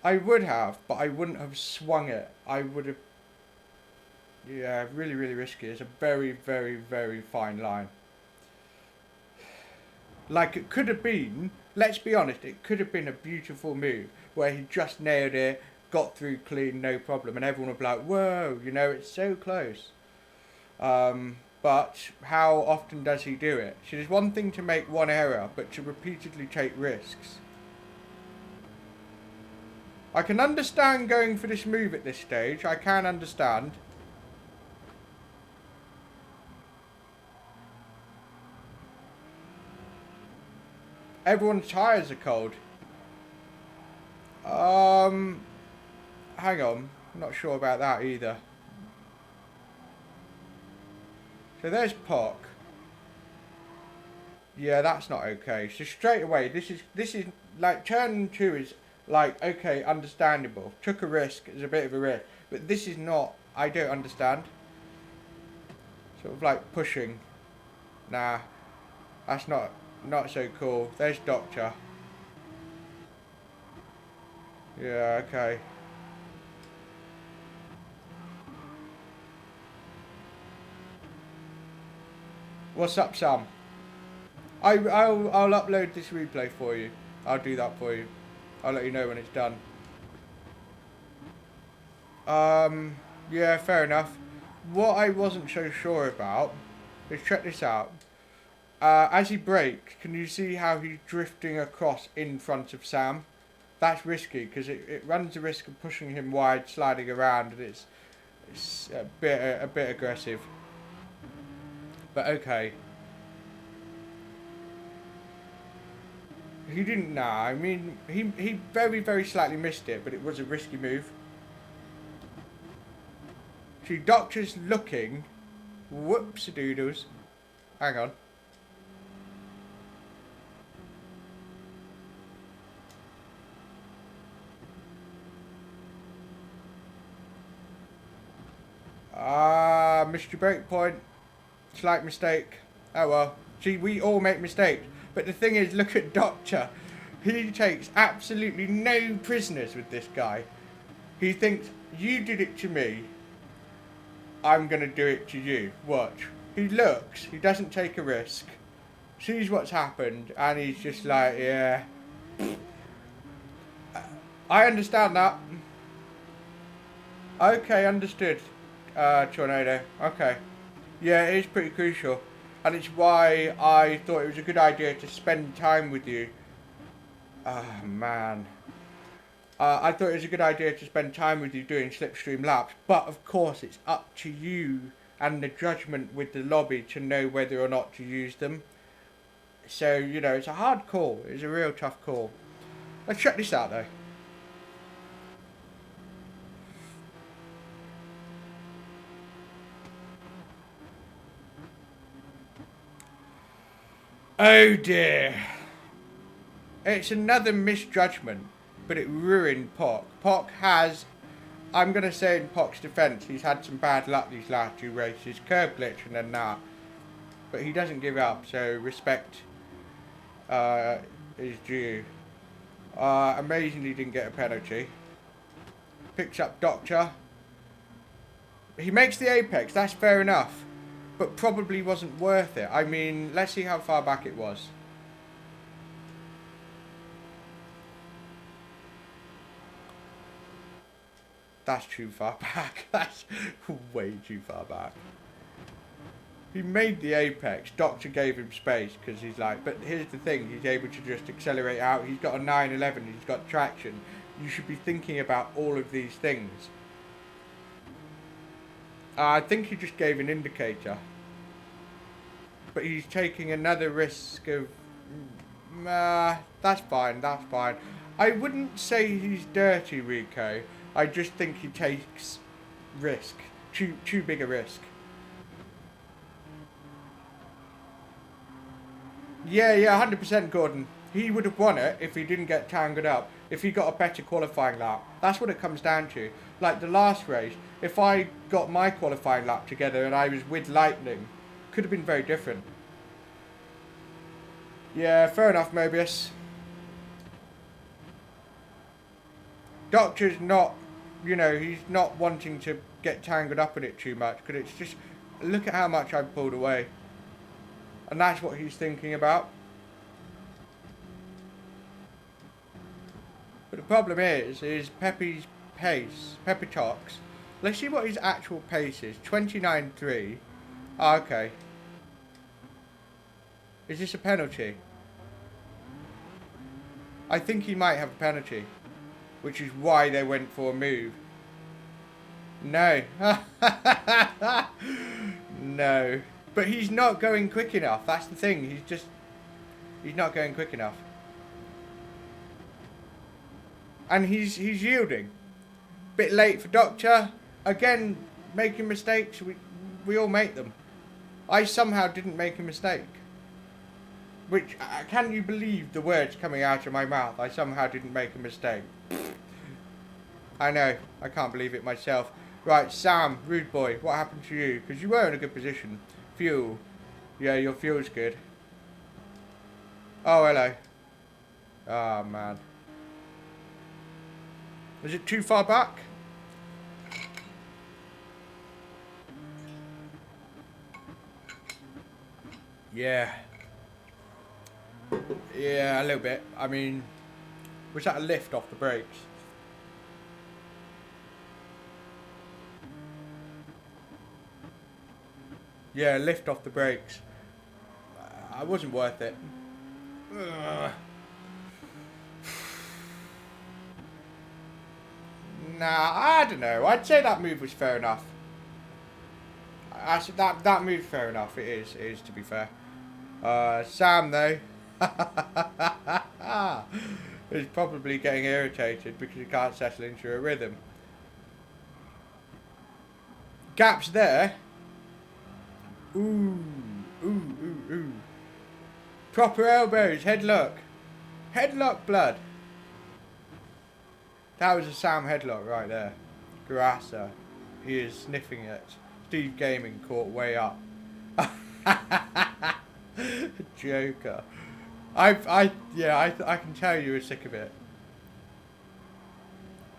I would have, but I wouldn't have swung it. I would have... Yeah, really, really risky. It's a very, very, very fine line. Like, it could have been, let's be honest, it could have been a beautiful move where he just nailed it, got through clean, no problem, and everyone would be like, whoa, you know, it's so close. But how often does he do it? So there's one thing to make one error, but to repeatedly take risks. I can understand going for this move at this stage. I can understand. Everyone's tyres are cold. Hang on. I'm not sure about that either. So there's Pock. Yeah, that's not okay. So straight away, this is like turn 2 is like, okay, understandable. Took a risk, it's a bit of a risk. But this is not, I don't understand. Sort of like pushing. Nah, that's not so cool. There's Doctor. Yeah, okay. What's up, Sam? I'll upload this replay for you. I'll do that for you. I'll let you know when it's done. Yeah, fair enough. What I wasn't so sure about is, check this out. As he brakes, can you see how he's drifting across in front of Sam? That's risky because it runs the risk of pushing him wide, sliding around, and it's a bit aggressive. But okay. He didn't, nah, I mean, he very, very slightly missed it, but it was a risky move. See, Doctor's looking, whoops-a-doodles, hang on. Missed your break point. Slight mistake. Oh well. See, we all make mistakes. But the thing is, look at Doctor. He takes absolutely no prisoners with this guy. He thinks, you did it to me, I'm going to do it to you. Watch. He looks, he doesn't take a risk, sees what's happened, and he's just like, yeah. I understand that. Okay, understood, Tornado. Okay. Yeah, it is pretty crucial. And it's why I thought it was a good idea to spend time with you. Oh, man. I thought it was a good idea to spend time with you doing slipstream laps. But, of course, it's up to you and the judgment with the lobby to know whether or not to use them. So, you know, it's a hard call. It's a real tough call. Let's check this out, though. Oh dear. It's another misjudgment, but it ruined Pock. Pock has, I'm going to say in Pock's defence, he's had some bad luck these last two races. Curb glitch and then that. But he doesn't give up, so respect is due. Amazingly didn't get a penalty. Picks up Doctor. He makes the apex, that's fair enough. But probably wasn't worth it. I mean, let's see how far back it was. That's too far back. That's way too far back. He made the apex. Doctor gave him space because he's like, but here's the thing, he's able to just accelerate out. He's got a 911, he's got traction. You should be thinking about all of these things. I think he just gave an indicator. But he's taking another risk of... that's fine, that's fine. I wouldn't say he's dirty, Rico. I just think he takes risk. Too big a risk. Yeah, 100% Gordon. He would have won it if he didn't get tangled up. If he got a better qualifying lap. That's what it comes down to. Like the last race, if I got my qualifying lap together and I was with Lightning, could have been very different. Yeah, fair enough, Mobius. Doctor's not, you know, he's not wanting to get tangled up in it too much, because it's just, look at how much I've pulled away. And that's what he's thinking about. But the problem is Pepe's pace, Pepe Talks. Let's see what his actual pace is. 29.3. Oh, okay. Is this a penalty? I think he might have a penalty. Which is why they went for a move. No. No. But he's not going quick enough. That's the thing. He's not going quick enough. And he's yielding. Bit late for Doctor. Again, making mistakes. We all make them. I somehow didn't make a mistake. Which, can you believe the words coming out of my mouth? I somehow didn't make a mistake. I know. I can't believe it myself. Right, Sam, rude boy, what happened to you? Because you were in a good position. Fuel. Yeah, your fuel's good. Oh, hello. Oh, man. Is it too far back? Yeah. Yeah, a little bit. I mean, was that a lift off the brakes? Yeah, lift off the brakes. I wasn't worth it. Ugh. Nah, I don't know. I'd say that move was fair enough. I said that move's fair enough. It is to be fair. Sam though, is probably getting irritated because he can't settle into a rhythm. Gaps there. Ooh. Proper elbows, headlock. Headlock blood. That was a Sam headlock right there. Grassa. He is sniffing it. Steve Gaming caught way up. Joker. I can tell you were sick of it.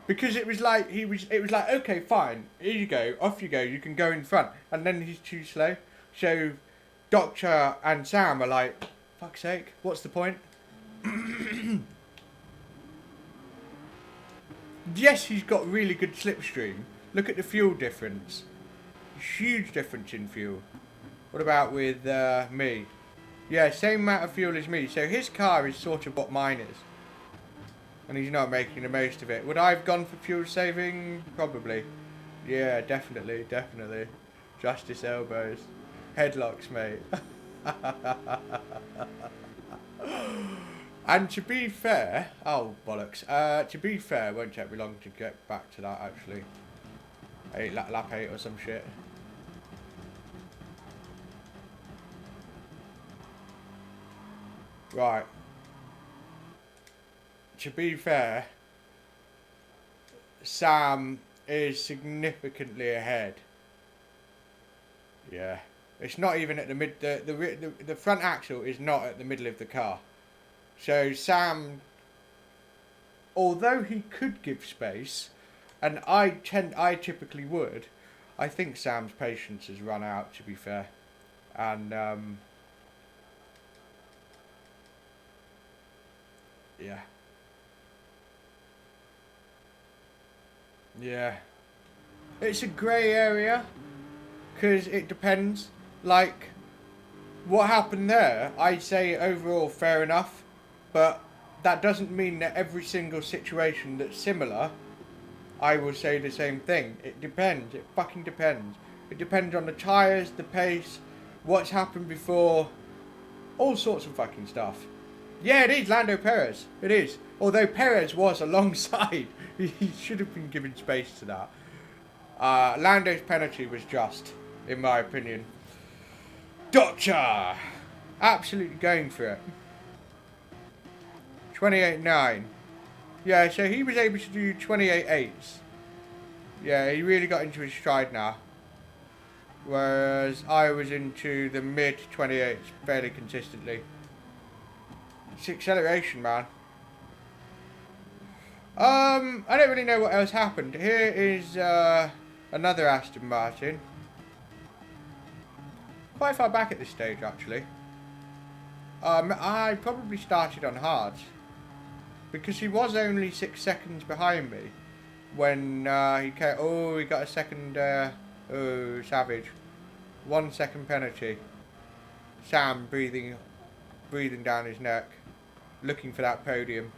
Because it was like, it was like, okay, fine, here you go, off you go, you can go in front. And then he's too slow. So, Doctor and Sam are like, fuck's sake, what's the point? Yes, he's got really good slipstream. Look at the fuel difference. Huge difference in fuel. What about with me? Yeah, same amount of fuel as me. So his car is sort of what mine is. And he's not making the most of it. Would I have gone for fuel saving? Probably. Yeah, definitely, definitely. Justice elbows. Headlocks, mate. And to be fair... Oh, bollocks. To be fair, it won't take me long to get back to that, actually. Lap 8 or some shit. Right. To be fair, Sam is significantly ahead. Yeah. It's not even at the mid... The front axle is not at the middle of the car. So Sam, although he could give space, and I typically would, I think Sam's patience has run out, to be fair. And yeah. Yeah. It's a grey area, because it depends. Like, what happened there, I'd say overall fair enough. But that doesn't mean that every single situation that's similar, I will say the same thing. It depends. It fucking depends. It depends on the tyres, the pace, what's happened before, all sorts of fucking stuff. Yeah, it is Lando Perez. It is. Although Perez was alongside, he should have been given space to that. Lando's penalty was just, in my opinion. Doctor! Absolutely going for it. 28.9. Yeah, so he was able to do 28.8s. Yeah, he really got into his stride now. Whereas I was into the mid 28s fairly consistently. It's acceleration, man. I don't really know what else happened. Here is another Aston Martin. Quite far back at this stage, actually. I probably started on hards. Because he was only 6 seconds behind me when he came. Oh, he got a second. Oh, savage. 1 second penalty. Sam breathing down his neck, looking for that podium.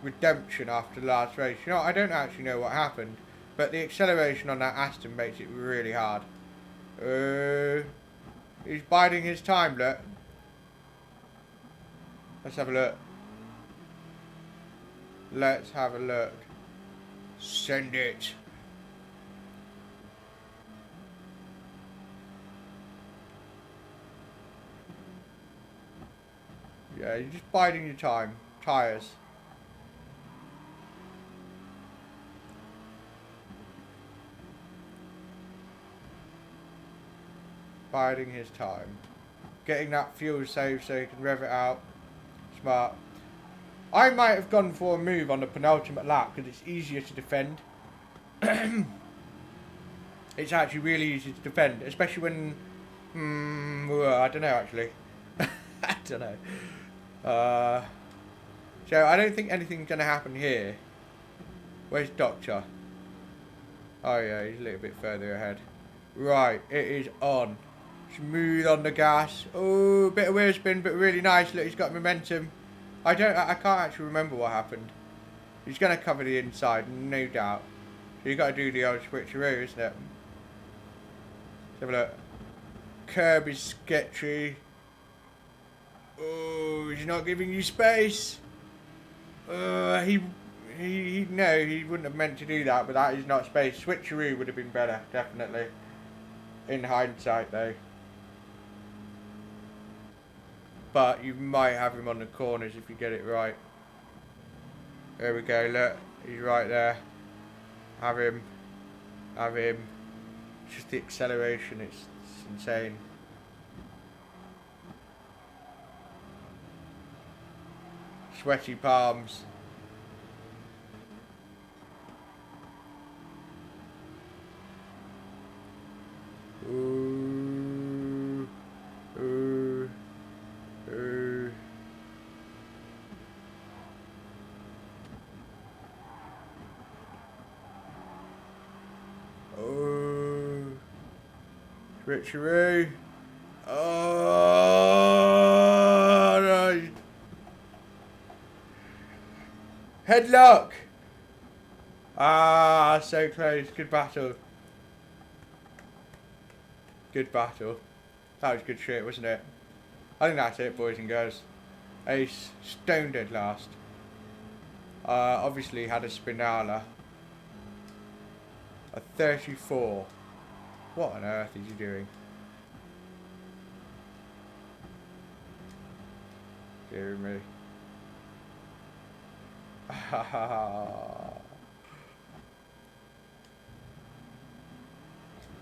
Redemption after the last race. You know, I don't actually know what happened, but the acceleration on that Aston makes it really hard. He's biding his time, look. Let's have a look. Let's have a look. Send it. Yeah, you're just biding your time. Tyres. Biding his time. Getting that fuel saved so he can rev it out. Smart. I might have gone for a move on the penultimate lap because it's easier to defend. It's actually really easy to defend, especially when... I don't know, actually. I don't know. So I don't think anything's going to happen here. Where's Doctor? Oh yeah, he's a little bit further ahead. Right, it is on. Smooth on the gas. Oh, bit of wheel spin, but really nice. Look, he's got momentum. I can't actually remember what happened. He's going to cover the inside, no doubt. So you've got to do the old switcheroo, isn't it? Let's have a look. Curb is sketchy. Oh, he's not giving you space. No, he wouldn't have meant to do that, but that is not space. Switcheroo would have been better, definitely. In hindsight, though. But you might have him on the corners if you get it right. There we go, look. He's right there. Have him. Have him. Just the acceleration, it's insane. Sweaty palms. Ooh. Ooh. Ooh. Oh, switcheroo. Oh, no. Headlock. Ah, so close. Good battle. Good battle. That was good shit, wasn't it? I think that's it, boys and girls. Ace stone dead last. Obviously had a Spinala. A 34. What on earth is he doing? Dear me.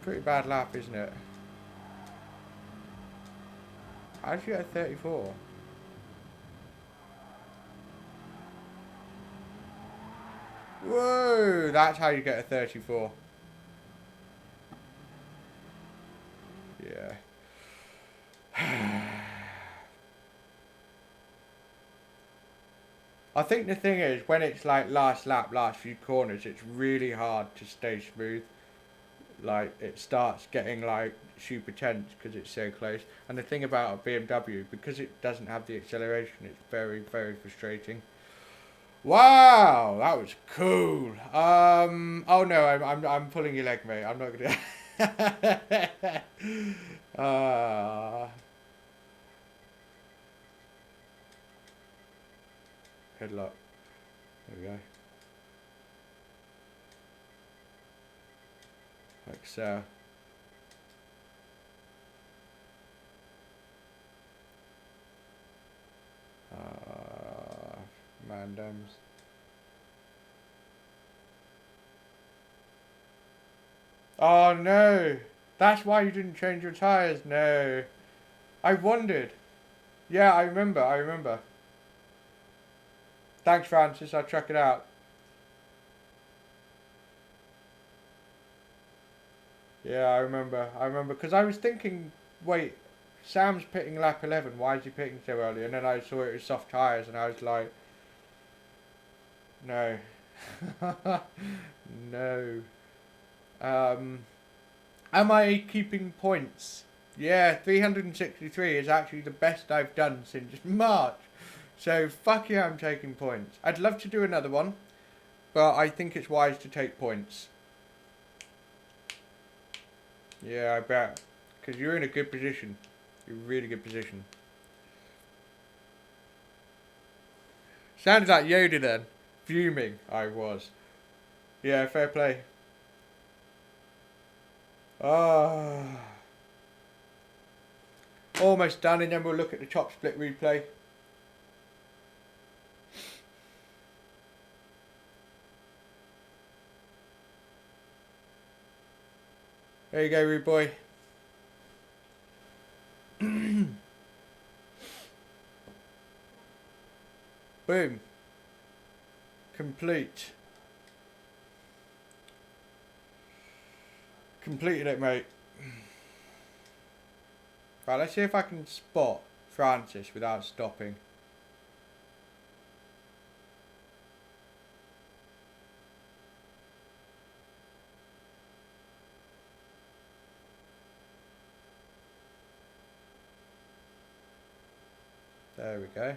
Pretty bad lap, isn't it? How'd you get a 34? Whoa, that's how you get a 34. Yeah. I think the thing is, when it's like last lap, last few corners, it's really hard to stay smooth. Like, it starts getting like super tense because it's so close. And the thing about a BMW, because it doesn't have the acceleration, it's very, very frustrating. Wow, that was cool. Oh no, I'm pulling your leg, mate. I'm not gonna. Headlock. There we go. Like so. Mandems. Oh no! That's why you didn't change your tyres? No. I wondered. Yeah, I remember. Thanks, Francis. I'll check it out. Yeah, I remember, because I was thinking, wait, Sam's pitting lap 11, why is he pitting so early? And then I saw it was soft tyres, and I was like, no. No. Am I keeping points? Yeah, 363 is actually the best I've done since March. So, fuck yeah, I'm taking points. I'd love to do another one, but I think it's wise to take points. Yeah, I bet. Because you're in a good position. You're in a really good position. Sounded like Yoda then. Fuming, I was. Yeah, fair play. Ah. Almost done, and then we'll look at the chop split replay. There you go, rude boy. Boom. Complete. Completed it, mate. Right, let's see if I can spot Francis without stopping. There we go.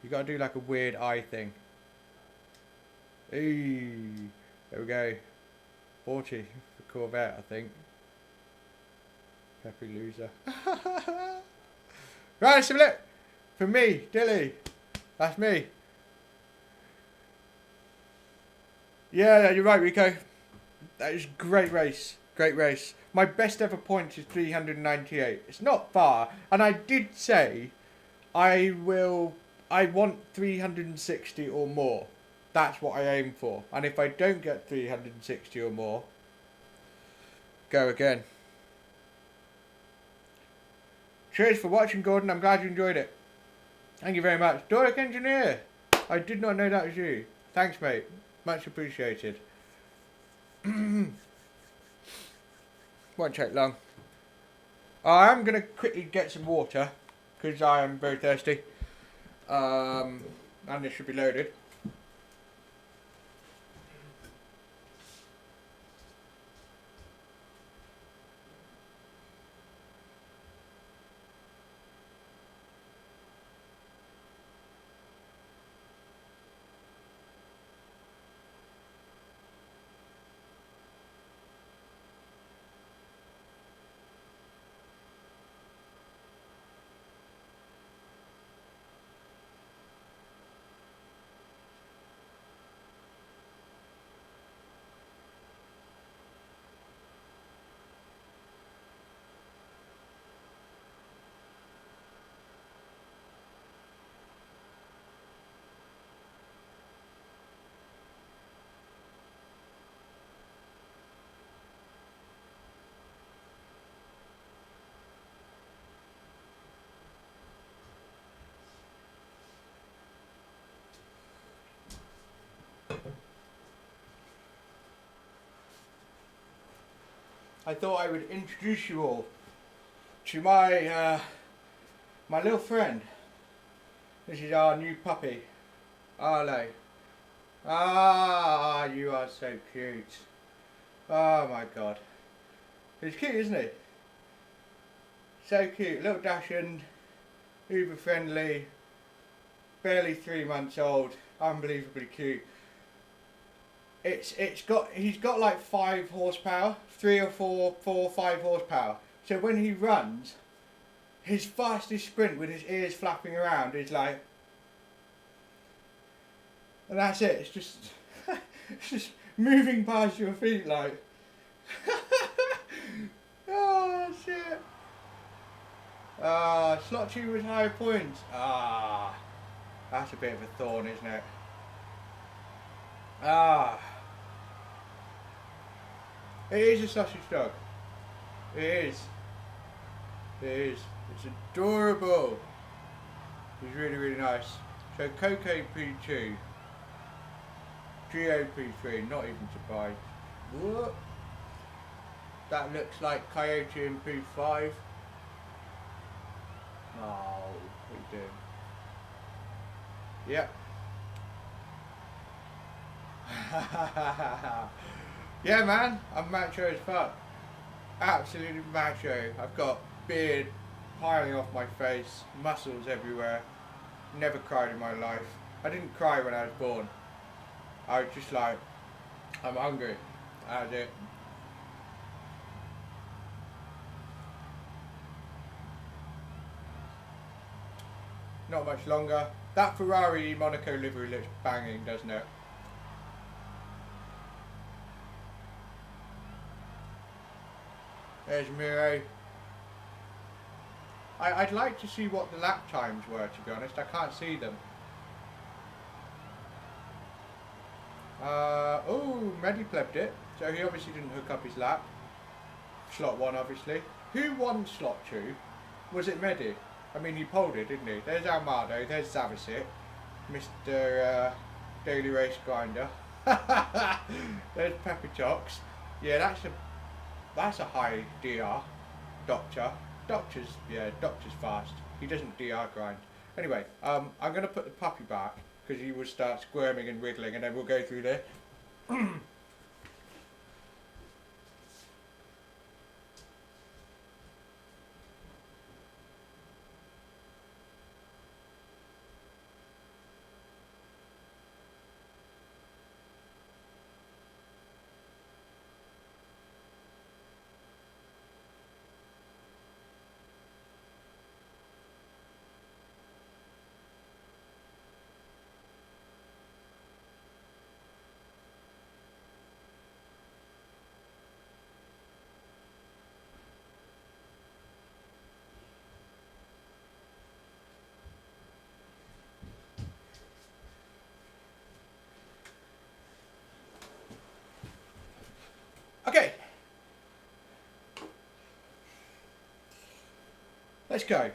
You gotta do like a weird eye thing. Eee, there we go. 40 for Corvette, I think. Peppy loser. Right, let's have a look. For me, Dilly. That's me. Yeah, you're right, Rico. That is a great race. Great race. My best ever point is 398. It's not far. And I did say I want 360 or more. That's what I aim for. And if I don't get 360 or more, go again. Cheers for watching, Gordon. I'm glad you enjoyed it. Thank you very much. Doric Engineer. I did not know that was you. Thanks, mate. Much appreciated. Won't take long. I am going to quickly get some water because I am very thirsty. And this should be loaded. I thought I would introduce you all to my my little friend. This is our new puppy, Arlo. Ah, you are so cute. Oh my god. He's cute, isn't he? So cute, little Dachshund, uber friendly, barely 3 months old, unbelievably cute. He's got like 5 horsepower, 3 or 4 or 5 horsepower. So when he runs, his fastest sprint with his ears flapping around is like, and that's it. It's just it's just moving past your feet like. Oh shit. Slot you with higher points. That's a bit of a thorn, isn't it? It is a sausage dog. It is. It is. It's adorable. It's really, really nice. So Coco P2. GOP3, not even surprised. Whoop. That looks like Coyote in P5. Oh, what are you doing? Yep. Yeah, man, I'm macho as fuck. Absolutely macho. I've got beard piling off my face, muscles everywhere. Never cried in my life. I didn't cry when I was born. I was just like, I'm hungry. That's it. Not much longer. That Ferrari Monaco livery looks banging, doesn't it? There's Miro. I'd like to see what the lap times were, to be honest. I can't see them. Oh, Medi plebbed it. So he obviously didn't hook up his lap. Slot 1, obviously. Who won slot 2? Was it Medi? I mean, he pulled it, didn't he? There's Almado, there's Zavisic, Mr. Daily Race Grinder. There's Pepper Chocs. Yeah, that's a high DR. Doctor's fast. He doesn't DR grind. Anyway, I'm going to put the puppy back because he will start squirming and wriggling, and then we'll go through this. Let's go.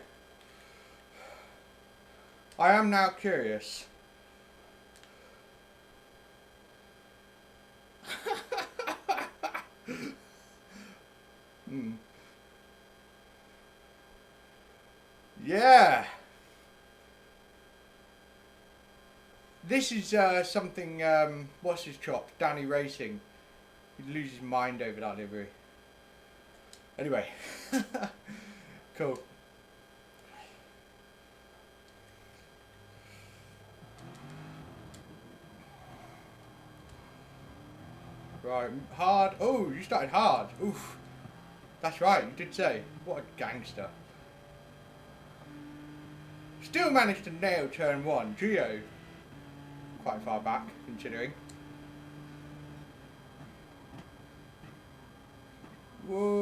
I am now curious. Yeah. This is something, what's his chop? Danny Racing. He'd lose his mind over that livery. Anyway. Cool. Right, hard. Oh, you started hard. Oof. That's right, you did say. What a gangster. Still managed to nail turn 1. Geo. Quite far back, considering. Whoa.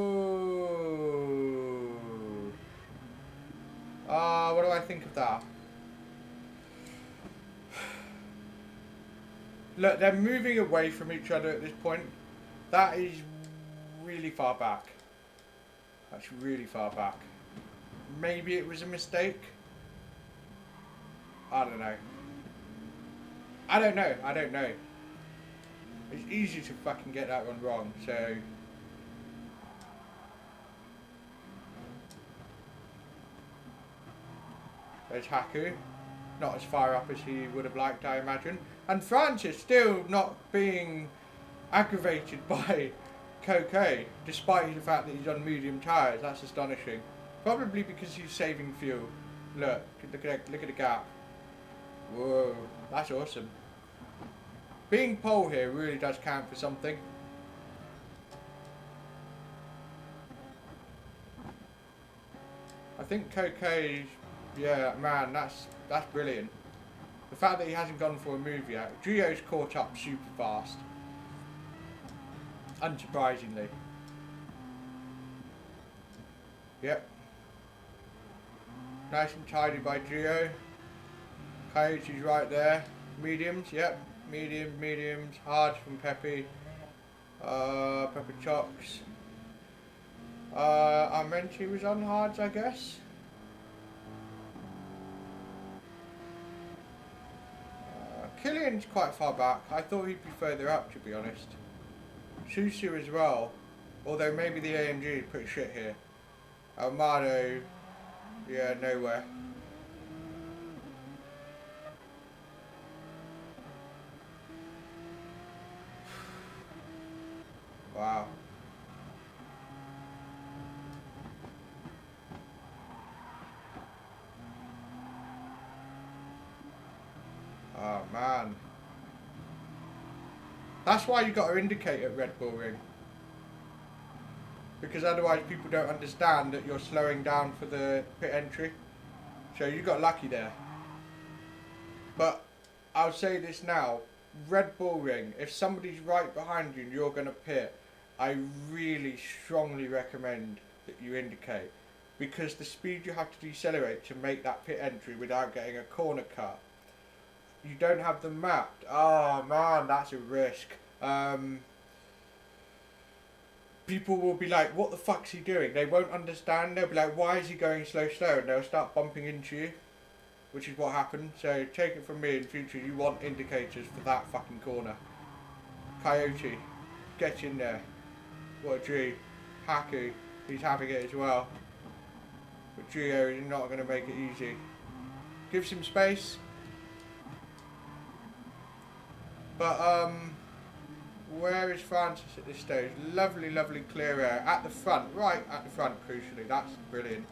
What do I think of that? Look, they're moving away from each other at this point. That is really far back. That's really far back. Maybe it was a mistake. I don't know. I don't know. I don't know. It's easy to fucking get that one wrong, so... There's Haku. Not as far up as he would have liked, I imagine. And Francis still not being aggravated by Coco, despite the fact that he's on medium tyres. That's astonishing. Probably because he's saving fuel. Look at the gap. Whoa, that's awesome. Being pole here really does count for something. I think Coco's, yeah, man, that's brilliant. The fact that he hasn't gone for a move yet. Geo's caught up super fast. Unsurprisingly. Yep. Nice and tidy by Geo. Coyote's right there. Mediums, yep. Mediums. Hards from Peppy. Pepper Chocks. I meant he was on hards, I guess. Killian's quite far back. I thought he'd be further up, to be honest. Susu as well. Although maybe the AMG is pretty shit here. Armado, yeah, nowhere. Wow. Oh man. That's why you got to indicate at Red Bull Ring. Because otherwise people don't understand that you're slowing down for the pit entry. So you got lucky there. But I'll say this now. Red Bull Ring, if somebody's right behind you and you're going to pit, I really strongly recommend that you indicate. Because the speed you have to decelerate to make that pit entry without getting a corner cut, you don't have them mapped. Oh man, that's a risk. People will be like, what the fuck's he doing? They won't understand. They'll be like, why is he going slow? And they'll start bumping into you, which is what happened. So take it from me, in future you want indicators for that fucking corner. Coyote, get in there. What a G. Haku, he's having it as well. But Geo is not going to make it easy. Give some space. But where is Francis at this stage? Lovely, lovely clear air at the front, right at the front. Crucially, that's brilliant.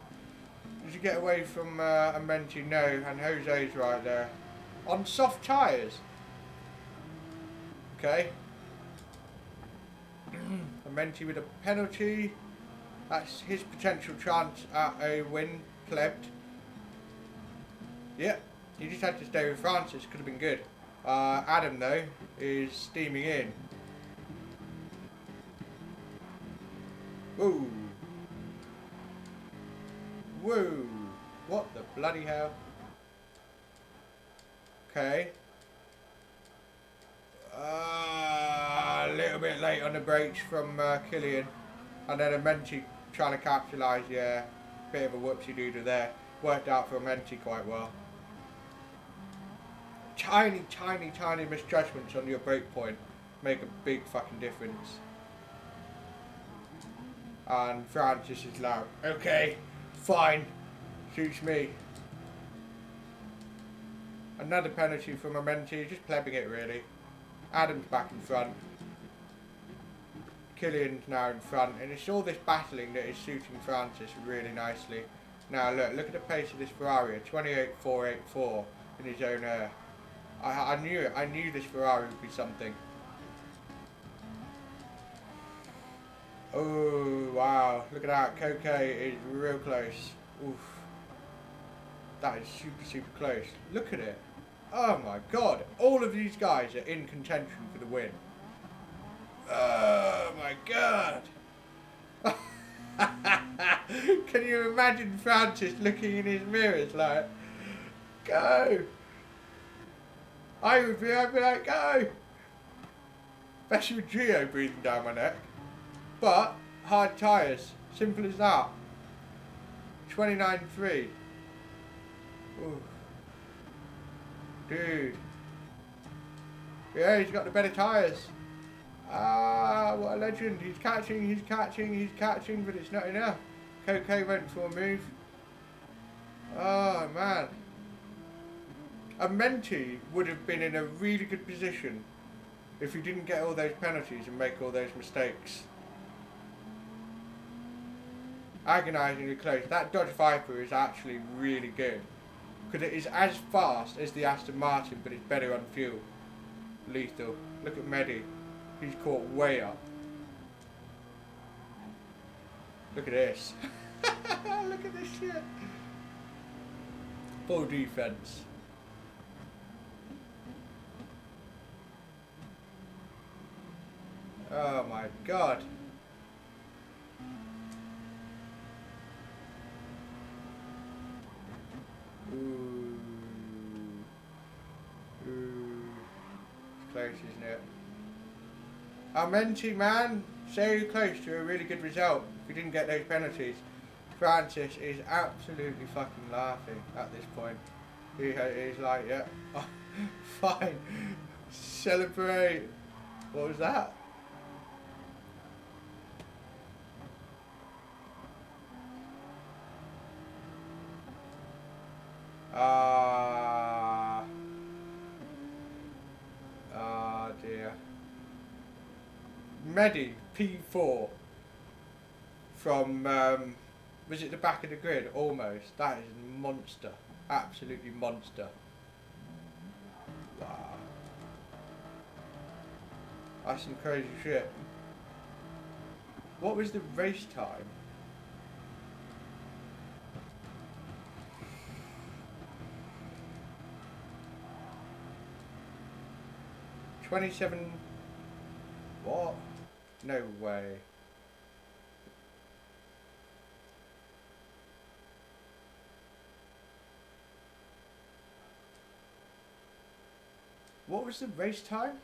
Did you get away from Amenti? No, and Jose's right there on soft tyres. Okay. Amenti with a penalty. That's his potential chance at a win. Plebed. Yep. You just had to stay with Francis. Could have been good. Adam though is steaming in. Whoa. Whoa. What the bloody hell? Okay. A little bit late on the brakes from Killian. And then Amenti trying to capitalise, yeah. Bit of a whoopsie-doodle there. Worked out for a Menti quite well. Tiny, tiny, tiny misjudgments on your brake point make a big fucking difference. And Francis is like, okay, fine, suits me. Another penalty from a Menti, just plebbing it really. Adam's back in front. Killian's now in front, and it's all this battling that is suiting Francis really nicely. Now look at the pace of this Ferrari, 28.484 in his own air. I knew it, I knew this Ferrari would be something. Oh wow, look at that, Koke is real close. Oof. That is super, super close. Look at it. Oh my god, all of these guys are in contention for the win. Oh my god. Can you imagine Francis looking in his mirrors like, go. I would be, I'd be like, go. Especially with Gio breathing down my neck. But, hard tyres. Simple as that. 29.3. Ooh. Dude. Yeah, he's got the better tyres. Ah, what a legend. He's catching, but it's not enough. Koke went for a move. Oh, man. A Menti would have been in a really good position if he didn't get all those penalties and make all those mistakes. Agonisingly close. That Dodge Viper is actually really good. Because it is as fast as the Aston Martin, but it's better on fuel. Lethal. Look at Mehdi. He's caught way up. Look at this. Look at this shit. Full defense. Oh my god. Ooh. Ooh. It's close, isn't it? Menti, man, so close to a really good result if we didn't get those penalties. Francis is absolutely fucking laughing at this point. He's like, yeah, fine, celebrate. What was that? Dear. Mehdi P4 from was it the back of the grid? Almost. That is monster, absolutely monster. Wow, that's some crazy shit. What was the race time? What? No way. What was the race time?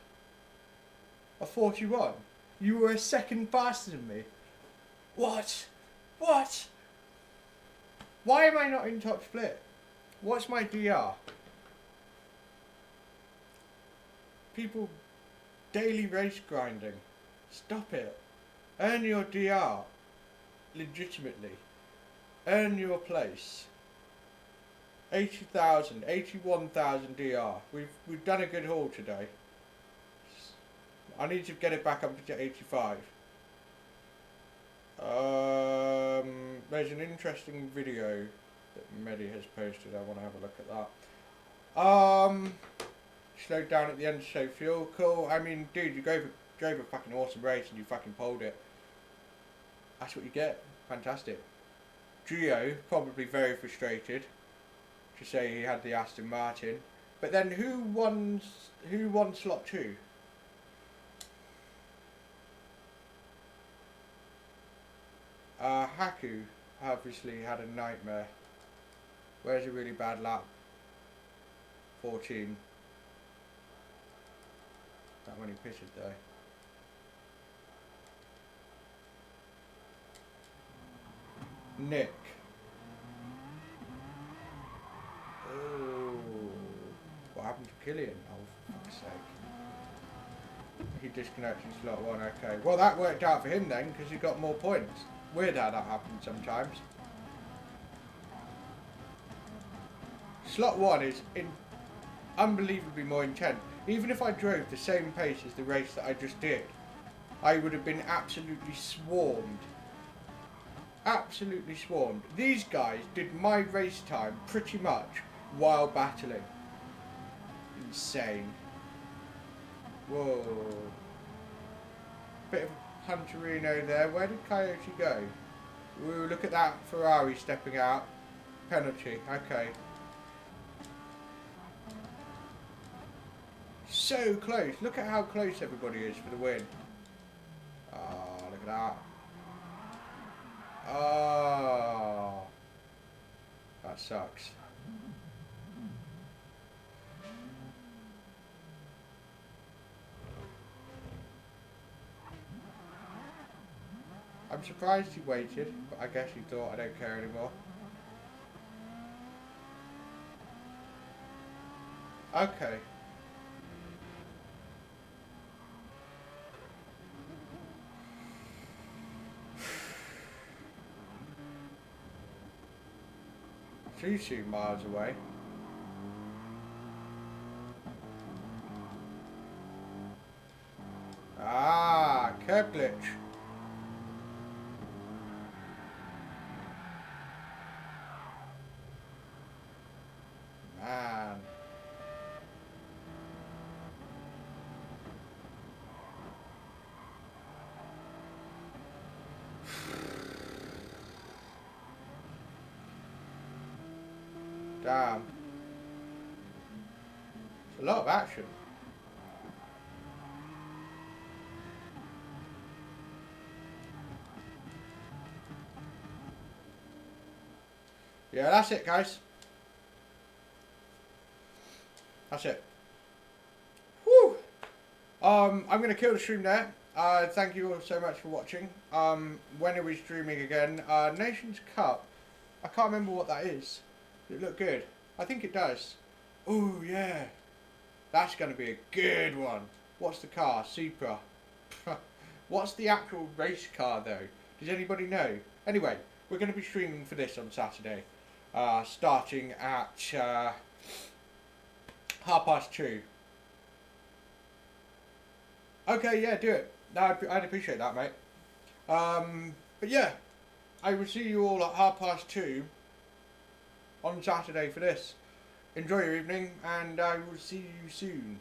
A 41? You were a second faster than me. What? What? Why am I not in top split? What's my DR? People daily race grinding. Stop it. Earn your DR. Legitimately. Earn your place. 80,000, 81,000 DR. We've done a good haul today. I need to get it back up to 85. There's an interesting video that Mehdi has posted. I want to have a look at that. Slowed down at the end to save fuel. Cool. I mean, dude, you drove a fucking awesome race and you fucking pulled it. That's what you get. Fantastic. Gio, probably very frustrated to say he had the Aston Martin. But then who won slot 2? Haku obviously had a nightmare. Where's a really bad lap? 14. That when he pitted though. Nick. Gillian. Oh, for fuck's sake. He disconnected slot 1, okay. Well, that worked out for him then, because he got more points. Weird how that happens sometimes. Slot 1 is unbelievably more intense. Even if I drove the same pace as the race that I just did, I would have been absolutely swarmed. Absolutely swarmed. These guys did my race time pretty much while battling. Insane. Whoa. Bit of Hunterino there. Where did Coyote go? Ooh, look at that Ferrari stepping out. Penalty. Okay. So close. Look at how close everybody is for the win. Oh, look at that. Oh. That sucks. I'm surprised he waited, but I guess he thought I don't care anymore. Okay. Too miles away. Ah, curb glitch. Man. Damn. It's a lot of action. Yeah, that's it, guys. That's it. Woo! I'm going to kill the stream there. Thank you all so much for watching. When are we streaming again? Nations Cup. I can't remember what that is. Does it look good? I think it does. Oh yeah. That's going to be a good one. What's the car? Supra. What's the actual race car though? Does anybody know? Anyway, we're going to be streaming for this on Saturday. Starting at 2:30. Okay, yeah, do it. No, I'd appreciate that, mate. But yeah, I will see you all at 2:30 on Saturday for this. Enjoy your evening, and I will see you soon.